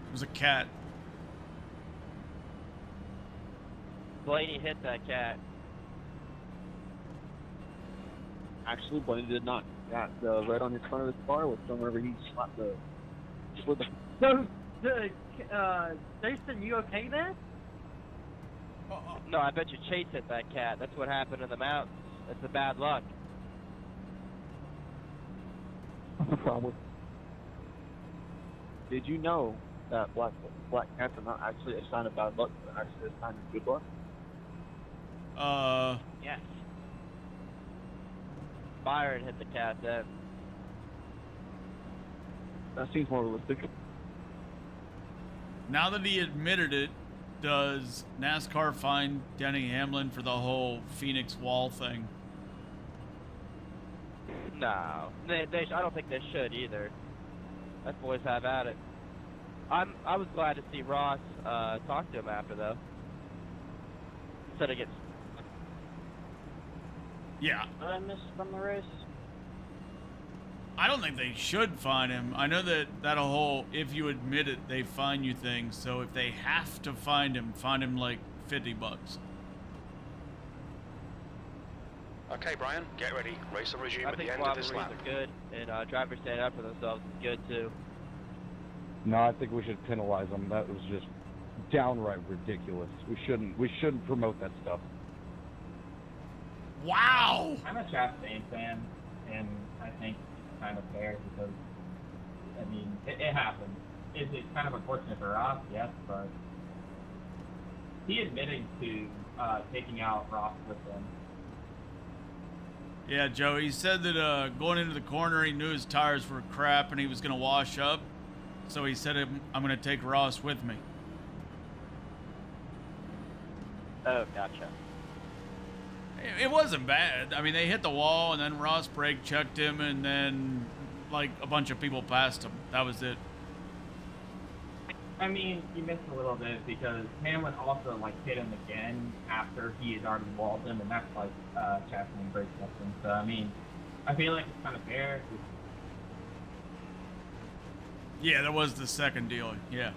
It was a cat. Blaney hit that cat. Actually, Blaine did not. Got the red on his front of his car was whenever he slapped the. Slid the. So, Jason, you okay there? No, I bet you Chase hit that cat. That's what happened in the mountains. That's the bad luck. Probably. Did you know that black cats are not actually a sign of bad luck, but actually a sign of good luck? Yes. Byron hit the cat then. That seems more realistic. Now that he admitted it, does NASCAR fine Denny Hamlin for the whole Phoenix Wall thing? No, I don't think they should either. Let boys have at it. I was glad to see Ross talk to him after though. Instead of getting. Yeah. What I missed from the race? I don't think they should fine him. I know that whole if you admit it, they fine you thing. So if they have to fine him like $50. Okay, Brian, get ready. Race will resume I at think the end of this robberies lap. are good, and drivers standing up for themselves is good too. No, I think we should penalize them. That was just downright ridiculous. We shouldn't promote that stuff. Wow! I'm a Chastain fan, and I think it's kind of fair because, I mean, it happens. Is it kind of unfortunate for Ross? Yes, but he admitted to taking out Ross with him. Yeah, Joe, he said that going into the corner, he knew his tires were crap and he was going to wash up. So he said, I'm going to take Ross with me. Oh, gotcha. It wasn't bad. I mean, they hit the wall and then Ross brake checked him and then, like, a bunch of people passed him. That was it. I mean, you missed a little bit because Hamlin also, like, hit him again after he had already walled him, and that's like Chastain brake checked him. So, I mean, I feel like it's kind of fair. Yeah, that was the second deal. Yeah.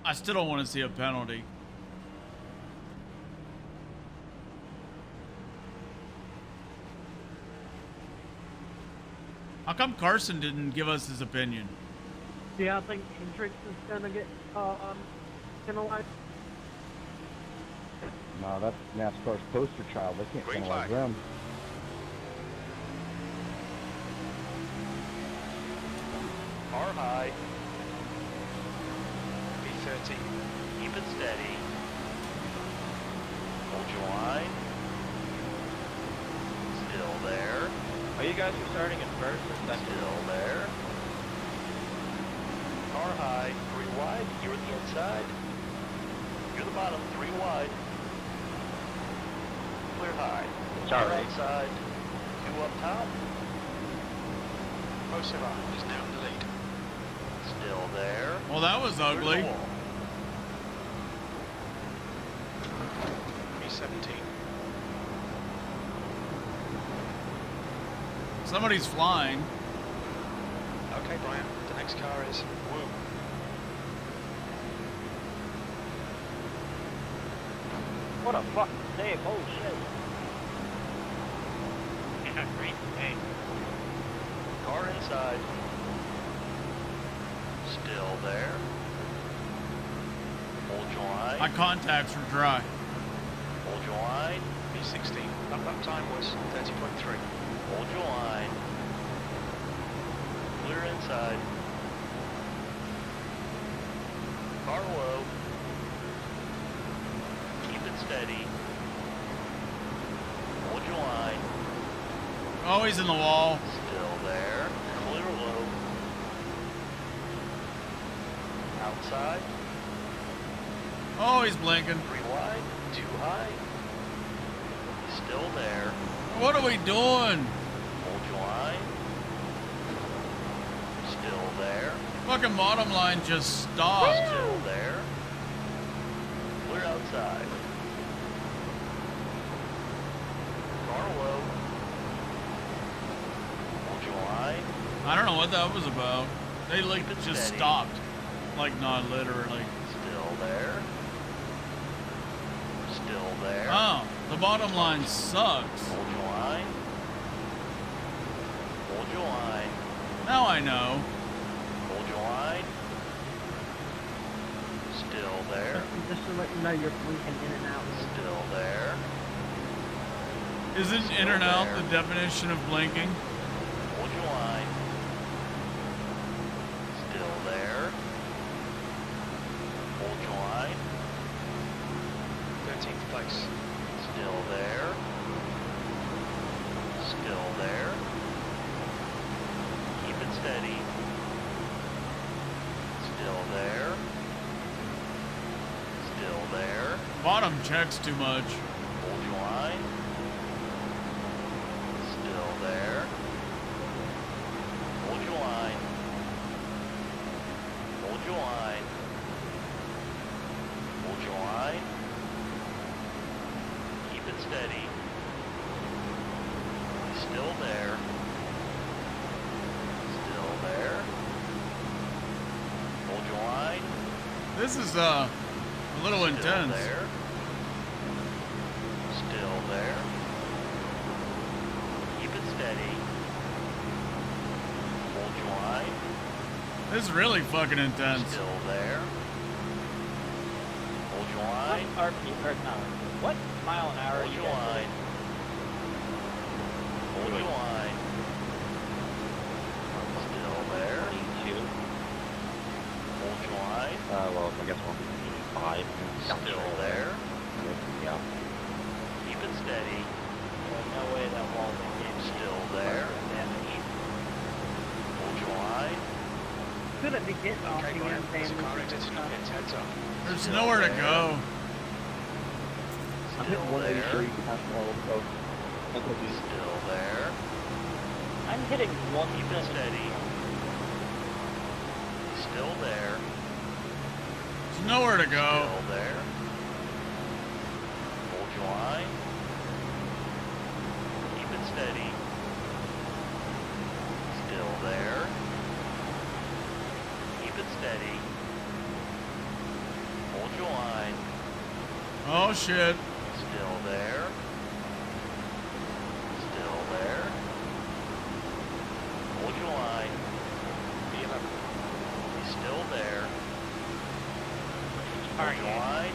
I still don't want to see a penalty. How come Carson didn't give us his opinion? Yeah, I think Hendricks is gonna get penalized. No, that's NASCAR's poster child. They can't Green penalize flag. them. Car high. P30. Keep it steady. Hold your line. Still there. Oh, you guys are starting in first or second? Still there. Car high. 3 wide. You're the inside. You're the bottom. 3 wide. Clear high. Sorry. You're outside. 2 up top. Posivan is now in the lead. Still there. Well, that was Clear the ugly. wall. P17. Somebody's flying. Okay, Brian, the next car is Woo. What a fucking save! Holy shit! Yeah, great. Hey. Car inside. Still there. Hold your line. My contacts were dry. Hold your line. P16. Lap time was 30.3. Hold your line. Clear inside. Car low. Keep it steady. Hold your line. Oh, he's in the wall. Still there. Clear low. Outside. Oh, he's blinking. 3 wide. 2 high. Still there. What are we doing? Hold your line. Still there. Fucking bottom line just stopped. Still there. Clear outside. Car low. Hold your line. I don't know what that was about. They like Keep it just steady. stopped. Like not literally. Still there. Still there. Oh, the bottom line sucks. Hold your line. Hold your line. Now I know. Hold your line. Still there. Just to let you know you're blinking in and out. Still there. Isn't in and out the definition of blinking? Hold your line. Still there. Hold your line. 13th place. Still there. Still there. Keep it steady. Still there. Still there. Bottom checks too much. Hold your line. Still there. Hold your line. Hold your This is a little Still intense. there. Still there. Keep it steady. Hold your line. This is really fucking intense. Still there. Hold your line. What mile an hour? Hold your line. Hold your line. Still there. 22. Hold your line. Well, I guess 185. Still there. Yeah. Keep it steady. No way that wall is Still there. damage. Hold your line. Couldn't be getting off the Brian, there's a damage. car exiting your pits, heads up. There's Still nowhere to there. go. I'm hitting 183 past wall, so Still there. I'm hitting one Keep it steady. Still there. There's nowhere to go. Still there. Hold your line. Keep it steady. Still there. Keep it steady. Hold your line. Oh shit. Still there. Still there. Hold your line. He's still there. Hold your line.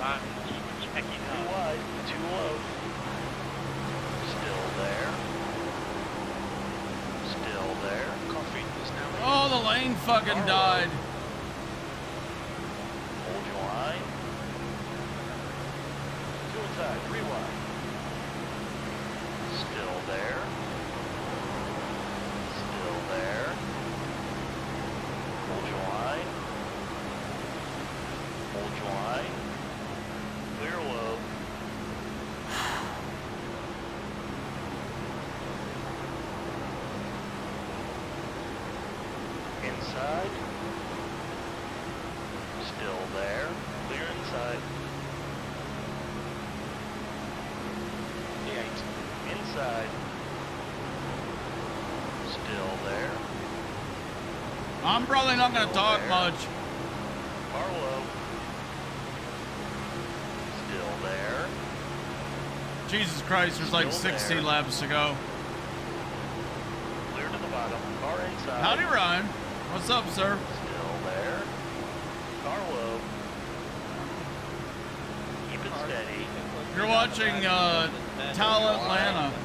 Too wide. Too low. Still there. Still there. Coffee is now in. Oh, the lane fucking died. Hold your line. Two inside. 3 wide. Still there. Still there. Hold your line. Hold your line. Clear low. Inside. Still there. Clear inside. Inside. Still there. I'm probably not gonna talk much. Barlow. Still there. Jesus Christ, there's like Still 60 there. laps to go. Clear to the bottom. Car inside. Howdy, Ryan. What's up, sir? Still there. Car low. Keep it steady. You're watching Tal Atlanta. In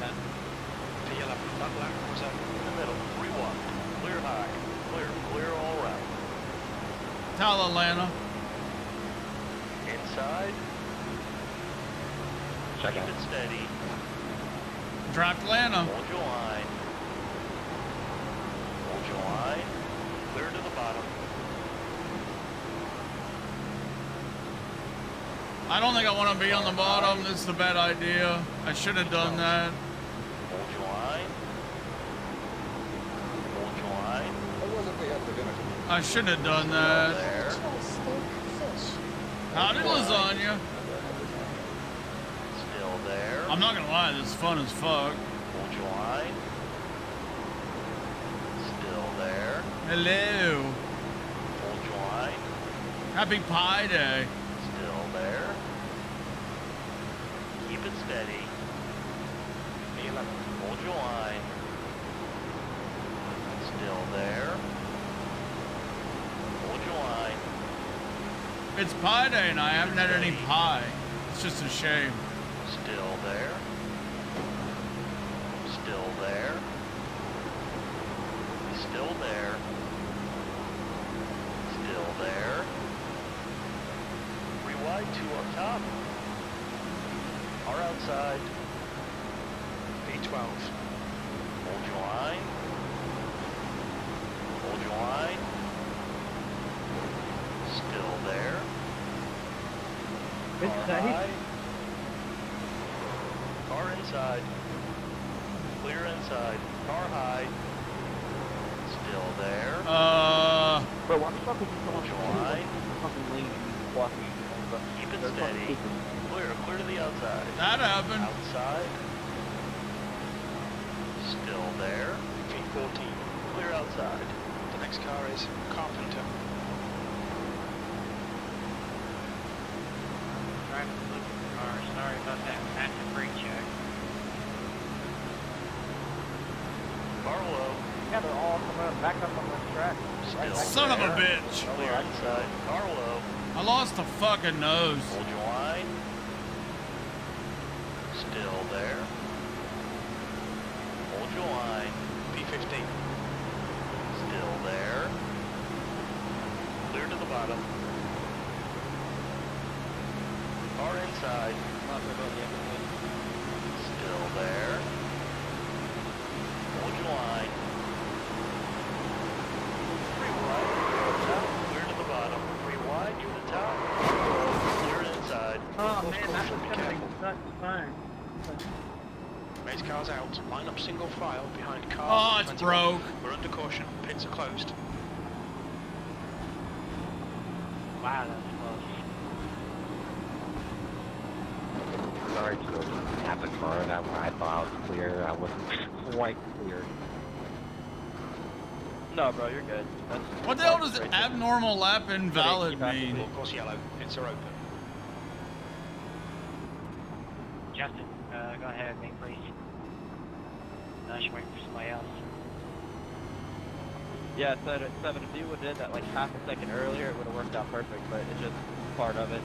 the middle. 3 wide. Clear high. Clear. Clear all around. Tal Atlanta. Inside. Check Keep out. it steady. Draft Atlanta. Hold your line. Hold your line. Clear to the bottom. I don't think I want to be on the bottom. This is a bad idea. I should have done that. Hold your line. Hold your line. I should have done that. There. Howdy, lasagna. Still there. I'm not gonna lie, this is fun as fuck. Hold your line. Still there. Hello. Hold your line. Happy Pie Day. Still there. Keep it steady. Hold your line. Still there. Hold your line. It's Pie Day and I haven't had any pie. It's just a shame. Still there. Still there. Still there. Still there. 3 wide, 2 up top. Are outside. V12. Hold your line. Hold your line. Still there. It's Car safe. high. Car inside. Clear inside. Car high. Still there. Bro, why the fuck would you come on Hold your line. fucking lane and blocking? Keep it steady. Clear. Clear to the outside. That happened. Outside. Still there. V14. Clear outside. The next car is Carpenter. yeah, they're all coming back up on the track. Still Son of a there. bitch. Clear inside. Carlo. I lost a fucking nose. Hold your line. Still there. Hold your line. P15. Still there. Clear to the bottom. Car inside. Still there. Hold your line. Three wide. Clear to the bottom. Three wide. You're the top. Clear inside. Oh man, that was gonna be such fun. Race cars out. Line up single file behind car. Oh, it's 21. broke. We're under caution. Pits are closed. Wow, that's close. Sorry to have the car that I thought I was clear. I wasn't quite clear. No, bro, you're good. That's What the hell does abnormal lap invalid mean? Of course, yellow. Pits are open. Justin, go ahead and make please. I should wait for somebody else. Yeah, Seven, if you would have did that like half a second earlier, it would have worked out perfect, but it's just part of it.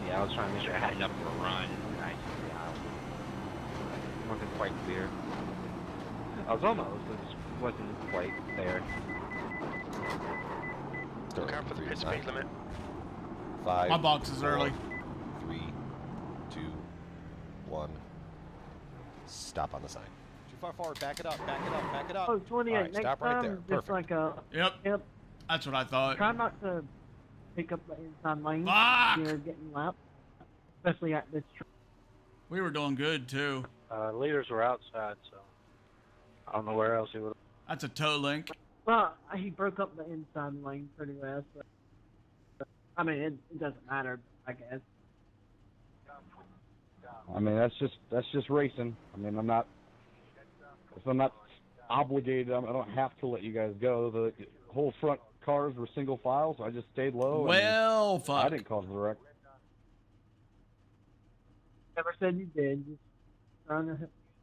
Yeah, I was trying to make sure I had enough for a run. And I wasn't quite clear. I was almost, it just wasn't quite there. Look out for the pit speed limit. 5. My box is 4, early. 3, 2, 1. Stop on the sign. Too far forward. Back it up. Back it up. Back it up. Oh, 28. All right, Next stop right time, there. just Perfect. like a. Yep. That's what I thought. Try not to pick up the inside lane. Fuck! You're getting lapped, especially at this. We were doing good too. Leaders were outside, so I don't know where else he would. That's a toe link. Well, he broke up the inside lane pretty well. So, I mean, it doesn't matter, I guess. I mean, that's just racing. I mean, I'm not obligated. I don't have to let you guys go. The whole front cars were single file, so I just stayed low. Well, fuck. I didn't cause the wreck. Never said you did. Just trying to.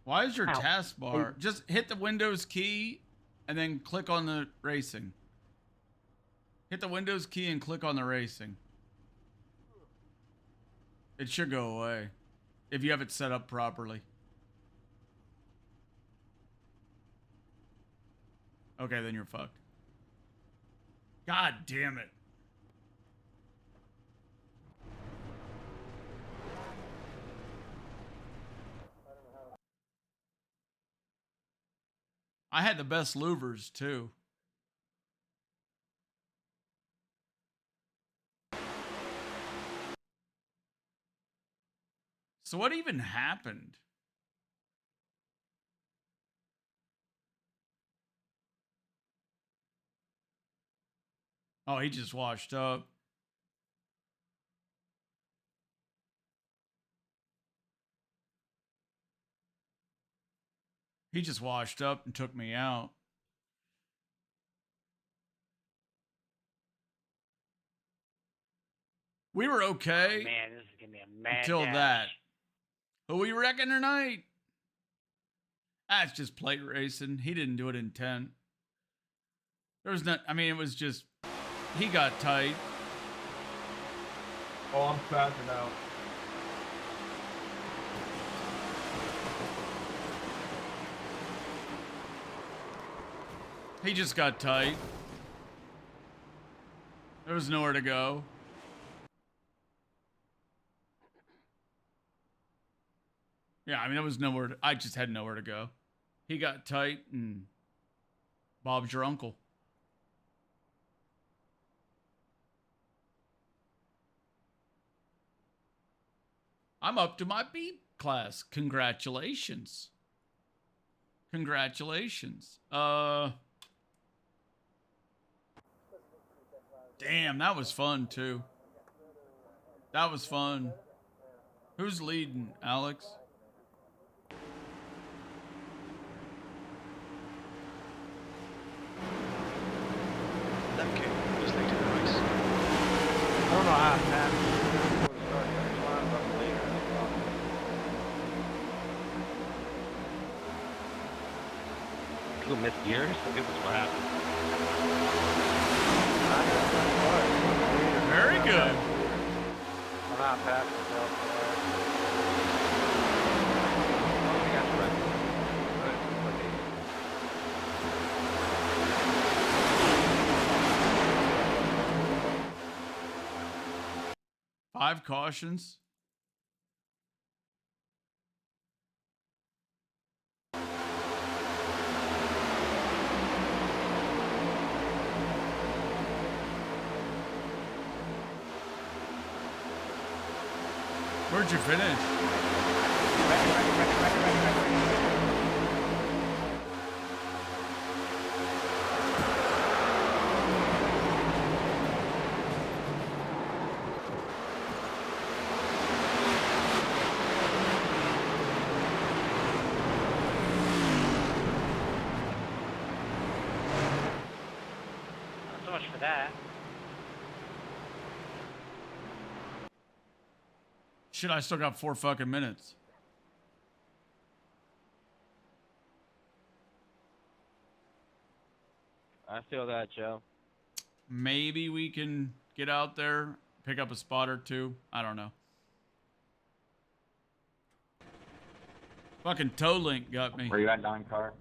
Why is your Ow. taskbar? Just hit the Windows key and then click on the racing. Hit the Windows key and click on the racing. It should go away if you have it set up properly. Okay, then you're fucked. God damn it. I had the best louvers too. So what even happened? Oh, he just washed up. He just washed up and took me out. We were okay. Oh, man, this is gonna be a mad until dash. that. Who we wrecking tonight? That's just plate racing. He didn't do it intent. There was not. I mean, it was just he got tight. Oh, I'm spazzing out. He just got tight. There was nowhere to go. Yeah, I mean, there was nowhere. I just had nowhere to go. He got tight, and Bob's your uncle. I'm up to my B class. Congratulations. Congratulations. Damn, that was fun too. That was fun. Who's leading, Alex? Who's leading the race? I don't know how it happened. Lines up later. Who missed yours? I think that's what happened. Very good. I'm not passing myself. Five cautions. Where'd you finish? Not so much for that. Shit, I still got 4 fucking minutes. I feel that, Joe. Maybe we can get out there, pick up a spot or two. I don't know. Fucking toe link got me. Where you at, Don Carr?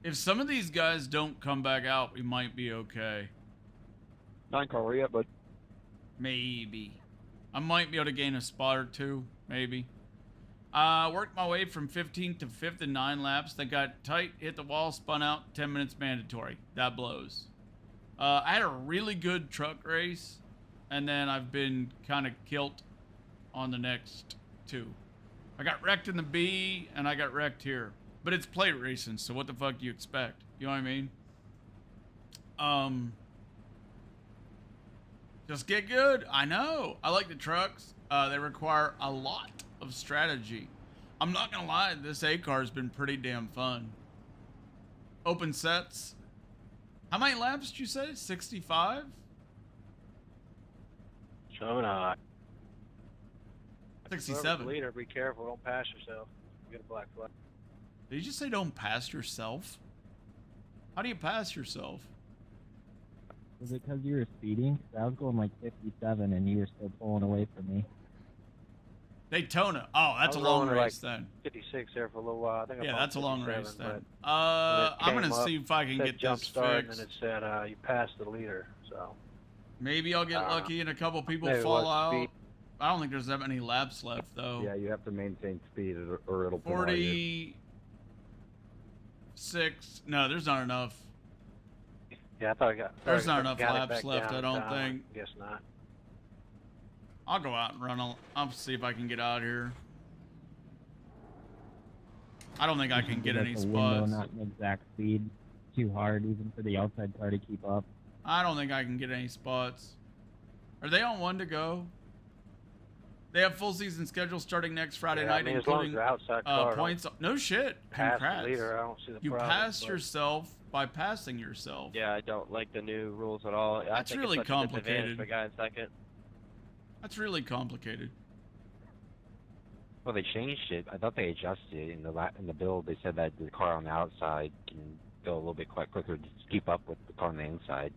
If some of these guys don't come back out, we might be okay. 9 car, where you at, bud? Maybe. I might be able to gain a spot or two, maybe. Worked my way from 15th to 5th in 9 laps. That got tight, hit the wall, spun out, 10 minutes mandatory. That blows. I had a really good truck race, and then I've been kind of kilt on the next 2. I got wrecked in the B, and I got wrecked here. But it's plate racing, so what the fuck do you expect? You know what I mean? Just get good. I know. I like the trucks. They require a lot of strategy. I'm not gonna lie, this A car has been pretty damn fun. Open sets. How many laps did you say? 65? So not. 67. Leader, be careful. Don't pass yourself. You get a black flag. Did you just say don't pass yourself? How do you pass yourself? Was it because you were speeding? 'Cause I was going like 57 and you were still pulling away from me. Daytona. Oh, that's a long race then. 56 there for a little while. I think Yeah, that's a long race then. but I'm gonna see if I can get jump this start, fixed. and it said you passed the leader. So Maybe I'll get lucky and a couple people maybe fall less out. speed. I don't think there's that many laps left though. Yeah, you have to maintain speed or it'll penalize you. 46. No, there's not enough. yeah, I thought I got. There's not I enough got it laps back left, I don't down. think. Guess not. I'll go out and run. I'll see if I can get out here. I don't think I can get any Like a window, spots. not an exact speed. Too hard even for the outside car to keep up. I don't think I can get any spots. Are they on 1 to go? They have full season schedule starting next Friday Yeah, night, I mean, as long as including the outside car points. No shit. pass the Congrats. leader, I don't see the You problem, pass but- yourself by passing yourself. Yeah, I don't like the new rules at all. I That's think really it's such a disadvantage complicated. for a guy in second. That's really complicated. Well, they changed it. I thought they adjusted it in the build. They said that the car on the outside can go a little bit quite quicker to keep up with the car on the inside.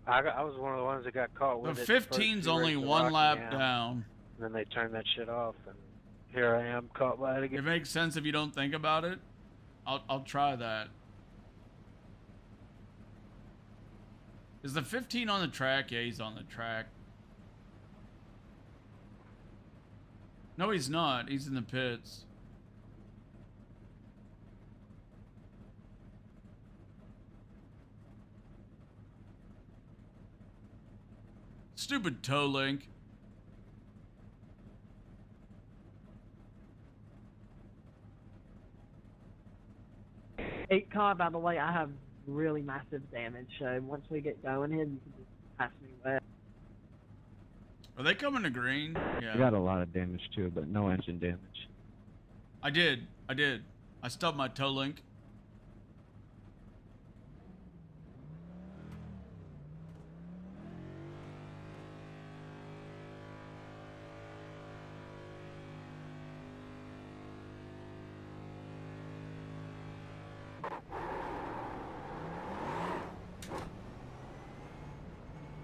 I was one of the ones that got caught The with it. 15's only 1 lap down. And then they turned that shit off, and here I am caught by it again. It makes sense if you don't think about it. I'll try that. Is the 15 on the track? Yeah, he's on the track. No, he's not. He's in the pits. Stupid toe link. Eight car, by the way, I have really massive damage, so once we get going here, you can just pass me away. Are they coming to green? I Yeah. got a lot of damage too, but no engine damage. I did. I stubbed my toe link.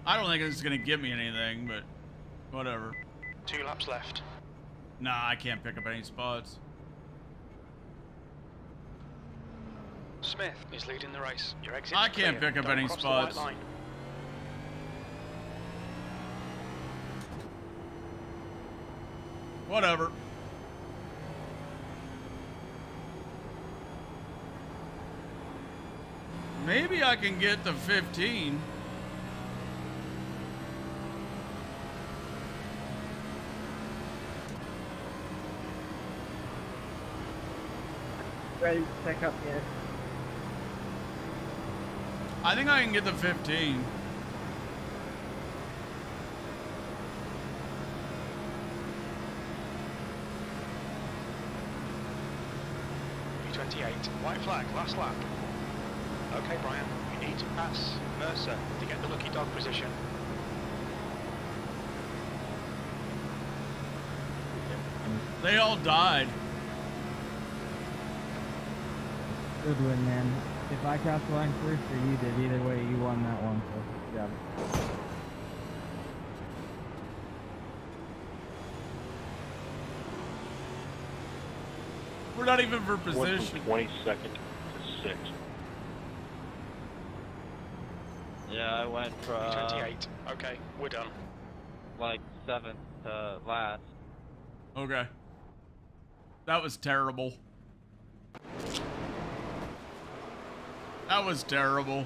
I don't think it's gonna give me anything, but whatever. 2 laps left. Nah, I can't pick up any spots. Smith is leading the race. Your exit. I can't pick up any spots. Whatever. Maybe I can get the 15. Ready to pick up yet? I think I can get the 15. P28, white flag, last lap. Okay, Brian, we need to pass Mercer to get the lucky dog position. They all died. Good win, man. If I crossed the line first or you did, either way, you won that one. So good job. We're not even for Went position. from 22nd to 6th. Yeah, I went from P28, okay, we're done. like 7th to last. Okay. That was terrible. That was terrible.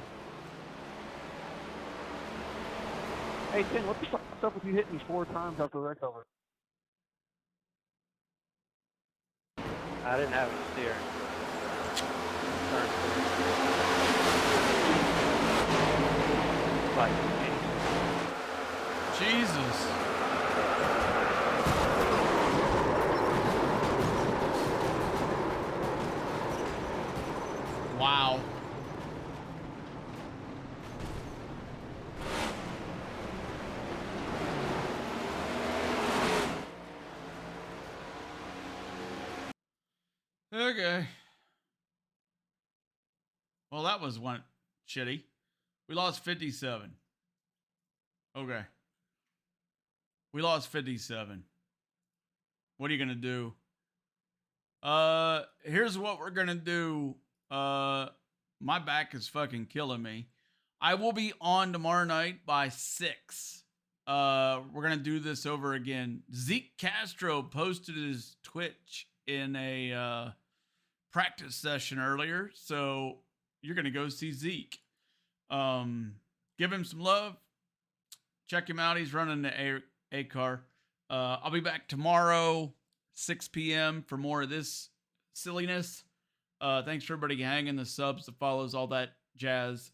Hey, Tim, what's up with you hitting me 4 times after the wreck over? I didn't have any steer. Like, Jesus. Wow. Okay. Well, that was one shitty. We lost 57. Okay. We lost 57. What are you gonna do? Here's what we're gonna do. My back is fucking killing me. I will be on tomorrow night by 6. We're gonna do this over again. Zeke Castro posted his Twitch in a practice session earlier, so you're gonna go see Zeke. Give him some love. Check him out. He's running the A car. I'll be back tomorrow, 6 p.m. for more of this silliness. Thanks for everybody hanging, the subs, the follows, all that jazz.